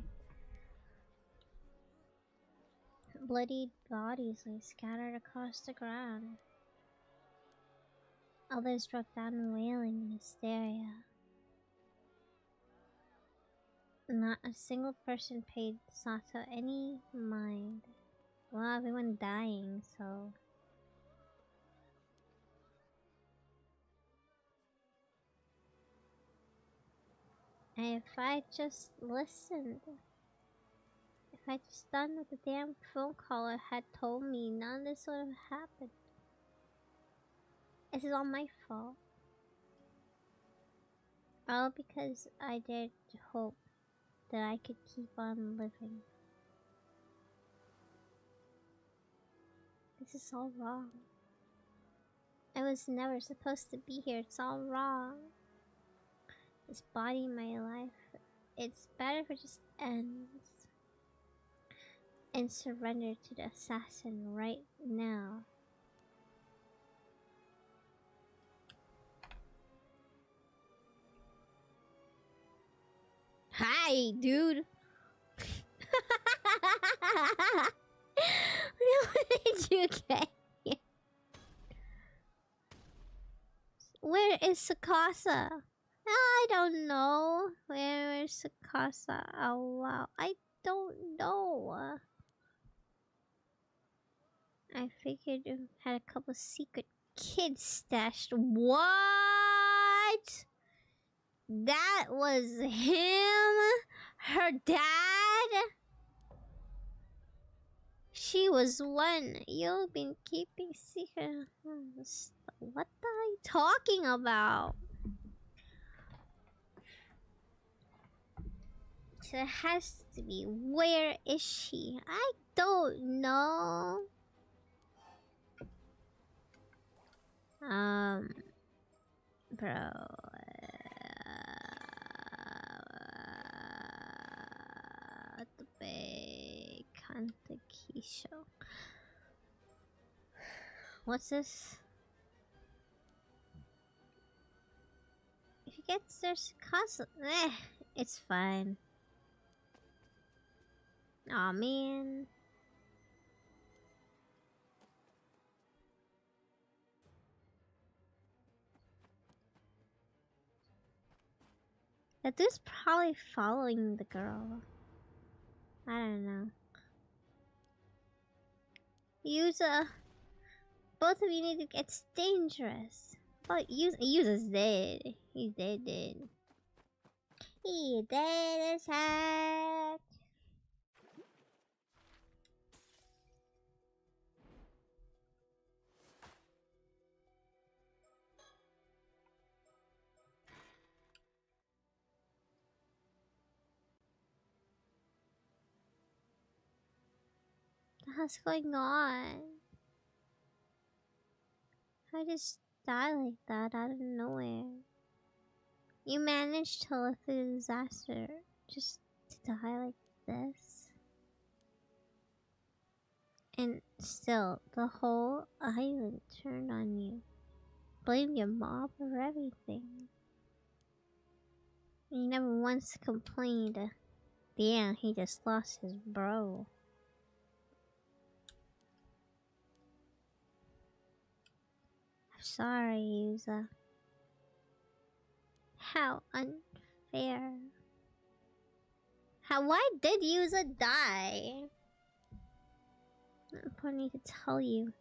Bloodied bodies lay scattered across the ground. Others broke down wailing in hysteria. Not a single person paid Sato any mind. Well, everyone dying, so... If I just listened, if I just done what the damn phone caller had told me, none of this would have happened. This is all my fault. All because I dared to hope that I could keep on living. This is all wrong. I was never supposed to be here. It's all wrong. This body, my life, it's better if it just ends. And surrender to the assassin right now. Hi, dude. How did you get here? Where is Sakasa? I don't know. Where is Sakasa? Oh wow, I don't know. I figured you had a couple secret kids stashed. What? What? That was him? Her dad? She was one you've been keeping secret. What are you talking about? So it has to be. Where is she? I don't know. Bro. The big Kantaki show. What's this? If he gets there's console, it's fine. Aw, man. That dude's probably following the girl. I don't know. Both of you need to get. It's dangerous. Oh, Yuza's dead. He's dead. He dead as heck. What's going on? I just die like that out of nowhere. You managed to live through the disaster just to die like this. And still, the whole island turned on you. Blame your mom for everything. You never once complained. Damn, he just lost his bro. I'm sorry, Yuza. How unfair. Why did Yuza die? Not important to tell you.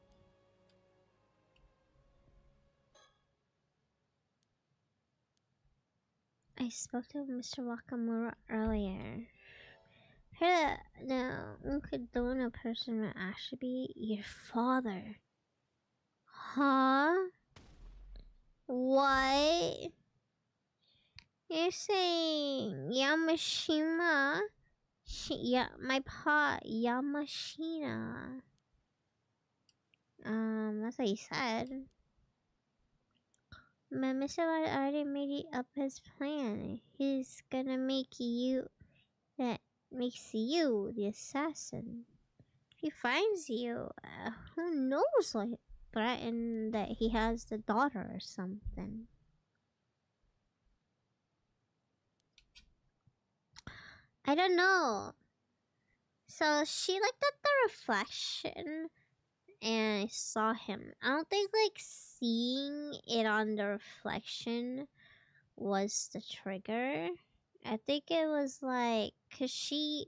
I spoke to Mr. Wakamura earlier. The Unkadona person would actually be your father. Huh? What? You're saying Yamashima? My pa, Yamashina. That's what he said. Mr. already made up his plan. He's gonna make you makes you the assassin. If he finds you, who knows, like, threaten that he has the daughter or something. I don't know. So she looked at the reflection and I saw him. I don't think like seeing it on the reflection was the trigger. I think it was like, cause she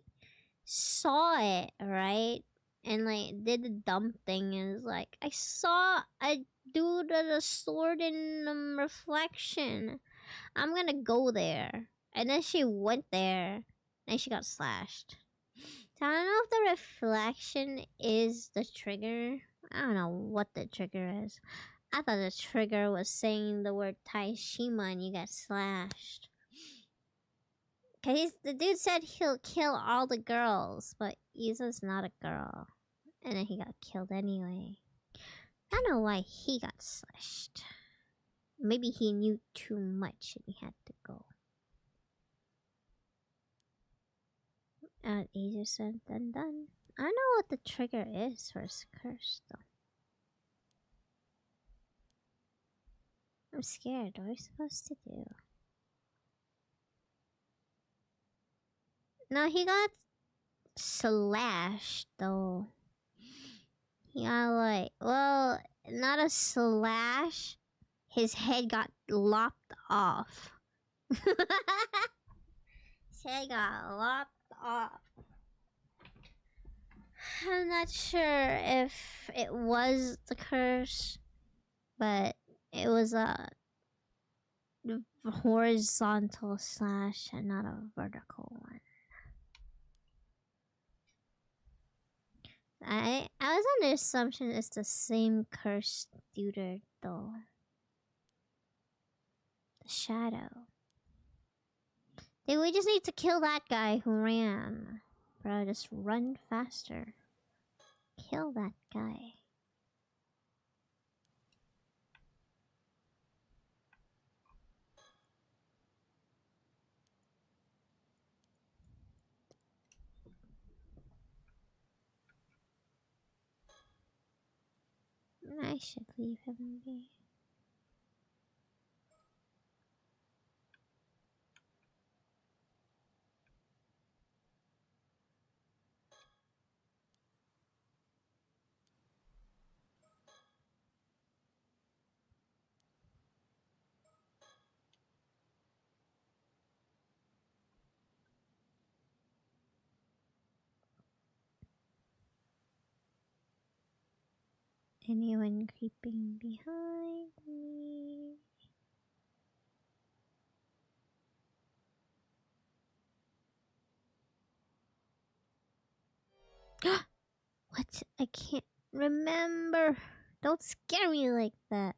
saw it, right? And like did the dumb thing and was like, I saw a dude with a sword in the reflection. I'm gonna go there. And then she went there and she got slashed. So I don't know if the reflection is the trigger. I don't know what the trigger is. I thought the trigger was saying the word Taishima and you got slashed. Cause the dude said he'll kill all the girls, but Yuza's not a girl. And then he got killed anyway. I don't know why he got slashed. Maybe he knew too much and he had to go. Easier said than done. I don't know what the trigger is for his curse though. I'm scared. What are we supposed to do? No, he got slashed though. He got like, well, not a slash. His head got lopped off. His head got lopped off. I'm not sure if it was the curse, but it was horizontal slash and not a vertical one. I was under the assumption it's the same cursed tutor though. The shadow. Dude, we just need to kill that guy who ran. Bro, just run faster. Kill that guy. I should leave him be. Anyone creeping behind me? What? I can't remember. Don't scare me like that.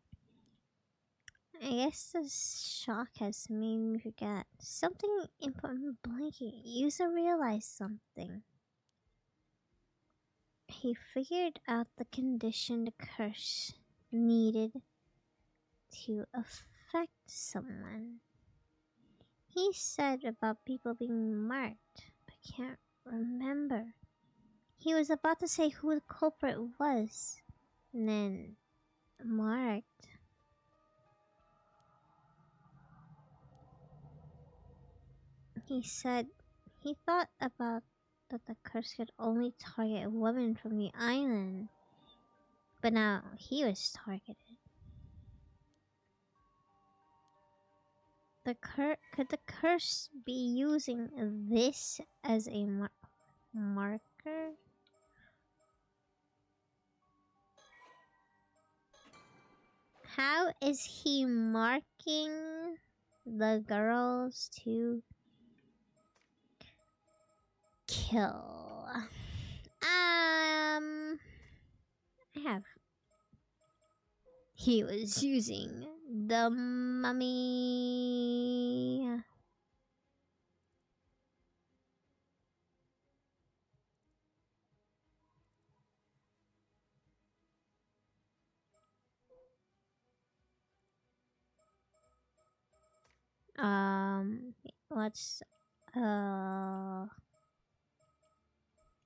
I guess the shock has made me forget. Something important blanking. User realized something. He figured out the condition the curse needed to affect someone. He said about people being marked, but can't remember. He was about to say who the culprit was, and then marked. He said he thought about that the curse could only target women from the island, but now he was targeted. Could the curse be using this as a marker? How is he marking the girls to kill? He was using the mummy. What's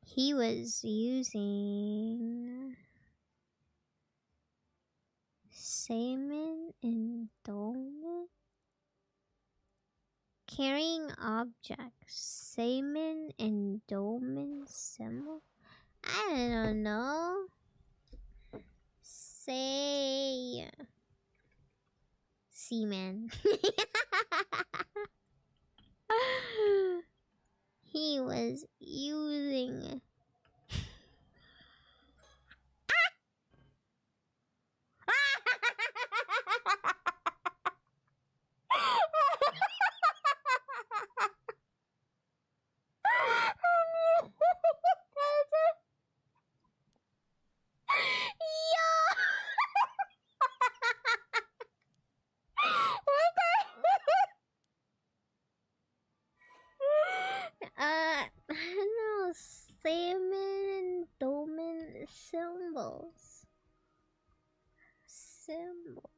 he was using Salmon endowment? Carrying objects. Salmon endowment symbol? I don't know. Say seaman. He was using I don't know, salmon endowment symbols. Symbol?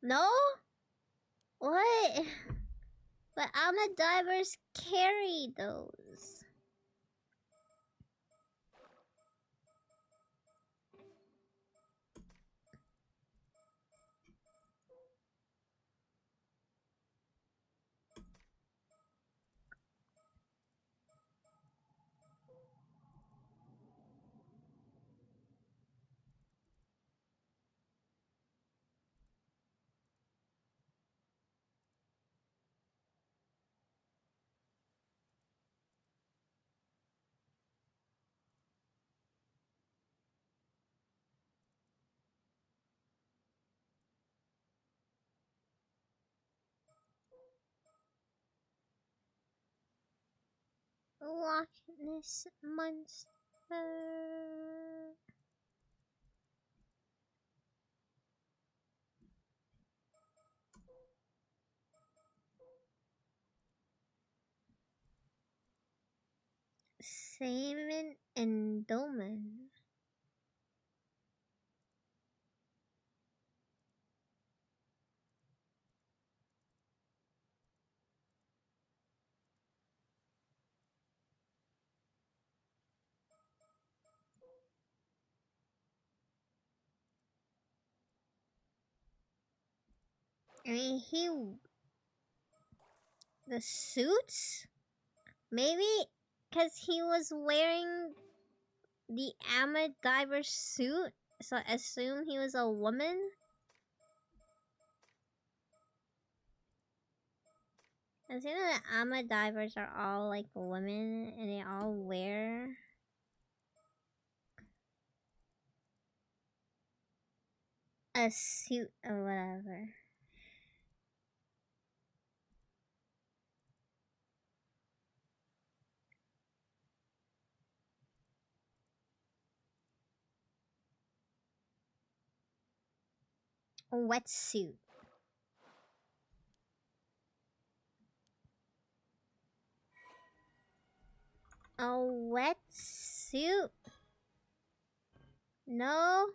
No? What? But Alma divers carry those. Loch Ness Monster. Salmon and dolmen. I mean, the suits? Maybe because he was wearing the armored diver suit, so I assume he was a woman? I assume the armored divers are all like women and they all wear a suit or whatever. A wetsuit. A wetsuit? No?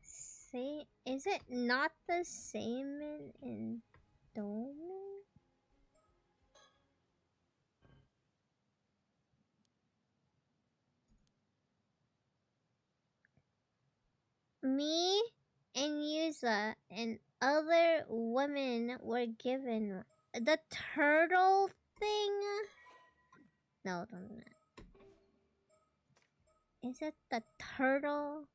Say, is it not the same in Dolmen? Me and Yuza and other women were given the turtle thing. No, don't do that. Is it the turtle?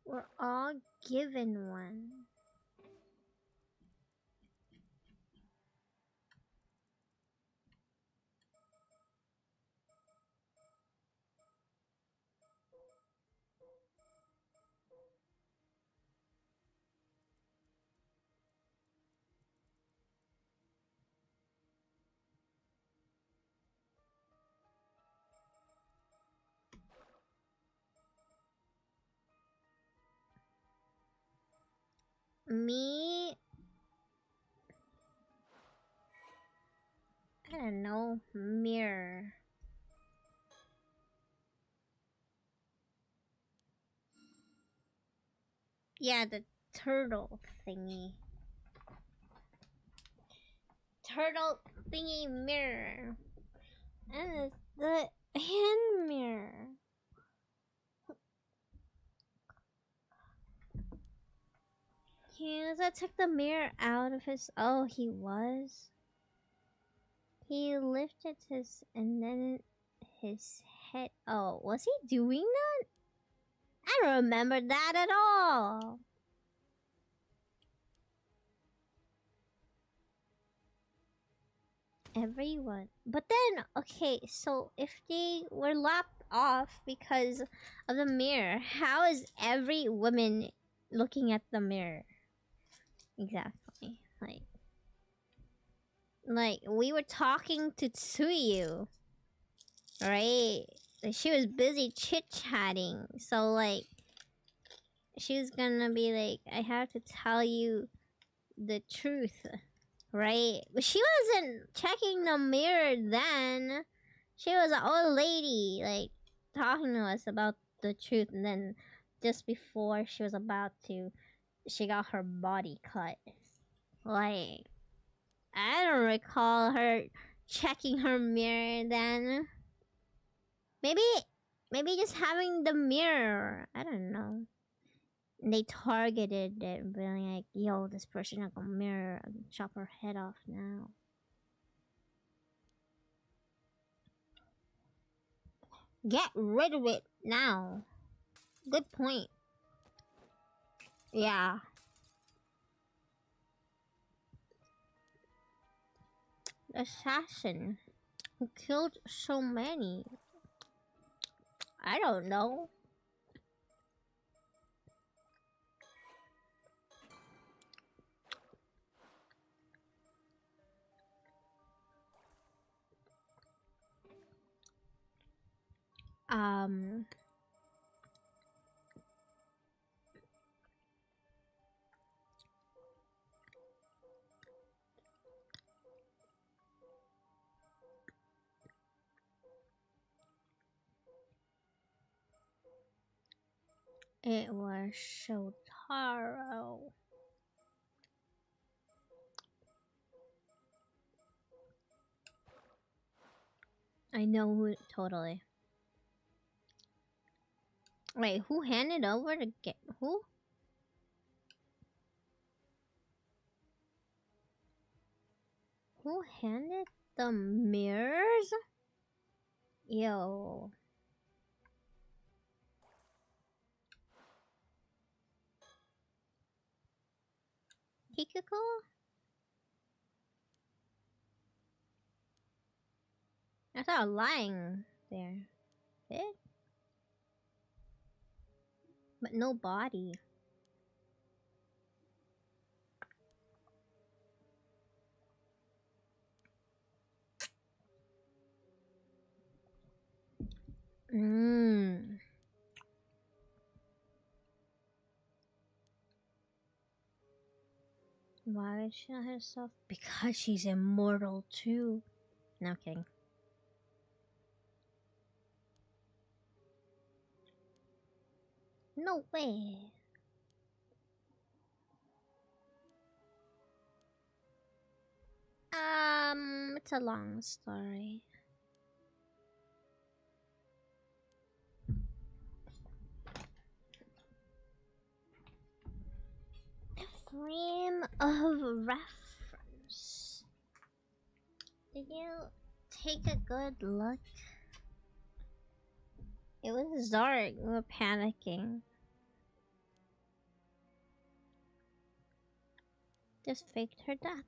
We're all given one. Me, I don't know, mirror. Yeah, the turtle thingy. Turtle thingy mirror. And it's the hand mirror. Yes, I took the mirror out of his. Oh, he was. He lifted his and then his head. Oh, was he doing that? I don't remember that at all. Everyone. But then, okay, so if they were locked off because of the mirror, how is every woman looking at the mirror? Exactly. Like we were talking to Tsuyu, right? She was busy chit-chatting, so like she was gonna be like, I have to tell you the truth, right? But she wasn't checking the mirror then. She was an old lady, like, talking to us about the truth, and then just before she was about to, she got her body cut. Like, I don't recall her checking her mirror then. Maybe just having the mirror. I don't know. They targeted it, really like, yo, this person has a mirror. I'll chop her head off now. Get rid of it now. Good point. Yeah. Assassin who killed so many. I don't know. It was Shotaro. I know who, totally. Wait, who handed over the get who? Who handed the mirrors? Yo. Kikuko? I saw a lying there. It? But no body. Mmm. Why did she not herself? Because she's immortal too. No kidding. No way. It's a long story. Frame of reference. Did you take a good look? It was dark. We were panicking. Just faked her death.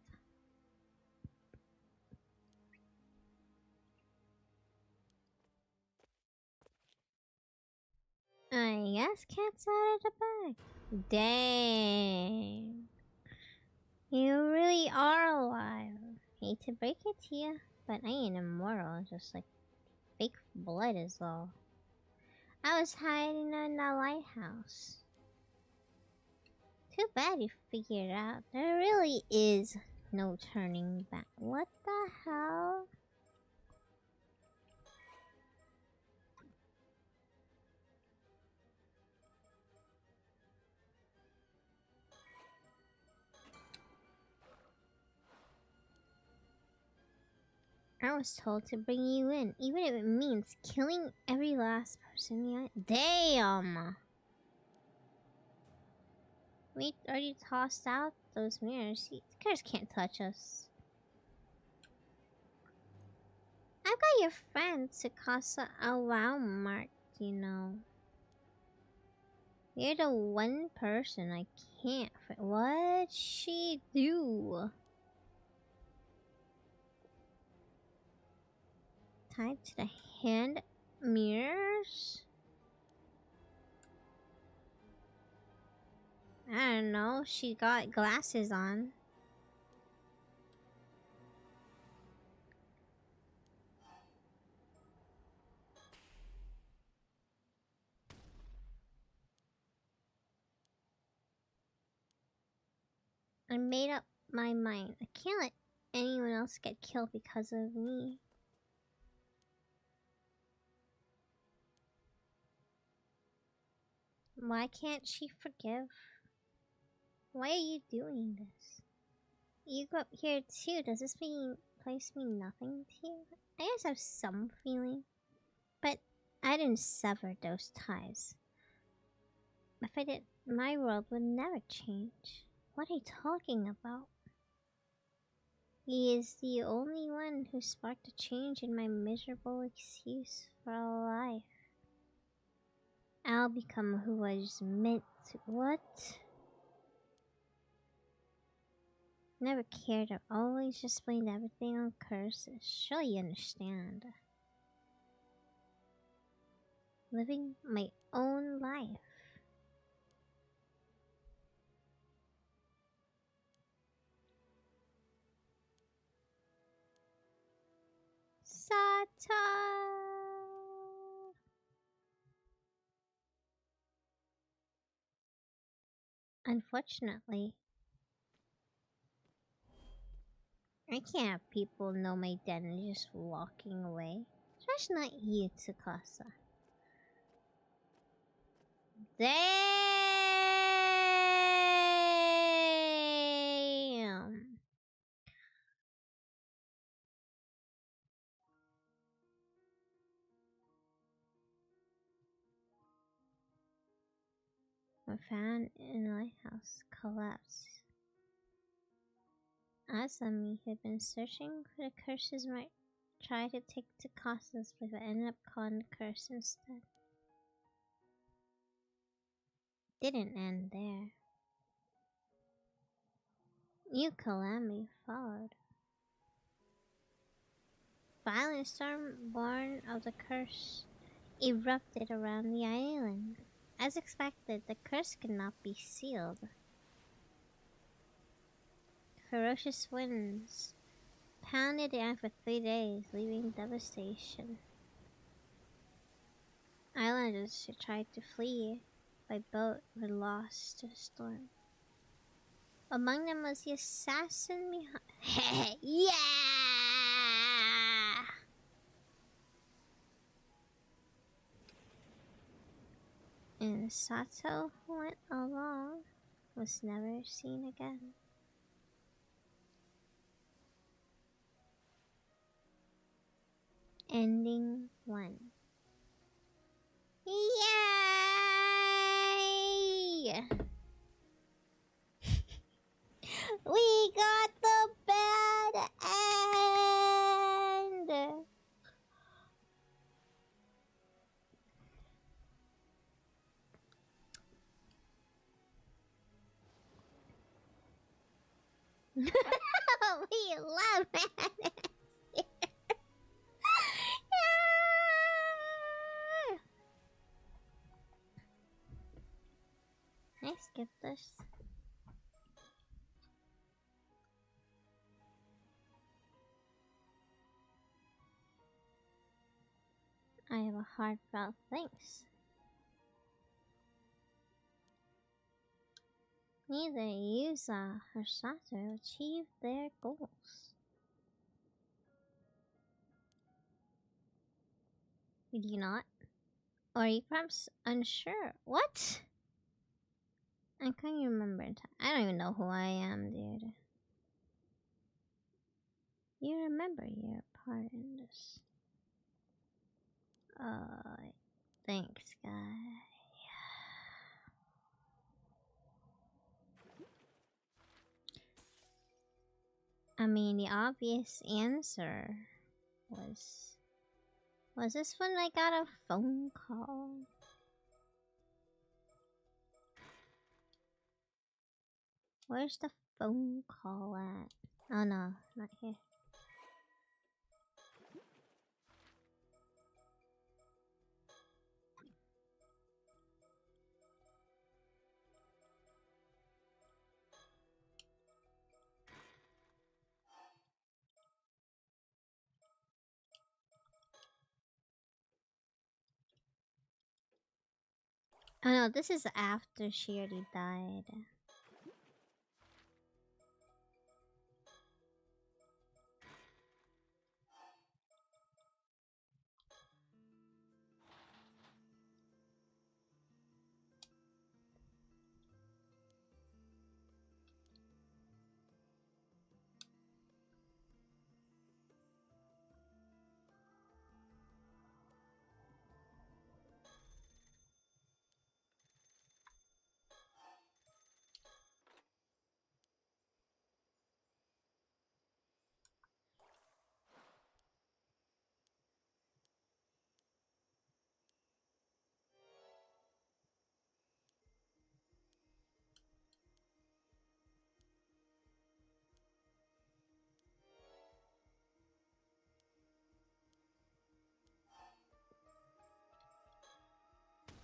I guess cat's out of the bag. Dang. You really are alive. Hate to break it to you, but I ain't immortal. Just like fake blood is all. I was hiding in the lighthouse. Too bad you figured out. There really is no turning back. What the hell? I was told to bring you in, even if it means killing every last person behind. Damn! We already tossed out those mirrors. You guys can't touch us. I've got your friend Tsukasa a wow mark, you know. You're the one person I can't. What'd she do? Tied to the hand mirrors? I don't know. She got glasses on. I made up my mind. I can't let anyone else get killed because of me. Why can't she forgive? Why are you doing this? You grew up here too. Does this place mean nothing to you? I guess I have some feeling. But I didn't sever those ties. If I did, my world would never change. What are you talking about? He is the only one who sparked a change in my miserable excuse for a life. I'll become who I was meant to. What? Never cared. I've always just blamed everything on curses. Sure you understand. Living my own life. Sato! Unfortunately, I can't have people know my identity just walking away. Especially not you, Tsukasa. Damn! My fan in the lighthouse collapsed. Asami had been searching for the curses might try to take Tsukasa's life, but ended up calling the curse instead. Didn't end there. New calamity followed. Violent storm born of the curse erupted around the island. As expected, the curse could not be sealed. Ferocious winds pounded the island for 3 days, leaving devastation. Islanders who tried to flee by boat were lost to the storm. Among them was the assassin behind. Yeah! And Sato, who went along, was never seen again. Ending 1. Yay! We got the bad end! We love it! I skipped this. I have a heartfelt thanks. Neither Yuza or Sato achieved their goals. Did you not? Or are you perhaps unsure? What? I can't remember. I don't even know who I am, dude. You remember your part in this. Thanks, guy. I mean, the obvious answer was this when I got a phone call? Where's the phone call at? Oh no, not here. Oh no, this is after she already died.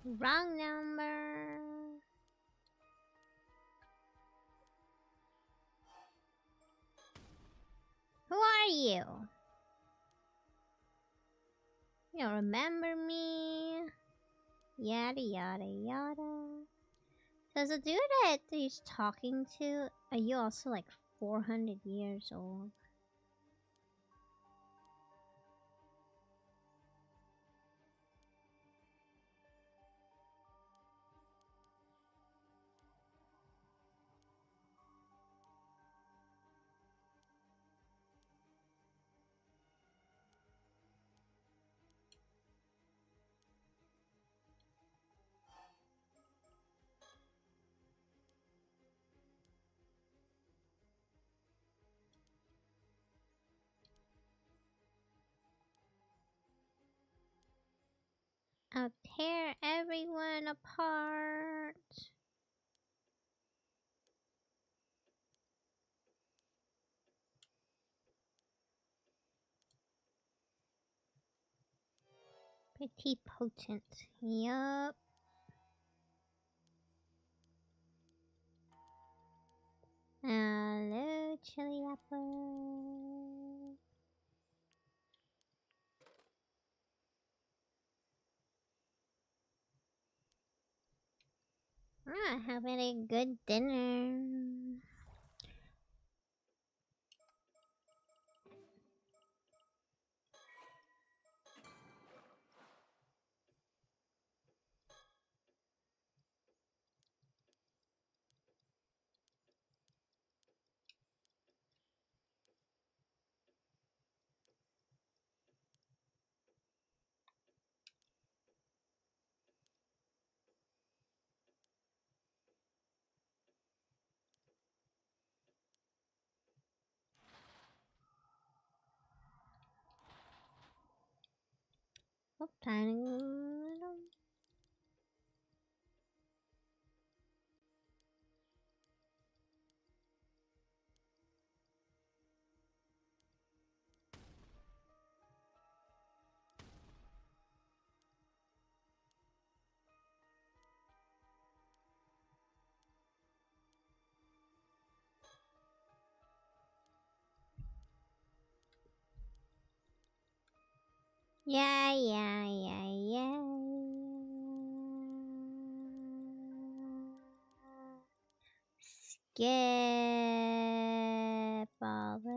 Wrong number. Who are you? You don't remember me? Yada yada yada. Does the dude that he's talking to, are you also like 400 years old? I'll tear everyone apart. Pretty potent. Yup. Hello, chili apple. Having a good dinner. Oh, tiny. Yeah. Skip all this.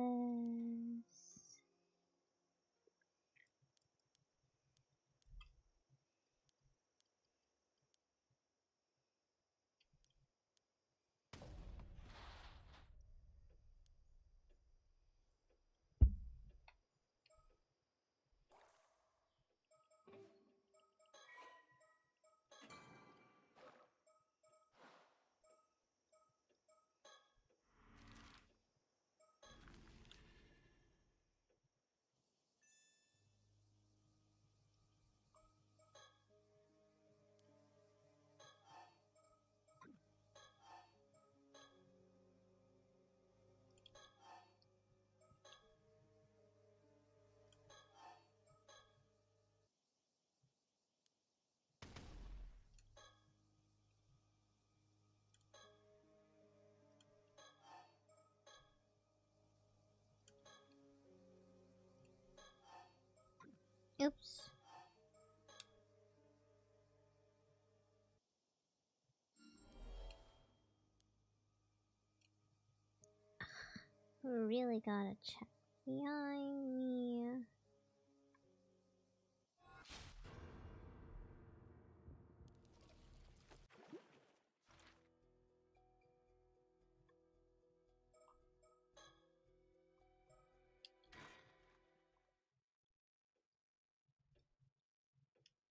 Oops. We really gotta check behind me.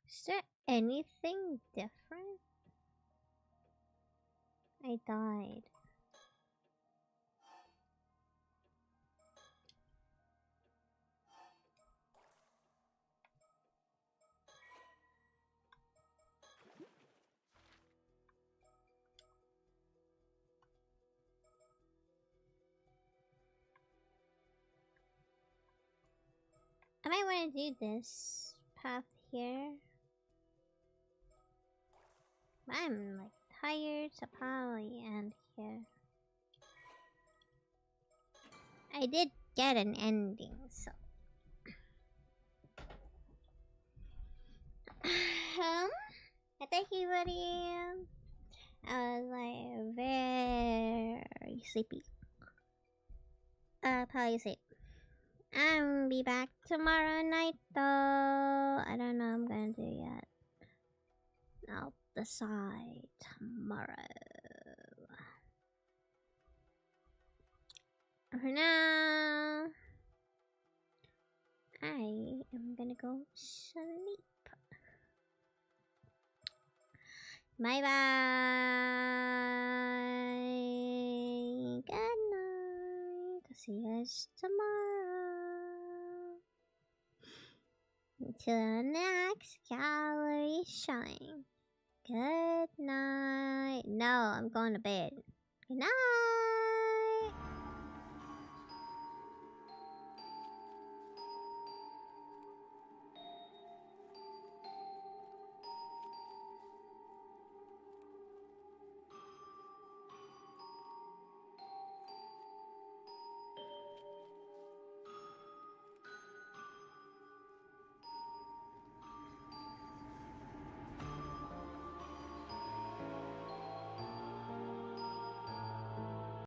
Is there anything different? I died. I might want to do this path here. I'm like tired, so probably end here. I did get an ending, so. I think everybody. I was like very sleepy. Probably sleep. I'll be back tomorrow night though. I don't know what I'm gonna do yet. I'll decide tomorrow. For now, I am gonna go sleep. Bye bye. Good night. I'll see you guys tomorrow. Until the next gallery showing. Good night. No, I'm going to bed. Good night.